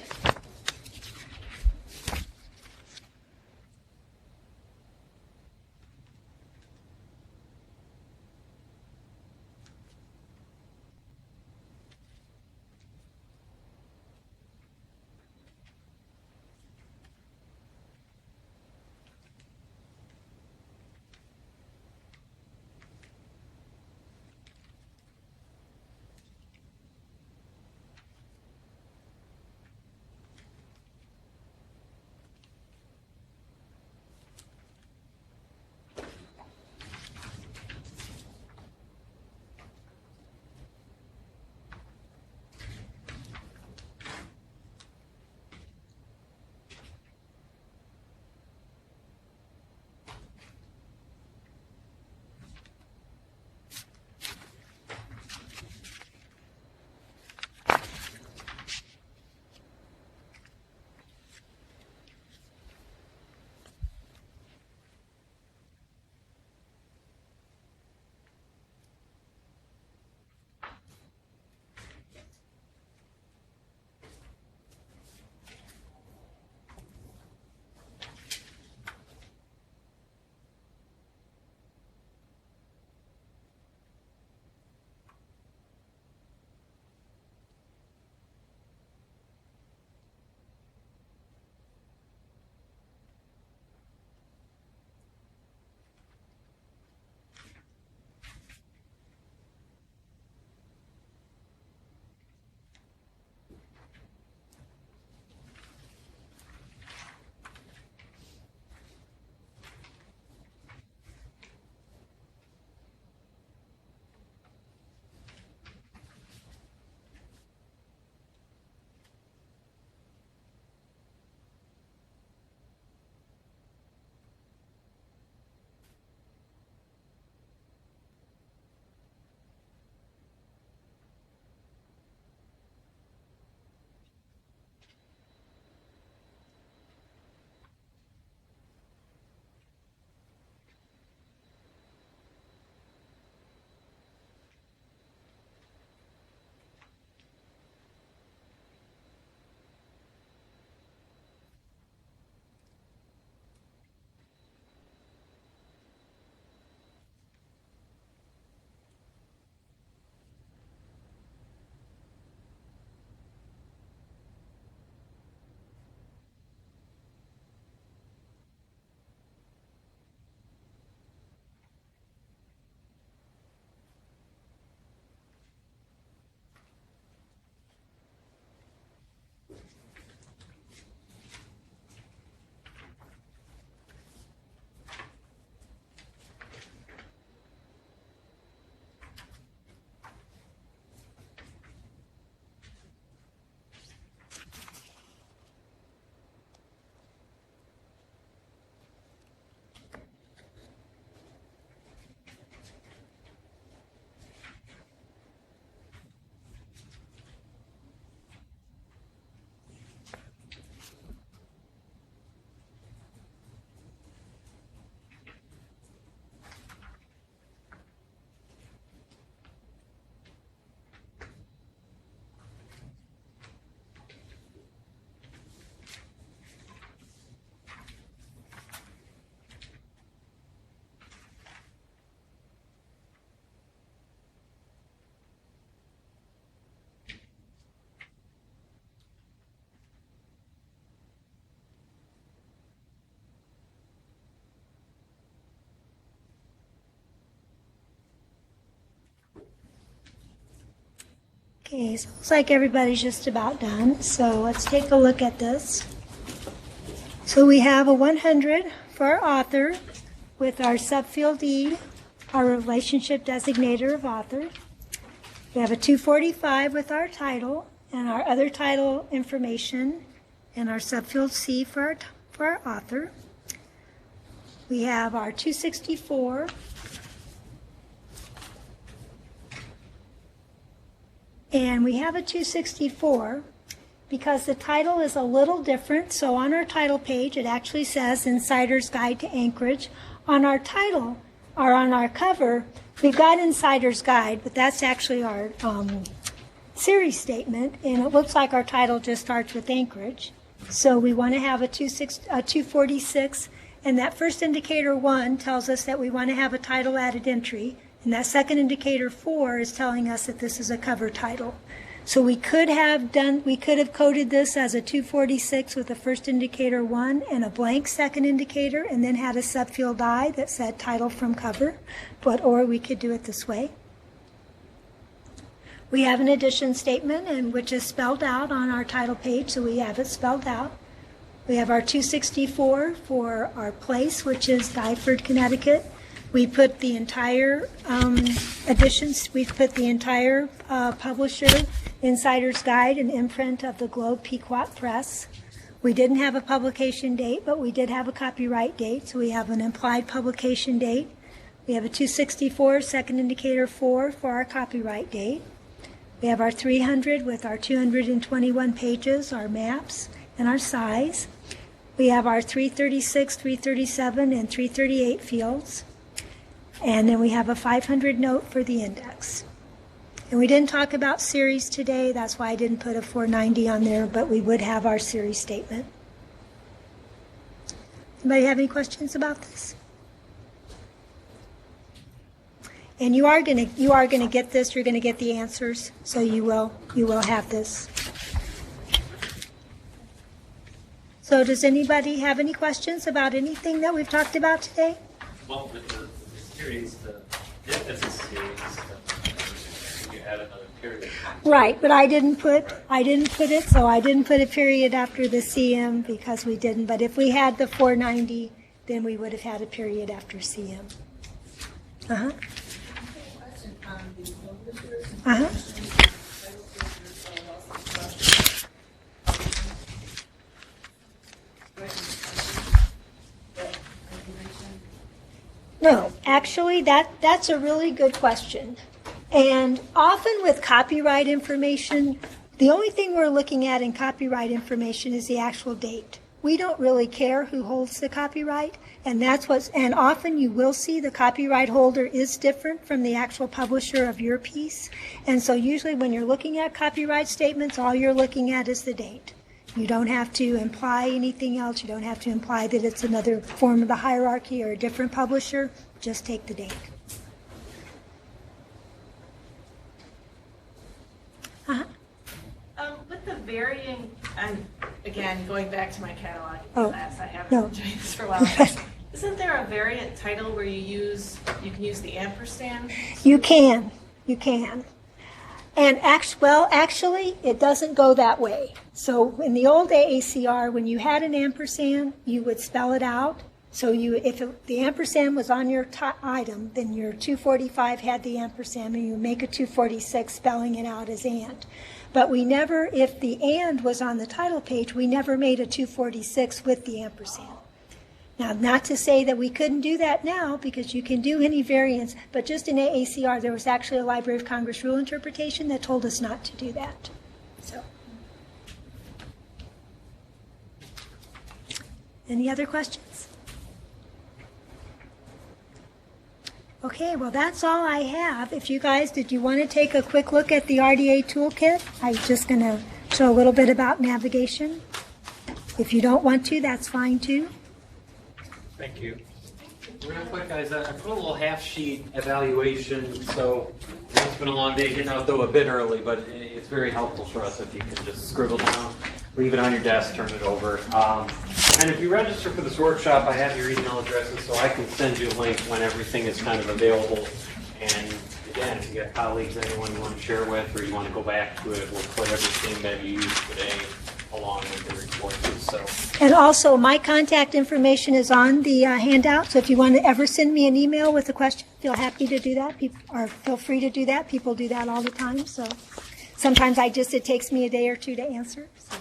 Okay, so it looks like everybody's just about done. So let's take a look at this. So we have a 100 for our author with our subfield E, our relationship designator of author. We have a 245 with our title and our other title information and our subfield C for our author. We have our 264. And we have a 264 because the title is a little different. So on our title page, it actually says Insider's Guide to Anchorage. On our title, or on our cover, we've got Insider's Guide, but that's actually our series statement, and it looks like our title just starts with Anchorage. So we want to have a 246, and that first indicator 1 tells us that we want to have a title added entry, and that second indicator 4 is telling us that this is a cover title. So we could have coded this as a 246 with a first indicator 1 and a blank second indicator, and then had a subfield I that said title from cover, or we could do it this way. We have an addition statement, and which is spelled out on our title page, so we have it spelled out. We have our 264 for our place, which is Diford, Connecticut. We put the entire editions, we've put the entire publisher, Insider's Guide, and imprint of the Globe Pequot Press. We didn't have a publication date, but we did have a copyright date, so we have an implied publication date. We have a 264, second indicator 4 for our copyright date. We have our 300 with our 221 pages, our maps, and our size. We have our 336, 337, and 338 fields. And then we have a 500 note for the index. And we didn't talk about series today, that's why I didn't put a 490 on there, but we would have our series statement. Anybody have any questions about this? And you are going to get this, you're going to get the answers, so you will have this. So does anybody have any questions about anything that we've talked about today? Well, with the series, if this is series, you add another period. Right, but I didn't put it, so I didn't put a period after the CM because we didn't. But if we had the 490, then we would have had a period after CM. Uh-huh. Uh-huh. No, actually, that's a really good question. And often with copyright information, the only thing we're looking at in copyright information is the actual date. We don't really care who holds the copyright, and often you will see the copyright holder is different from the actual publisher of your piece. And so usually when you're looking at copyright statements, all you're looking at is the date. You don't have to imply anything else. You don't have to imply that it's another form of the hierarchy or a different publisher. Just take the date. Uh-huh. With the varying, and again, going back to my catalog class, I haven't been doing this for a while. Isn't there a variant title where you can use the ampersand? You can. And actually, it doesn't go that way. So in the old AACR, when you had an ampersand, you would spell it out. So if the ampersand was on your item, then your 245 had the ampersand, and you make a 246 spelling it out as and. But we never, if the and was on the title page, we never made a 246 with the ampersand. Now, not to say that we couldn't do that now, because you can do any variants, but just in AACR, there was actually a Library of Congress rule interpretation that told us not to do that. So, any other questions? Okay, well, that's all I have. If you guys, did you want to take a quick look at the RDA toolkit? I'm just going to show a little bit about navigation. If you don't want to, that's fine too. Thank you. Real quick, guys, I put a little half-sheet evaluation, so it's been a long day getting out though a bit early, but it's very helpful for us if you can just scribble down, leave it on your desk, turn it over. And if you register for this workshop, I have your email addresses, so I can send you a link when everything is kind of available. And again, if you got colleagues, anyone you want to share with, or you want to go back to it, we'll put everything that you used today along with the report. So. And also, my contact information is on the handout, so if you want to ever send me an email with a question, feel happy to do that, or feel free to do that. People do that all the time, so sometimes it takes me a day or two to answer. So.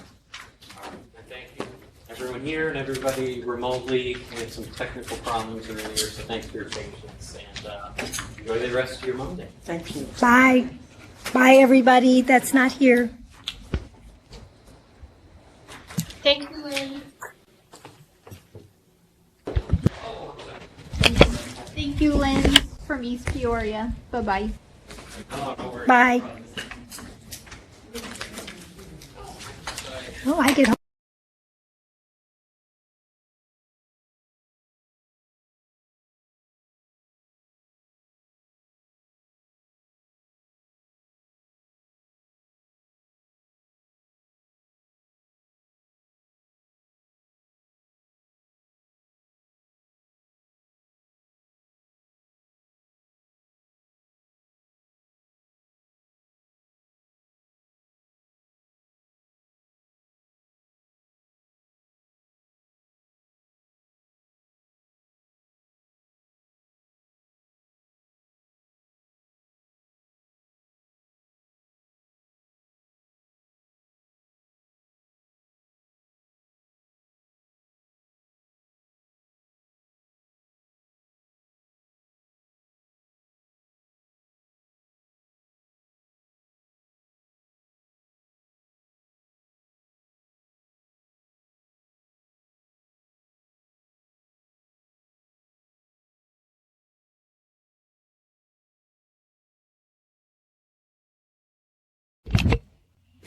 Thank you, everyone here and everybody remotely. We had some technical problems earlier, so thanks for your patience, and enjoy the rest of your Monday. Thank you. Bye. Bye, everybody that's not here. Thank you, Lynn. Thank you, Lynn from East Peoria. Bye-bye. Bye. Oh, I get home.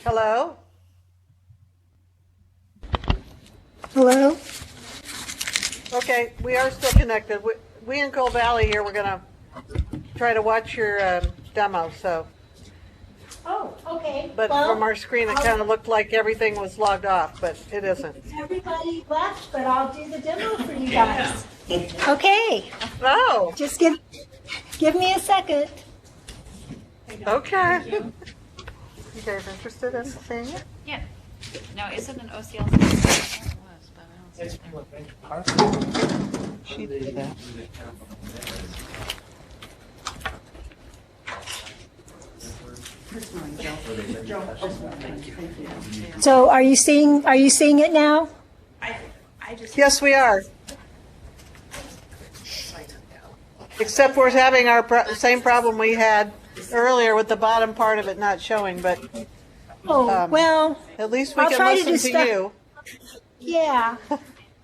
Hello? Hello? Okay, we are still connected. We in Coal Valley here, we're going to try to watch your demo, so. Oh, okay. But well, from our screen, it kind of looked like everything was logged off, but it isn't. Everybody left, but I'll do the demo for you guys. Okay. Oh. Just give me a second. Okay. You guys interested in seeing it? Yeah. No, is it an OCL? She did that. So are you seeing it now? Yes, we are. Except we're having our same problem we had earlier with the bottom part of it not showing, but well, at least we I'll can try listen to to start- you. Yeah.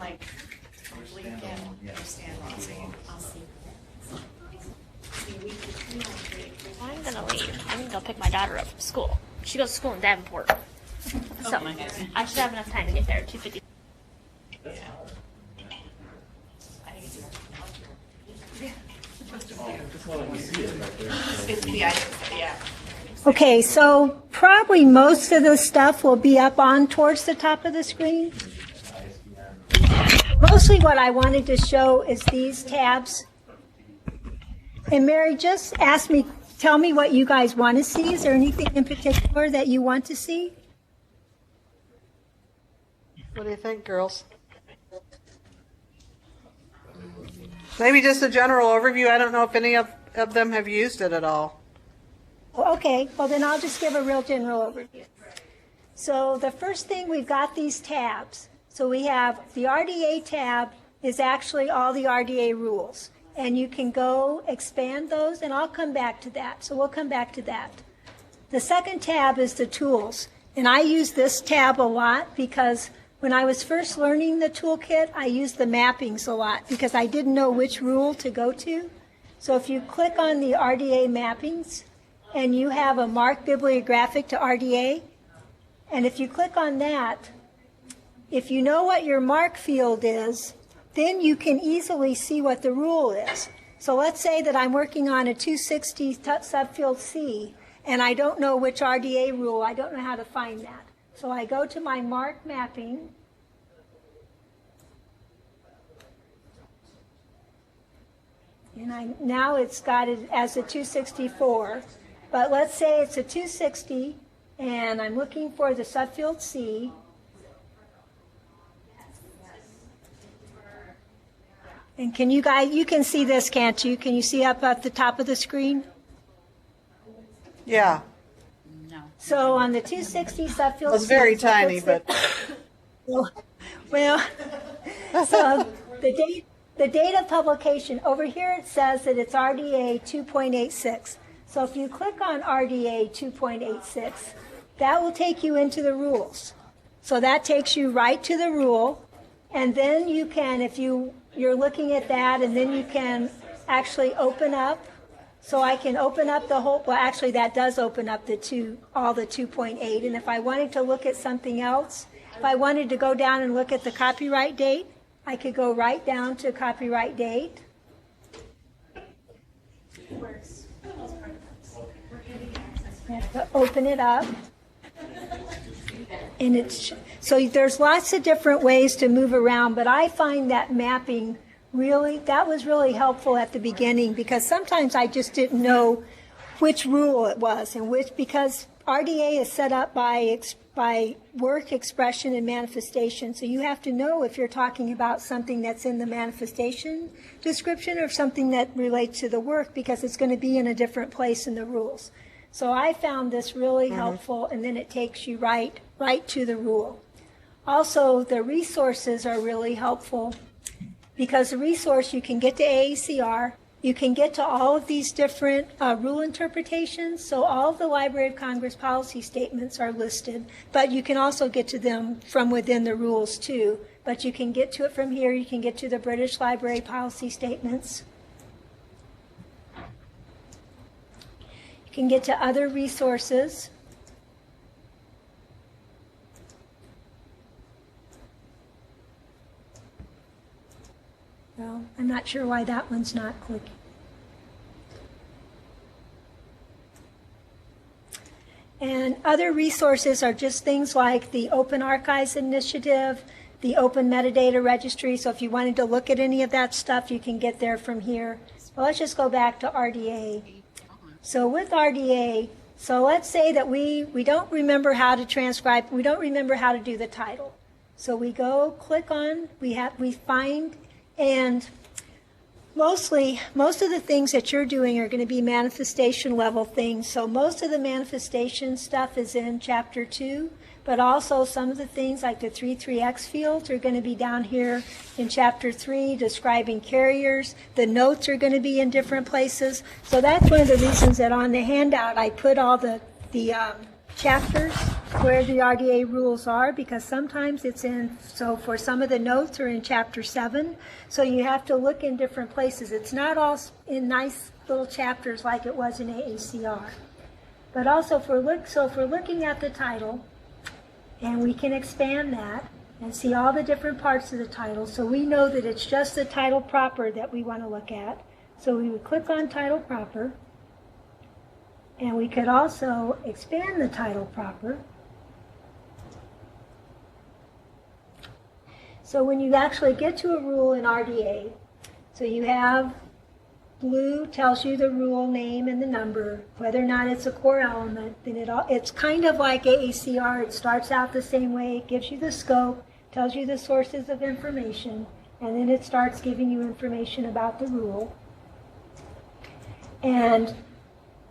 I'm gonna leave. I'm gonna go pick my daughter up from school. She goes to school in Davenport. So I should have enough time to get there at 2:50. Okay, so probably most of the stuff will be up on towards the top of the screen. Mostly what I wanted to show is these tabs. And Mary, just tell me what you guys want to see. Is there anything in particular that you want to see? What do you think, girls? Maybe just a general overview. I don't know if any of them have used it at all. Okay, well then I'll just give a real general overview. So the first thing, we've got these tabs. So we have the RDA tab is actually all the RDA rules. And you can go expand those, and I'll come back to that. So we'll come back to that. The second tab is the tools. And I use this tab a lot because when I was first learning the toolkit, I used the mappings a lot because I didn't know which rule to go to. So if you click on the RDA mappings, and you have a MARC bibliographic to RDA, and if you click on that, if you know what your MARC field is, then you can easily see what the rule is. So let's say that I'm working on a 260 subfield C, and I don't know which RDA rule, I don't know how to find that. So I go to my MARC mapping, And now it's got it as a 264. But let's say it's a 260, and I'm looking for the subfield C. And can you guys, you can see this, can't you? Can you see up at the top of the screen? Yeah. No. So on the 260 subfield C. It was very tiny, but. Well, so the date of publication, over here it says that it's RDA 2.86. So if you click on RDA 2.86, that will take you into the rules. So that takes you right to the rule, and then you can, if you're looking at that, and then you can actually open up. So I can open up the whole, well actually that does open up all the 2.8, and if I wanted to look at something else, if I wanted to go down and look at the copyright date, I could go right down to copyright date. I have to open it up. And it's, so there's lots of different ways to move around, but I find that mapping that was really helpful at the beginning, because sometimes I just didn't know which rule it was, and because RDA is set up by work, expression, and manifestation. So you have to know if you're talking about something that's in the manifestation description or something that relates to the work, because it's going to be in a different place in the rules. So I found this really helpful, and then it takes you right to the rule. Also, the resources are really helpful, because the resource, you can get to AACR, you can get to all of these different rule interpretations. So all of the Library of Congress policy statements are listed, but you can also get to them from within the rules too. But you can get to it from here. You can get to the British Library policy statements. You can get to other resources. Well, I'm not sure why that one's not clicking. And other resources are just things like the Open Archives Initiative, the Open Metadata Registry. So if you wanted to look at any of that stuff, you can get there from here. Well, let's just go back to RDA. So with RDA, so let's say that we don't remember how to transcribe, we don't remember how to do the title. So we go click on, we find, and most of the things that you're doing are going to be manifestation level things. So most of the manifestation stuff is in Chapter 2, but also some of the things like the 3.3x fields are going to be down here in Chapter 3, describing carriers. The notes are going to be in different places. So that's one of the reasons that on the handout I put all the chapters where the RDA rules are, because sometimes it's in, so for some of the notes are in Chapter 7, so you have to look in different places. It's not all in nice little chapters like it was in AACR. But also if we're looking at the title, and we can expand that and see all the different parts of the title, so we know that it's just the title proper that we want to look at. So we would click on title proper, and we could also expand the title proper. So when you actually get to a rule in RDA, so you have blue tells you the rule name and the number, whether or not it's a core element, then it's kind of like AACR. It starts out the same way. It gives you the scope, tells you the sources of information, and then it starts giving you information about the rule. And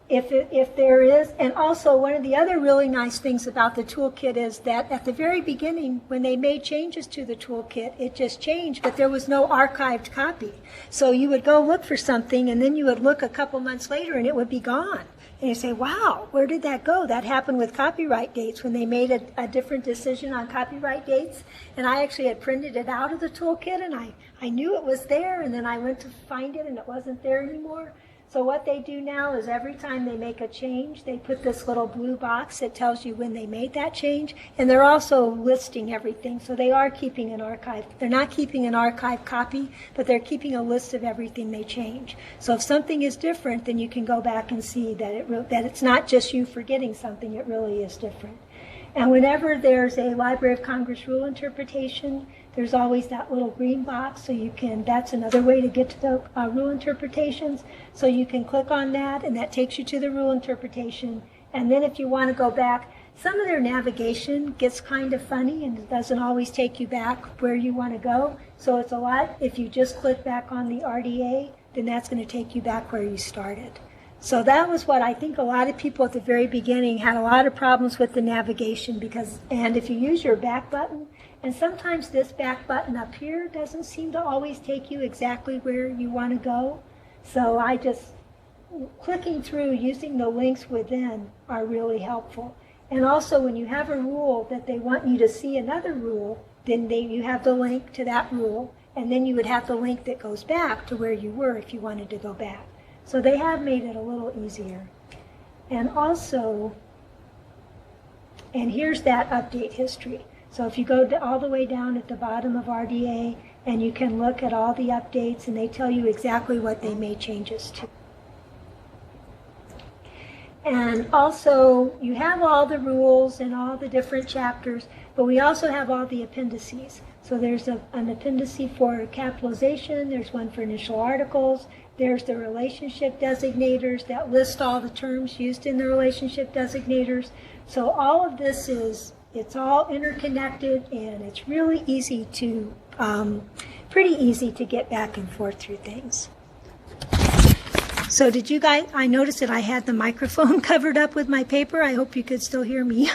if there is, and also one of the other really nice things about the toolkit is that at the very beginning, when they made changes to the toolkit, it just changed, but there was no archived copy. So you would go look for something, and then you would look a couple months later, and it would be gone. And you say, wow, where did that go? That happened with copyright dates when they made a different decision on copyright dates. And I actually had printed it out of the toolkit, and I knew it was there, and then I went to find it, and it wasn't there anymore. So what they do now is every time they make a change, they put this little blue box that tells you when they made that change, and they're also listing everything. So they are keeping an archive. They're not keeping an archive copy, but they're keeping a list of everything they change. So if something is different, then you can go back and see that it's not just you forgetting something, it really is different. And whenever there's a Library of Congress rule interpretation, there's always that little green box, so you can, that's another way to get to the rule interpretations. So you can click on that, and that takes you to the rule interpretation. And then if you want to go back, some of their navigation gets kind of funny, and it doesn't always take you back where you want to go. So it's a lot, if you just click back on the RDA, then that's going to take you back where you started. So that was what I think a lot of people at the very beginning had a lot of problems with the navigation because, and if you use your back button, and sometimes this back button up here doesn't seem to always take you exactly where you want to go. So I just, clicking through using the links within are really helpful. And also when you have a rule that they want you to see another rule, then you have the link to that rule, and then you would have the link that goes back to where you were if you wanted to go back. So they have made it a little easier. And also, and here's that update history. So if you go all the way down at the bottom of RDA, and you can look at all the updates, and they tell you exactly what they made changes to. And also, you have all the rules and all the different chapters, but we also have all the appendices. So there's an appendix for capitalization, there's one for initial articles, there's the relationship designators that list all the terms used in the relationship designators. So all of this it's all interconnected, and it's really easy to, pretty easy to get back and forth through things. So did you guys, I noticed that I had the microphone covered up with my paper. I hope you could still hear me.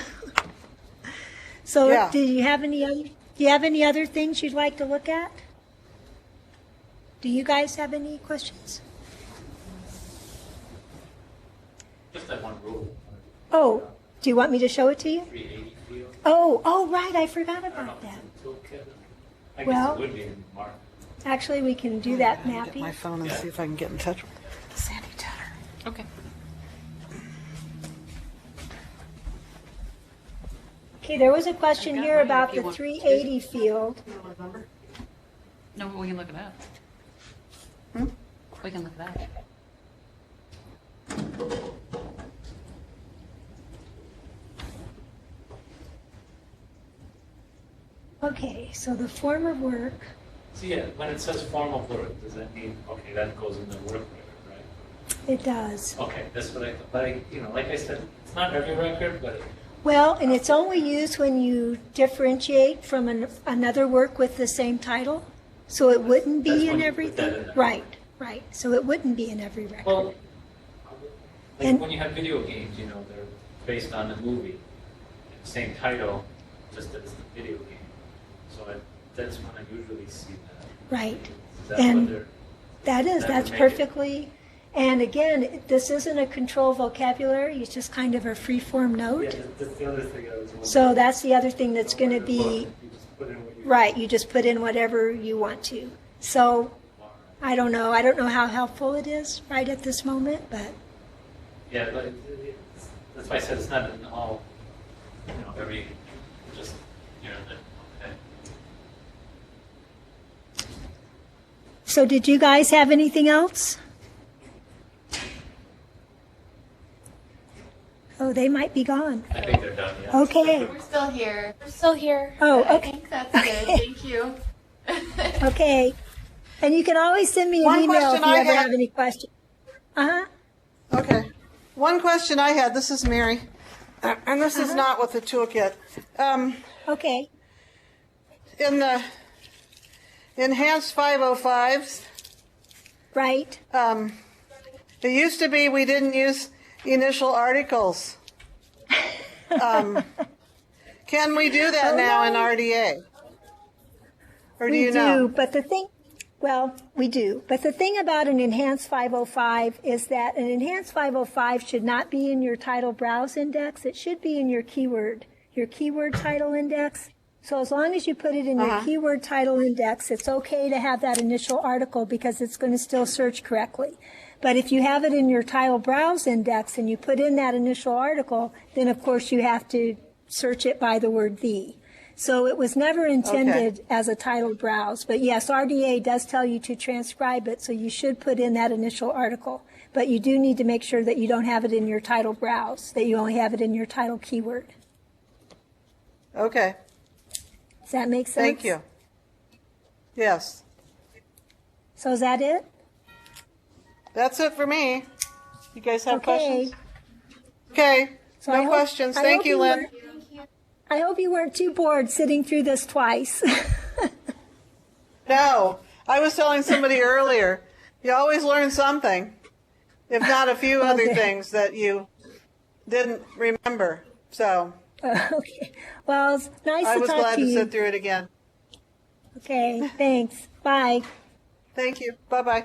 So yeah. Do you have any other things you'd like to look at? Do you guys have any questions? Just that one rule. Oh, do you want me to show it to you? 380 field. Oh, right, I forgot about that. Toolkit. I guess Well, it would be in MARC. actually, we can do that mapping. My phone and see if I can get in touch with Sandy Tanner. Okay. Okay, there was a question I've got here mine about if you the want. 380 field. No, but we can look at that. We can look at that. Okay, so the form of work. So yeah, when it says form of work, does that mean, okay, that goes in the work record, right? It does. Okay, that's what but like I said, it's not every record, but Well, and it's only used when you differentiate from another work with the same title. So it wouldn't That's be when in you put everything. that in there. Right. So it wouldn't be in every record. well, like And- when you have video games, they're based on the movie, same title, just that it's the video game. So that's when I usually see that. Right. Is that And what they're? that's would make perfectly, and again, this isn't a control vocabulary, it's just kind of a free-form note. Yeah, that's the other thing I was wondering. So that's the other thing that's going to be, You just put in what you right, you just put in whatever you want to. So I don't know how helpful it is right at this moment, but Yeah, but that's why I said it's not in all, every, just, okay. so did you guys have anything else? Oh, they might be gone. I think they're done, yeah. Okay. We're still here. We're still here. Oh, I okay. think that's good. Thank you. Okay. And you can always send me an One email if question you I ever had- have any questions. Uh-huh. Okay. One question I had, this is Mary, and this is not with the toolkit. Okay. In the enhanced 505s, Right. it used to be we didn't use initial articles. Can we do that now in RDA? Or do you know? But the thing, well, we do. But the thing about an enhanced 505 is that an enhanced 505 should not be in your title browse index. It should be in your keyword title index. So as long as you put it in your keyword title index, it's okay to have that initial article because it's going to still search correctly. But if you have it in your title browse index and you put in that initial article, then of course you have to search it by the word the. So it was never intended as a title browse. But yes, RDA does tell you to transcribe it, so you should put in that initial article. But you do need to make sure that you don't have it in your title browse, that you only have it in your title keyword. Okay, Does that make sense? thank you. Yes, So is that it? that's it for me. You guys have Okay. questions? Okay, So I no hope- questions. I Thank hope you, Lynn. I hope you weren't too bored sitting through this twice. No, I was telling somebody earlier, you always learn something, if not a few other Okay. things that you didn't remember. So Okay. Well, it's nice I to was talk glad to to you. sit through it again. Okay, thanks. Bye. Thank you. Bye-bye.